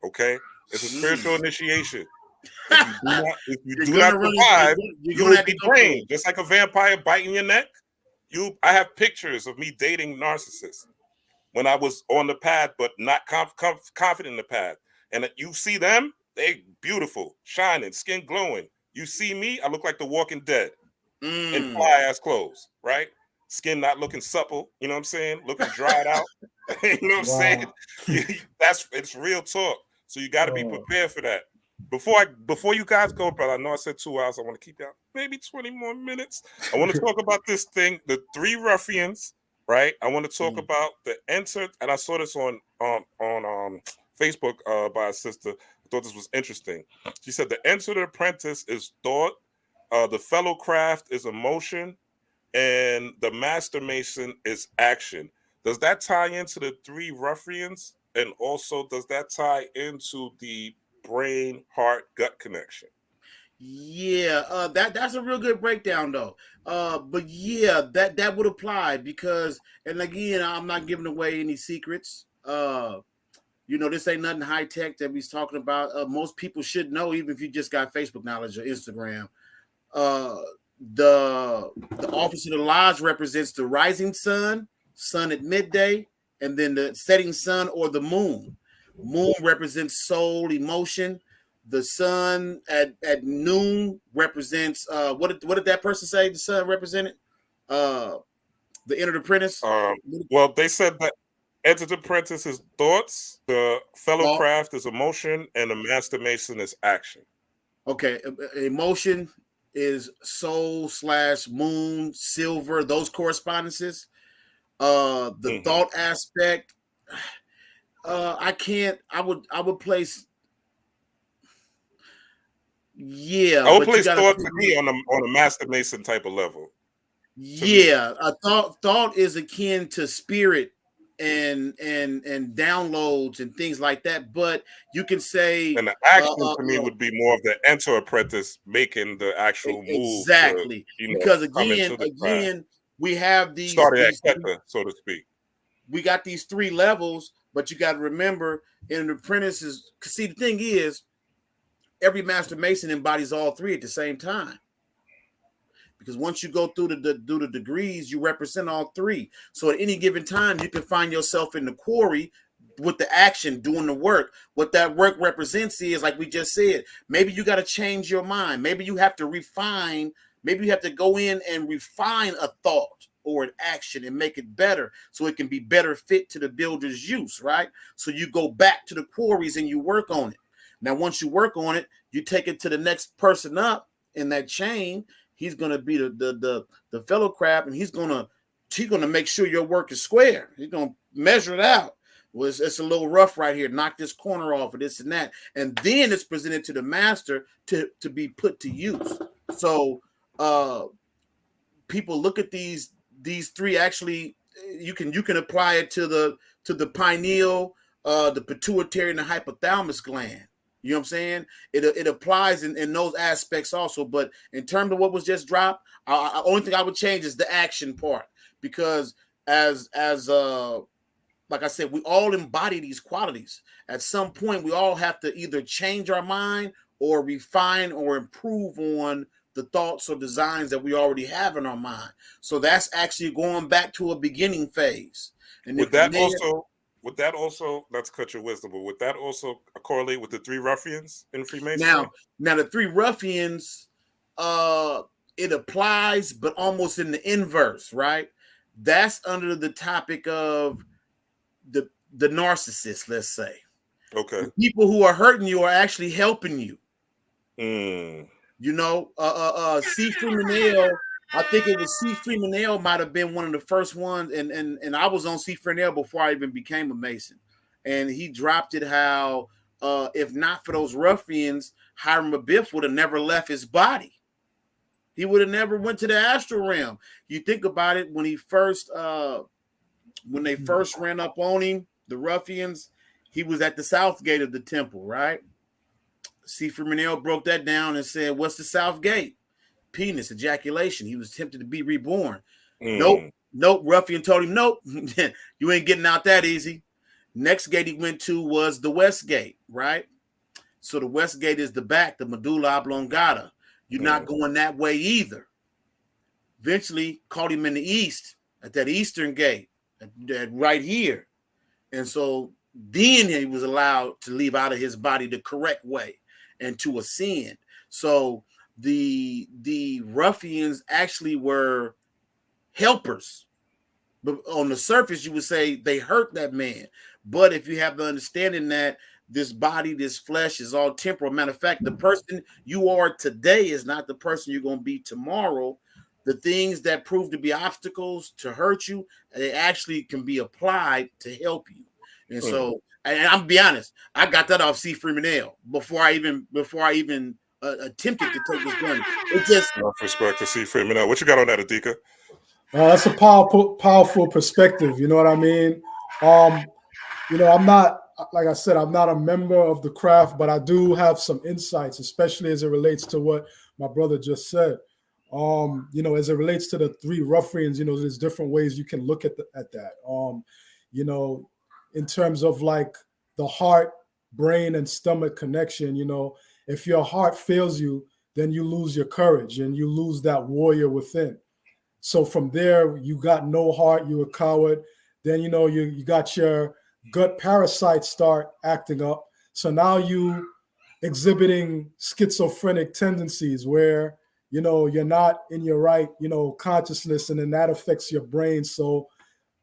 Okay, it's a spiritual initiation. If you do not survive, you will be drained, just like a vampire biting your neck. I have pictures of me dating narcissists when I was on the path, but not confident in the path. And you see them, they beautiful, shining, skin glowing. You see me, I look like the Walking Dead in fly ass clothes, right? Skin not looking supple, you know what I'm saying? Looking dried out, you know what I'm saying? It's real talk. So you got to be prepared for that. Before you guys go, brother, I know I said 2 hours. I want to keep y'all maybe 20 more minutes. I want to talk about this thing, the 3 ruffians, right? I want to talk about the enter, and I saw this on Facebook by a sister. I thought this was interesting. She said the enter the apprentice is thought, the fellow craft is emotion, and the master mason is action. Does that tie into the 3 ruffians? And also, does that tie into the brain, heart, gut connection? Yeah, that's a real good breakdown, though. But yeah, that would apply because, and again, I'm not giving away any secrets. This ain't nothing high tech that we're talking about. Most people should know, even if you just got Facebook knowledge or Instagram. The office of the lodge represents the rising sun at midday, and then the setting sun or the moon. Moon represents soul, emotion. The sun at noon represents what did that person say the sun represented? The entered apprentice. Well, they said that entered apprentice is thoughts, the fellow craft is emotion, and the master mason is action. Okay, emotion is soul / moon, silver, those correspondences. The thought aspect, I would place. Yeah, I would place thought to me on a master mason type of level. Yeah, a thought is akin to spirit and downloads and things like that. But you can say, and the action to me would be more of the enter apprentice making the actual move. Exactly, because again, we have these started at Keta, so to speak. We got these 3 levels, but you got to remember, in the apprentices. See, the thing is, every master mason embodies all 3 at the same time. Because once you go through the degrees, you represent all 3. So at any given time, you can find yourself in the quarry with the action, doing the work. What that work represents is, like we just said, maybe you got to change your mind. Maybe you have to refine. Maybe you have to go in and refine a thought or an action and make it better so it can be better fit to the builder's use, right? So you go back to the quarries and you work on it. Now, once you work on it, you take it to the next person up in that chain. He's going to be the fellow craft, and he's going to make sure your work is square. He's going to measure it out. Well, it's a little rough right here. Knock this corner off of this and that. And then it's presented to the master to be put to use. So people look at these 3. Actually, you can apply it to the pineal, the pituitary, and the hypothalamus gland. You know what I'm saying? It applies in those aspects also. But in terms of what was just dropped, only thing I would change is the action part, because as like I said, we all embody these qualities. At some point, we all have to either change our mind or refine or improve on the thoughts or designs that we already have in our mind. So that's actually going back to a beginning phase. And would that also, not to cut your wisdom, but would that also correlate with the three ruffians in Freemasonry? Now the three ruffians, it applies, but almost in the inverse, right? That's under the topic of the narcissist, let's say. Okay. The people who are hurting you are actually helping you. You know, C. Freemanel, I think it was C. Freemanel might have been one of the first ones, and I was on C. Freemanel before I even became a Mason, and he dropped it how if not for those ruffians, Hiram Abiff would have never left his body. He would have never went to the astral realm. You think about it, when he first when they first ran up on him, the ruffians, he was at the south gate of the temple, right? C. Freemanel broke that down and said, what's the south gate? Penis, ejaculation. He was tempted to be reborn. Nope. Ruffian told him, nope, you ain't getting out that easy. Next gate he went to was the west gate, right? So the west gate is the back, the medulla oblongata. You're not going that way either. Eventually caught him in the east at that eastern gate, that right here. And so then he was allowed to leave out of his body the correct way and to ascend. So the ruffians actually were helpers. But on the surface, you would say they hurt that man. But if you have the understanding that this body, this flesh is all temporal. Matter of fact, the person you are today is not the person you're going to be tomorrow. The things that prove to be obstacles to hurt you, they actually can be applied to help you. And so, and I'm be honest, I got that off C. Freemanel before I even attempted to take this journey. It just respect to C. Freemanel. What you got on that, Adika? That's a powerful perspective. You know what I mean? You know, I'm not, like I said, I'm not a member of the craft, but I do have some insights, especially as it relates to what my brother just said. You know, as it relates to the three ruffians, you know, there's different ways you can look at that. You know, in terms of like the heart, brain, and stomach connection, you know, if your heart fails you, then you lose your courage and you lose that warrior within. So from there, you got no heart, you're a coward. Then, you know, you got your gut parasites start acting up. So now you exhibiting schizophrenic tendencies where, you know, you're not in your right, you know, consciousness, and then that affects your brain. So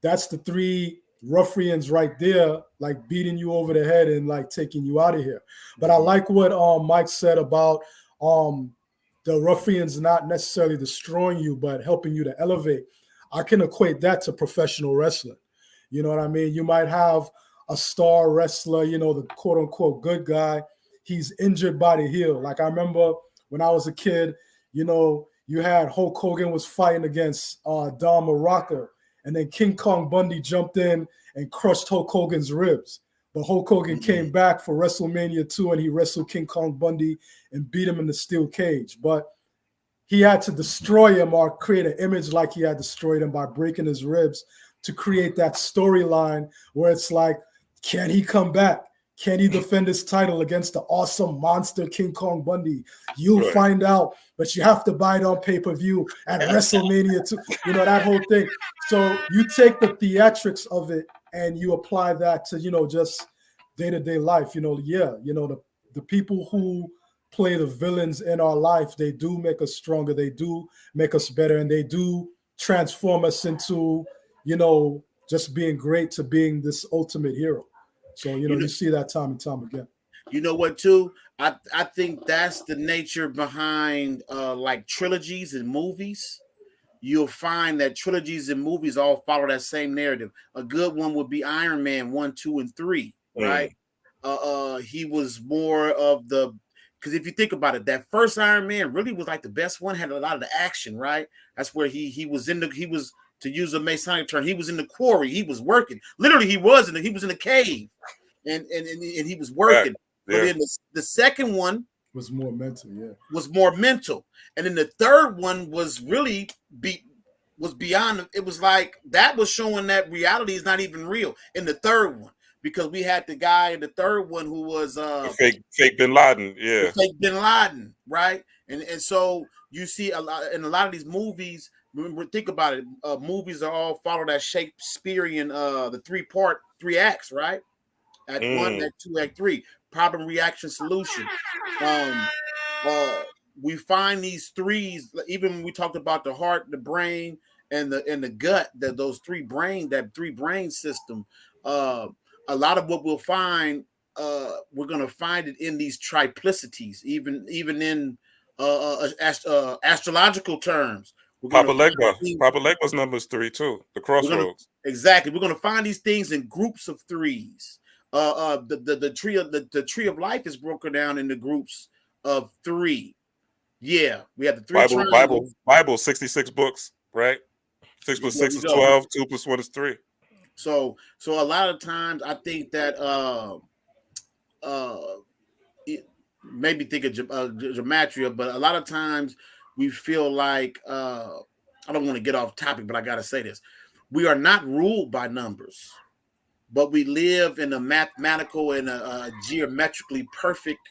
that's the three ruffians right there, like beating you over the head and like taking you out of here. But I like what Mike said about the ruffians not necessarily destroying you, but helping you to elevate. I can equate that to professional wrestling. You know what I mean? You might have a star wrestler, you know, the quote unquote good guy. He's injured by the heel. Like I remember when I was a kid, you know, you had Hulk Hogan was fighting against Don Morocco, and then King Kong Bundy jumped in and crushed Hulk Hogan's ribs. But Hulk Hogan came back for WrestleMania 2 and he wrestled King Kong Bundy and beat him in the steel cage. But he had to destroy him or create an image like he had destroyed him by breaking his ribs to create that storyline where it's like, can he come back? Can he defend his title against the awesome monster King Kong Bundy? You'll find out, but you have to buy it on pay-per-view at WrestleMania 2. You know, that whole thing. So you take the theatrics of it and you apply that to, you know, just day-to-day life. You know, yeah, you know, the people who play the villains in our life, they do make us stronger. They do make us better, and they do transform us into, you know, just being great to being this ultimate hero. So, you know, you see that time and time again. You know what, too? I think that's the nature behind like trilogies and movies. You'll find that trilogies and movies all follow that same narrative. A good one would be Iron Man 1, 2, and 3, right? He was more of the, because if you think about it, that first Iron Man really was like the best one, had a lot of the action, right? That's where he was, to use a Masonic term, he was in the quarry. He was working. Literally, he was in the cave, and he was working. But then the second one was more mental, was more mental, and then the third one was really beyond. It was like that was showing that reality is not even real in the third one, because we had the guy in the third one who was fake Bin Laden, fake Bin Laden, right? And so you see a lot in a lot of these movies. Remember, think about it. Movies are all follow that Shakespearean the three acts, right? Act 1, Act 2, Act 3, problem, reaction, solution. We find these threes, even when we talked about the heart, the brain, and the gut, that three brain system. A lot of what we'll find, we're gonna find it in these triplicities, even in astrological terms. Papa Legba's numbers 3 too. The crossroads. Exactly. We're gonna find these things in groups of threes. The tree of life is broken down into groups of 3. Yeah, we have the 3 Bible 66 books, right? 6 plus 6 is 12. 2 plus 1 is 3. So a lot of times I think that it maybe think of gematria, but a lot of times we feel like I don't want to get off topic, but I gotta say this: we are not ruled by numbers, but we live in a mathematical and a geometrically perfect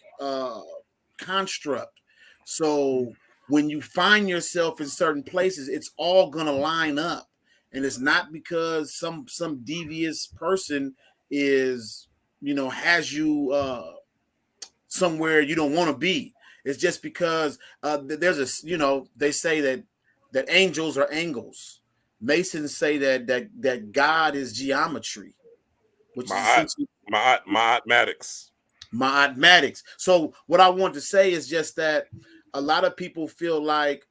construct. So when you find yourself in certain places, it's all gonna line up, and it's not because some devious person is, has you somewhere you don't want to be. It's just because there's they say that angels are angles. Masons say that God is geometry, which is essentially mathematics. So what I want to say is just that a lot of people feel like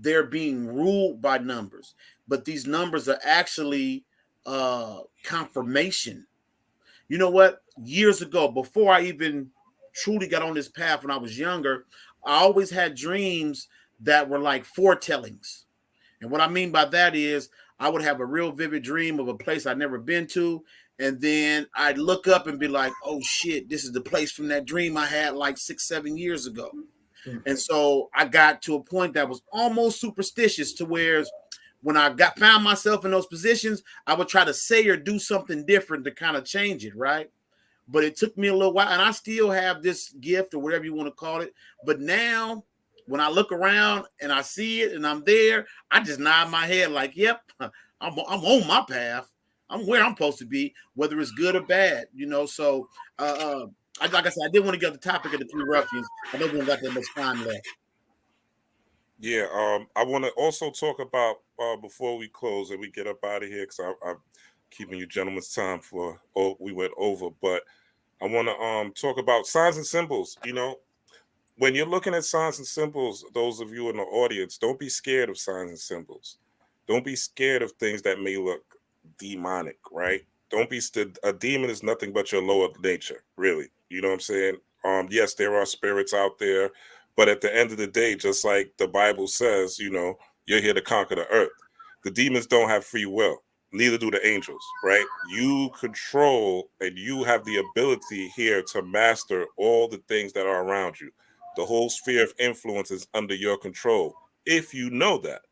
they're being ruled by numbers, but these numbers are actually confirmation. You know what? Years ago, before I even truly got on this path, when I was younger, I always had dreams that were like foretellings. And what I mean by that is I would have a real vivid dream of a place I'd never been to. And then I'd look up and be like, oh shit, this is the place from that dream I had like 6-7 years ago. And so I got to a point that was almost superstitious, to where when I found myself in those positions, I would try to say or do something different to kind of change it, right? But it took me a little while, and I still have this gift or whatever you want to call it. But now when I look around and I see it and I'm there, I just nod my head like, yep, I'm on my path. I'm where I'm supposed to be, whether it's good or bad, So like I said, I did want to get the topic of the 3 ruffians. I know we don't got that much time left. Yeah, I want to also talk about before we close and we get up out of here, because I'm keeping you gentlemen's time we went over, but I want to talk about signs and symbols. When you're looking at signs and symbols, those of you in the audience, don't be scared of signs and symbols. Don't be scared of things that may look demonic, right? Don't be a demon is nothing but your lower nature, really. You know what I'm saying? Yes, there are spirits out there, but at the end of the day, just like the Bible says, you're here to conquer the earth. The demons don't have free will. Neither do the angels, right? You control and you have the ability here to master all the things that are around you. The whole sphere of influence is under your control. If you know that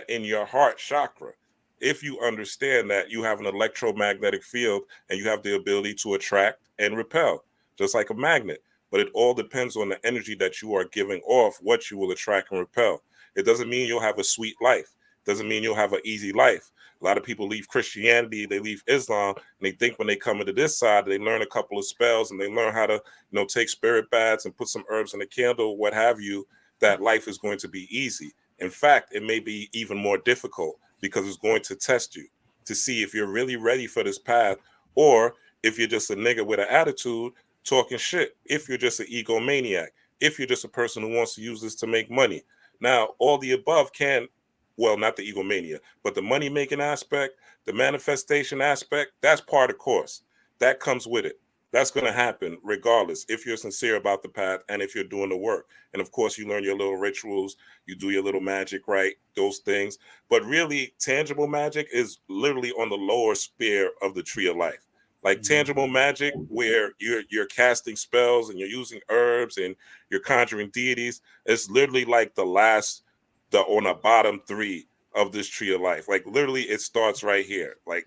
in your heart chakra, if you understand that you have an electromagnetic field and you have the ability to attract and repel, just like a magnet. But it all depends on the energy that you are giving off, what you will attract and repel. It doesn't mean you'll have a sweet life. It doesn't mean you'll have an easy life. A lot of people leave Christianity, they leave Islam, and they think when they come into this side, they learn a couple of spells and they learn how to, take spirit baths and put some herbs in a candle, what have you, that life is going to be easy. In fact, it may be even more difficult, because it's going to test you to see if you're really ready for this path, or if you're just a nigga with an attitude talking shit, if you're just an egomaniac, if you're just a person who wants to use this to make money. Now, all the above not the egomania, but the money-making aspect, the manifestation aspect, that's part of course. That comes with it. That's going to happen regardless, if you're sincere about the path and if you're doing the work. And of course, you learn your little rituals, you do your little magic, right? Those things. But really, tangible magic is literally on the lower sphere of the tree of life. Like tangible magic, where you're casting spells and you're using herbs and you're conjuring deities. It's literally like on the bottom 3 of this tree of life. Like literally, it starts right here, like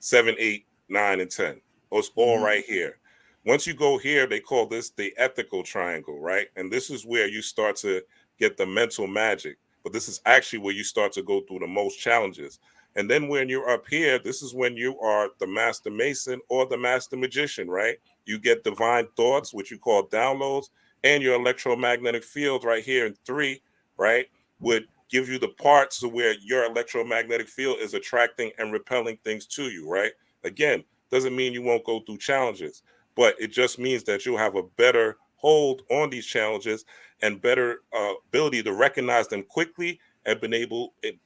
7, 8, 9, and 10. It's all right here. Once you go here, they call this the ethical triangle, right? And this is where you start to get the mental magic. But this is actually where you start to go through the most challenges. And then when you're up here, this is when you are the master mason or the master magician, right? You get divine thoughts, which you call downloads, and your electromagnetic field right here in 3, right, would give you the parts to where your electromagnetic field is attracting and repelling things to you, right? Again, doesn't mean you won't go through challenges, but it just means that you'll have a better hold on these challenges and better ability to recognize them quickly and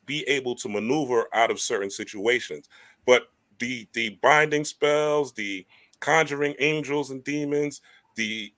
be able to maneuver out of certain situations. But the binding spells, the conjuring angels and demons, the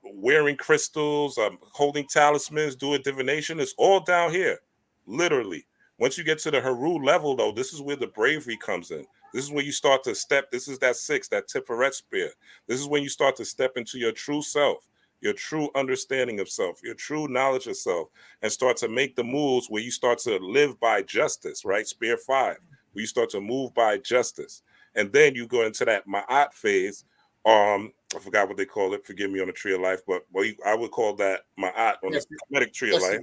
wearing crystals, holding talismans, doing divination, it's all down here, literally. Once you get to the Heru level, though, this is where the bravery comes in. This is where you start to step. This is that 6, that Tiferet spear. This is when you start to step into your true self, your true understanding of self, your true knowledge of self, and start to make the moves where you start to live by justice, right? Spear 5, where you start to move by justice. And then you go into that Ma'at phase. I forgot what they call it. Forgive me, on the tree of life, but I would call that Ma'at on the Hermetic tree of life.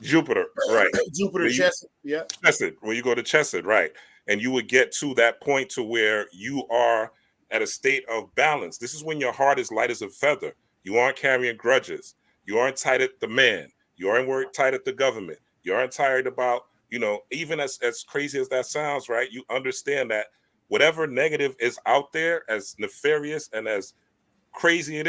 Jupiter, right? Jupiter, Chesed, yeah. Chesed, where you go to Chesed, right? And you would get to that point to where you are at a state of balance. This is when your heart is light as a feather. You aren't carrying grudges. You aren't tied at the man. You aren't tied at the government. You aren't tired about, even as crazy as that sounds, right? You understand that whatever negative is out there, as nefarious and as crazy it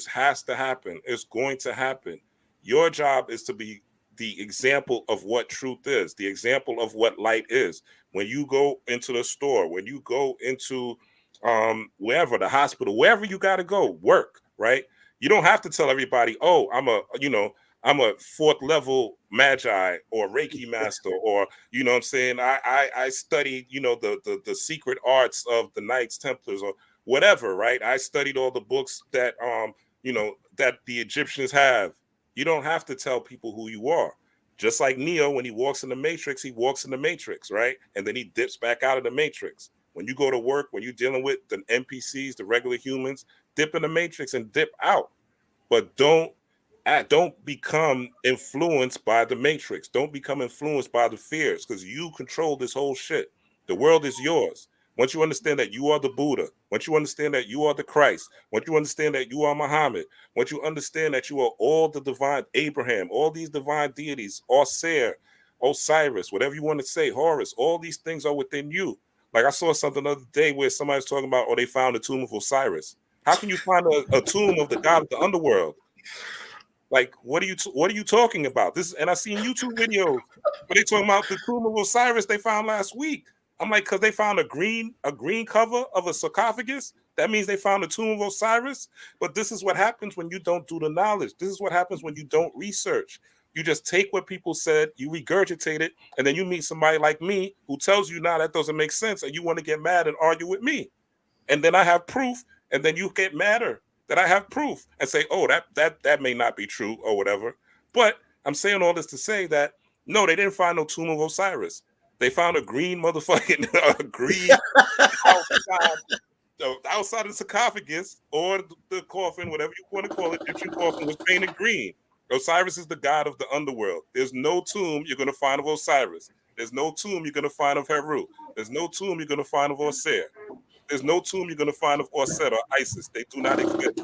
has to happen. It's going to happen. Your job is to be the example of what truth is, the example of what light is. When you go into the store, when you go into wherever, the hospital, wherever you got to go, work, right? You don't have to tell everybody, oh, I'm a 4th level magi or Reiki master, or, you know what I'm saying? I studied, the secret arts of the Knights Templars or whatever, right? I studied all the books that, that the Egyptians have. You don't have to tell people who you are. Just like Neo, when he walks in the Matrix, right? And then he dips back out of the Matrix. When you go to work, when you're dealing with the NPCs, the regular humans, dip in the Matrix and dip out. But don't become influenced by the Matrix. Don't become influenced by the fears, because you control this whole shit. The world is yours. Once you understand that you are the Buddha, once you understand that you are the Christ, once you understand that you are Muhammad, once you understand that you are all the divine Abraham, all these divine deities, Osir, Osiris, whatever you want to say, Horus, all these things are within you. Like I saw something the other day where somebody's talking about, they found the tomb of Osiris. How can you find a tomb of the god of the underworld? Like, what are you talking about? And I seen YouTube videos where they talking about the tomb of Osiris they found last week. I'm like, because they found a green cover of a sarcophagus. That means they found the tomb of Osiris. But this is what happens when you don't do the knowledge. This is what happens when you don't research. You just take what people said, you regurgitate it, and then you meet somebody like me who tells you, nah, that doesn't make sense, and you want to get mad and argue with me. And then I have proof, and then you get madder that I have proof and say, oh, that may not be true or whatever. But I'm saying all this to say that, no, they didn't find no tomb of Osiris. They found a green motherfucking green outside the sarcophagus or the coffin, whatever you want to call it. Egyptian coffin was painted green. Osiris is the god of the underworld. There's no tomb you're going to find of Osiris. There's no tomb you're going to find of Heru. There's no tomb you're going to find of Osir. There's no tomb you're going to find of Orset or Isis. They do not exist.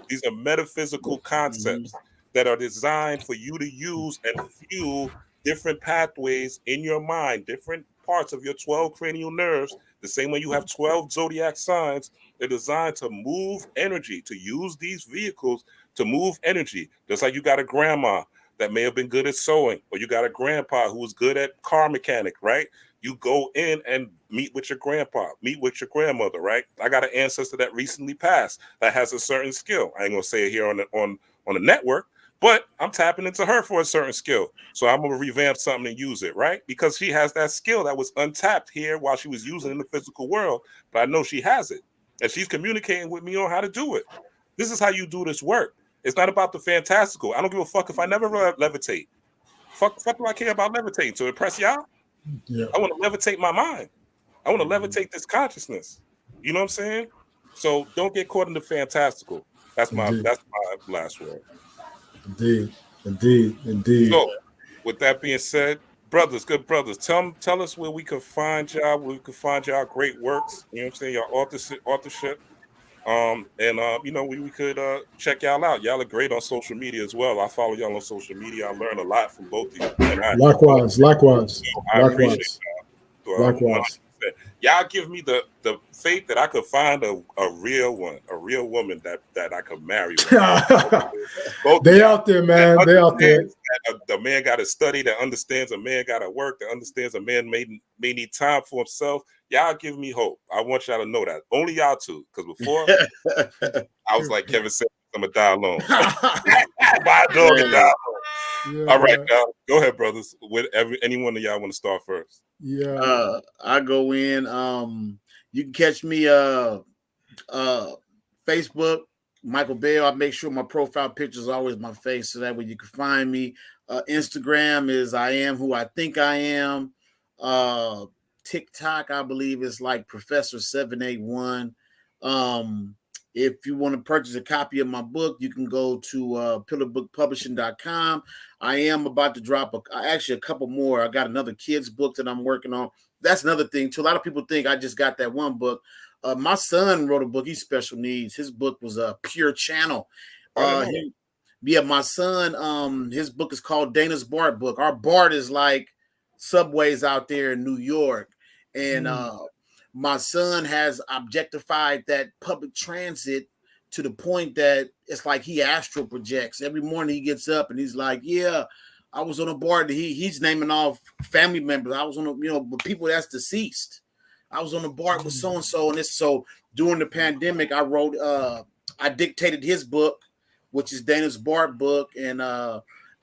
These are metaphysical concepts that are designed for you to use and fuel different pathways in your mind, different parts of your 12 cranial nerves. The same way you have 12 zodiac signs, they're designed to move energy, to use these vehicles to move energy. Just like you got a grandma that may have been good at sewing, or you got a grandpa who was good at car mechanic, right? You go in and meet with your grandpa, meet with your grandmother, right? I got an ancestor that recently passed that has a certain skill. I ain't gonna say it here on the network, But I'm tapping into her for a certain skill. So I'm going to revamp something and use it, right? Because she has that skill that was untapped here while she was using it in the physical world. But I know she has it. And she's communicating with me on how to do it. This is how you do this work. It's not about the fantastical. I don't give a fuck if I never levitate. Fuck do I care about levitating? To impress y'all? Yeah. I want to levitate my mind. I want to levitate this consciousness. You know what I'm saying? So don't get caught in the fantastical. That's my last word. Indeed. So, with that being said, brothers, good brothers, tell us where we can find y'all, great works. You know what I'm saying? Your authorship. You know, we could check y'all out. Y'all are great on social media as well. I follow y'all on social media. I learn a lot from both of you. And Likewise. I appreciate y'all. Y'all give me the faith that I could find a real woman that I could marry. They out there, man. They out there. The man got to study, that understands a man got to work, that understands a man may need time for himself. Y'all give me hope. I want y'all to know that. Only y'all two. Because before, I was like Kevin said, I'm going to die alone. My dog and die alone. Yeah, all right, go ahead, brothers. With any one of y'all want to start first? Yeah, I go in. You can catch me Facebook, Michael Bell. I make sure my profile picture is always my face, so that way you can find me. Instagram is I am who I think I am. TikTok, I believe, is like Professor 781. If you want to purchase a copy of my book, you can go to pillarbookpublishing.com. I am about to drop actually a couple more. I got another kids book that I'm working on. That's another thing too. A lot of people think I just got that one book. My son wrote a book. He's special needs. His book was a Pure Channel. My son, his book is called Dana's Bart Book. Our Bart is like subways out there in New York. And my son has objectified that public transit to the point that it's like he astral projects. Every morning he gets up and he's like, yeah, I was on a BART. He's naming off family members. I was on but people that's deceased. I was on a BART with so-and-so. And so during the pandemic, I dictated his book, which is Dana's BART book. And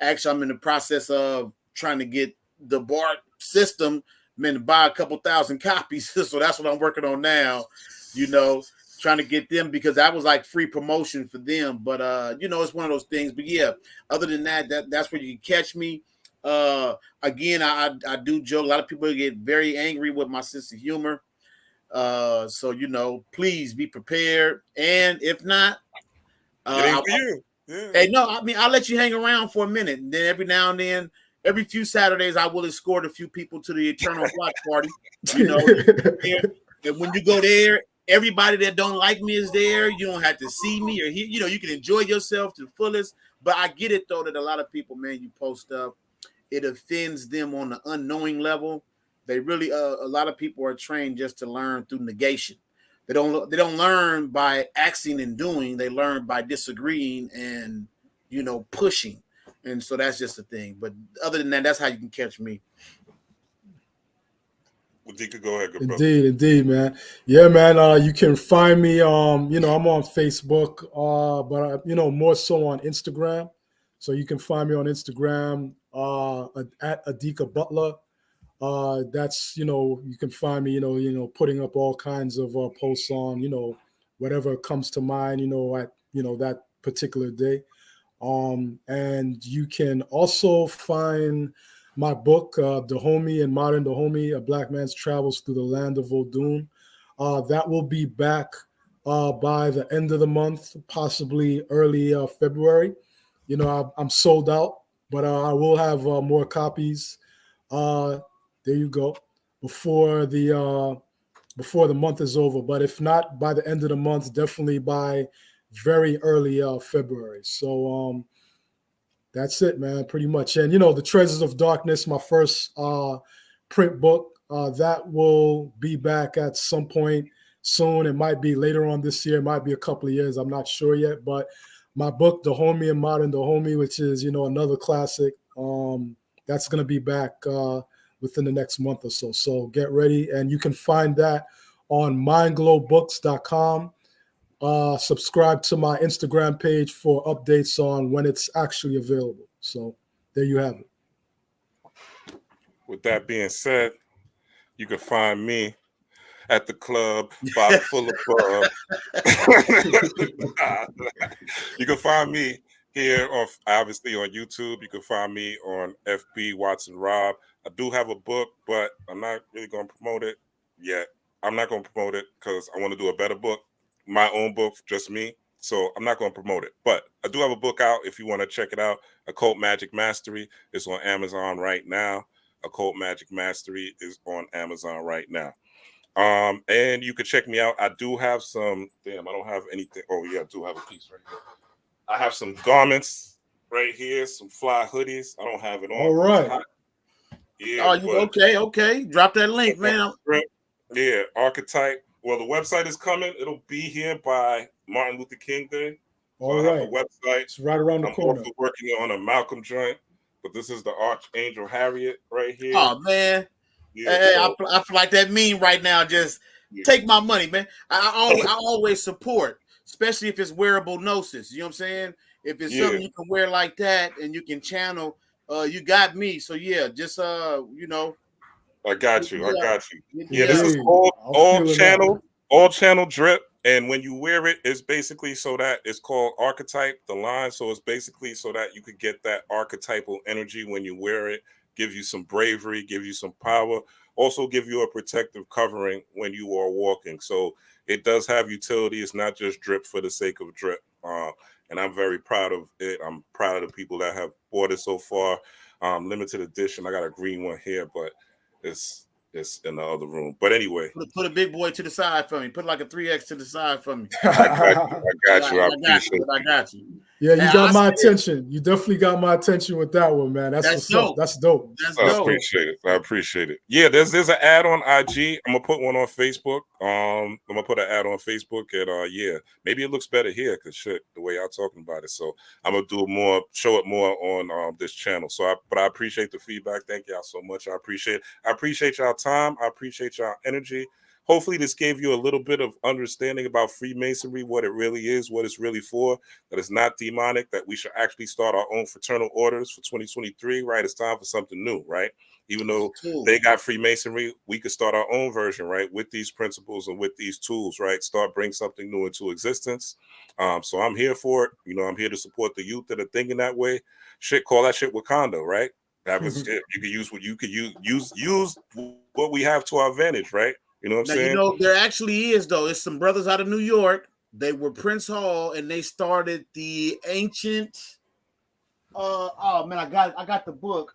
actually I'm in the process of trying to get the BART system to buy a couple thousand copies. So that's what I'm working on now, trying to get them, because that was like free promotion for them. But it's one of those things. But yeah, other than that's where you can catch me. Again, I do joke. A lot of people get very angry with my sense of humor. So please be prepared. And if not, hey, no, I mean, I'll let you hang around for a minute. And then every now and then, every few Saturdays, I will escort a few people to the Eternal Watch Party. And when you go there, everybody that don't like me is there. You don't have to see me or hear. You can enjoy yourself to the fullest. But I get it, though, that a lot of people, man, you post stuff, it offends them on the unknowing level. They really, a lot of people are trained just to learn through negation. They don't learn by acting and doing. They learn by disagreeing and, pushing. And so that's just the thing. But other than that, that's how you can catch me. Adika, go ahead, good brother. Indeed, man. Yeah, man. You can find me. I'm on Facebook, but more so on Instagram. So you can find me on Instagram at Adika Butler. That's you can find me. Putting up all kinds of posts on whatever comes to mind. At that particular day. And you can also find my book, Dahomey and Modern Dahomey, A Black Man's Travels Through the Land of Vodun. That will be back by the end of the month, possibly early February. I'm sold out, but I will have more copies. There you go. Before the month is over. But if not by the end of the month, definitely by very early February. So that's it, man, pretty much. And the Treasures of Darkness, my first print book, that will be back at some point soon. It might be later on this year, it might be a couple of years, I'm not sure yet. But my book, Dahomey and Modern Dahomey, which is another classic, that's going to be back within the next month or so. So get ready, and you can find that on mindglowbooks.com. Subscribe to my Instagram page for updates on when it's actually available. So there you have it. With that being said, you can find me at the club, bottle full of bub. You can find me here, obviously on YouTube. You can find me on FB Watson Rob. I do have a book, but I'm not really going to promote it yet. I'm not going to promote it because I want to do a better book, my own book, just me. So I'm not going to promote it. But I do have a book out if you want to check it out. Occult Magic Mastery is on Amazon right now. Occult Magic Mastery is on Amazon right now. And you can check me out. I do have some. Damn, I don't have anything. Oh yeah, I do have a piece right here. I have some garments right here, some fly hoodies. I don't have it on. All right. Yeah. Oh, okay. Drop that link, man. Yeah, Archetype. Well, the website is coming. It'll be here by Martin Luther King Day. So All I right. have a website. It's right around the corner. I'm also working on a Malcolm joint, but this is the Archangel Harriet right here. Oh man. Yeah, hey, I feel like that meme right now. Just take my money, man. I always support, especially if it's wearable gnosis. You know what I'm saying? If it's something you can wear like that and you can channel, you got me. So yeah, just you know. I got you. Yeah, this is all channel drip. And when you wear it, it's basically so that it's called archetype, the line. So it's basically so that you could get that archetypal energy when you wear it, give you some bravery, give you some power, also give you a protective covering when you are walking. So it does have utility. It's not just drip for the sake of drip. And I'm very proud of it. I'm proud of the people that have bought it so far. Limited edition. I got a green one here, but it's in the other room. But anyway, put a big boy to the side for me. Put like a 3X to the side for me. I got you. I got you. Yeah, you got my attention. You definitely got my attention with that one, man. That's dope. That's dope. I appreciate it. Yeah, there's an ad on IG. I'm gonna put one on Facebook. I'm gonna put an ad on Facebook, and maybe it looks better here because the way y'all talking about it. So I'm gonna show it more on this channel. So, but I appreciate the feedback. Thank y'all so much. I appreciate y'all time. I appreciate y'all energy. Hopefully this gave you a little bit of understanding about Freemasonry, what it really is, what it's really for, that it's not demonic, that we should actually start our own fraternal orders for 2023, right? It's time for something new, right? Even though they got Freemasonry, we could start our own version, right? With these principles and with these tools, right? Bring something new into existence. So I'm here for it. You know, I'm here to support the youth that are thinking that way. Call that shit Wakanda, right? That was it. You could use what we have to our advantage, right? You know what I'm saying? You know, there actually is, though. It's some brothers out of New York. They were Prince Hall, and they started the ancient. Oh man, I got the book.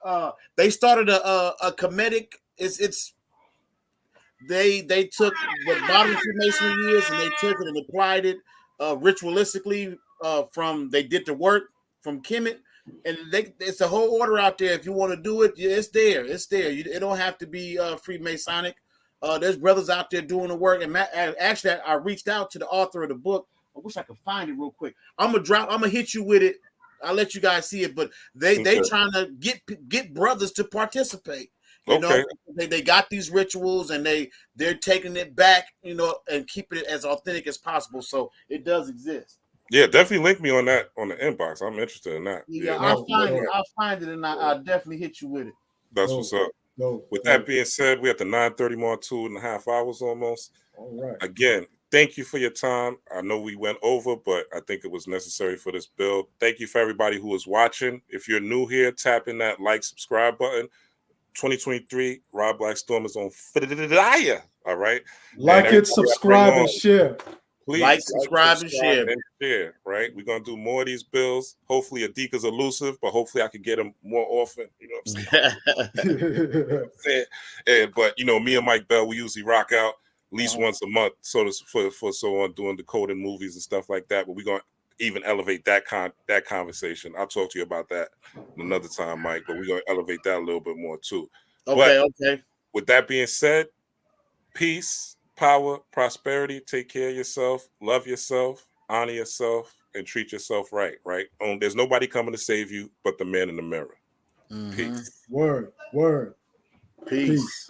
They started a Kemetic. They took what modern Freemasonry is, and they took it and applied it ritualistically. They did the work from Kemet, and it's a whole order out there. If you want to do it, it's there. It's there. It don't have to be Freemasonic. There's brothers out there doing the work, and actually, I reached out to the author of the book. I wish I could find it real quick. I'm gonna hit you with it. I'll let you guys see it, but they trying to get brothers to participate. You know, they got these rituals and they're taking it back, you know, and keeping it as authentic as possible. So it does exist. Yeah, definitely link me on that on the inbox. I'm interested in that. Yeah, I'll find it, and I'll definitely hit you with it. That's what's up. With that being said, we're at the 9:30 mark, 2.5 hours almost. All right. Again, thank you for your time. I know we went over, but I think it was necessary for this build. Thank you for everybody who was watching. If you're new here, tap in that like, subscribe button. 2023, Rob Blackstorm is on fire. All right. Like it, subscribe, and share. Please like, subscribe, and share. Right. We're gonna do more of these bills. Hopefully Adika's elusive, but hopefully I can get him more often. You know what I'm saying? But you know, me and Mike Bell, we usually rock out at least once a month, so on, doing decoding movies and stuff like that. But we're gonna even elevate that conversation. I'll talk to you about that another time, Mike. But we're gonna elevate that a little bit more too. Okay. With that being said, peace, power, prosperity. Take care of yourself, love yourself, honor yourself, and treat yourself right. Right. There's nobody coming to save you but the man in the mirror. Peace. Word. Peace.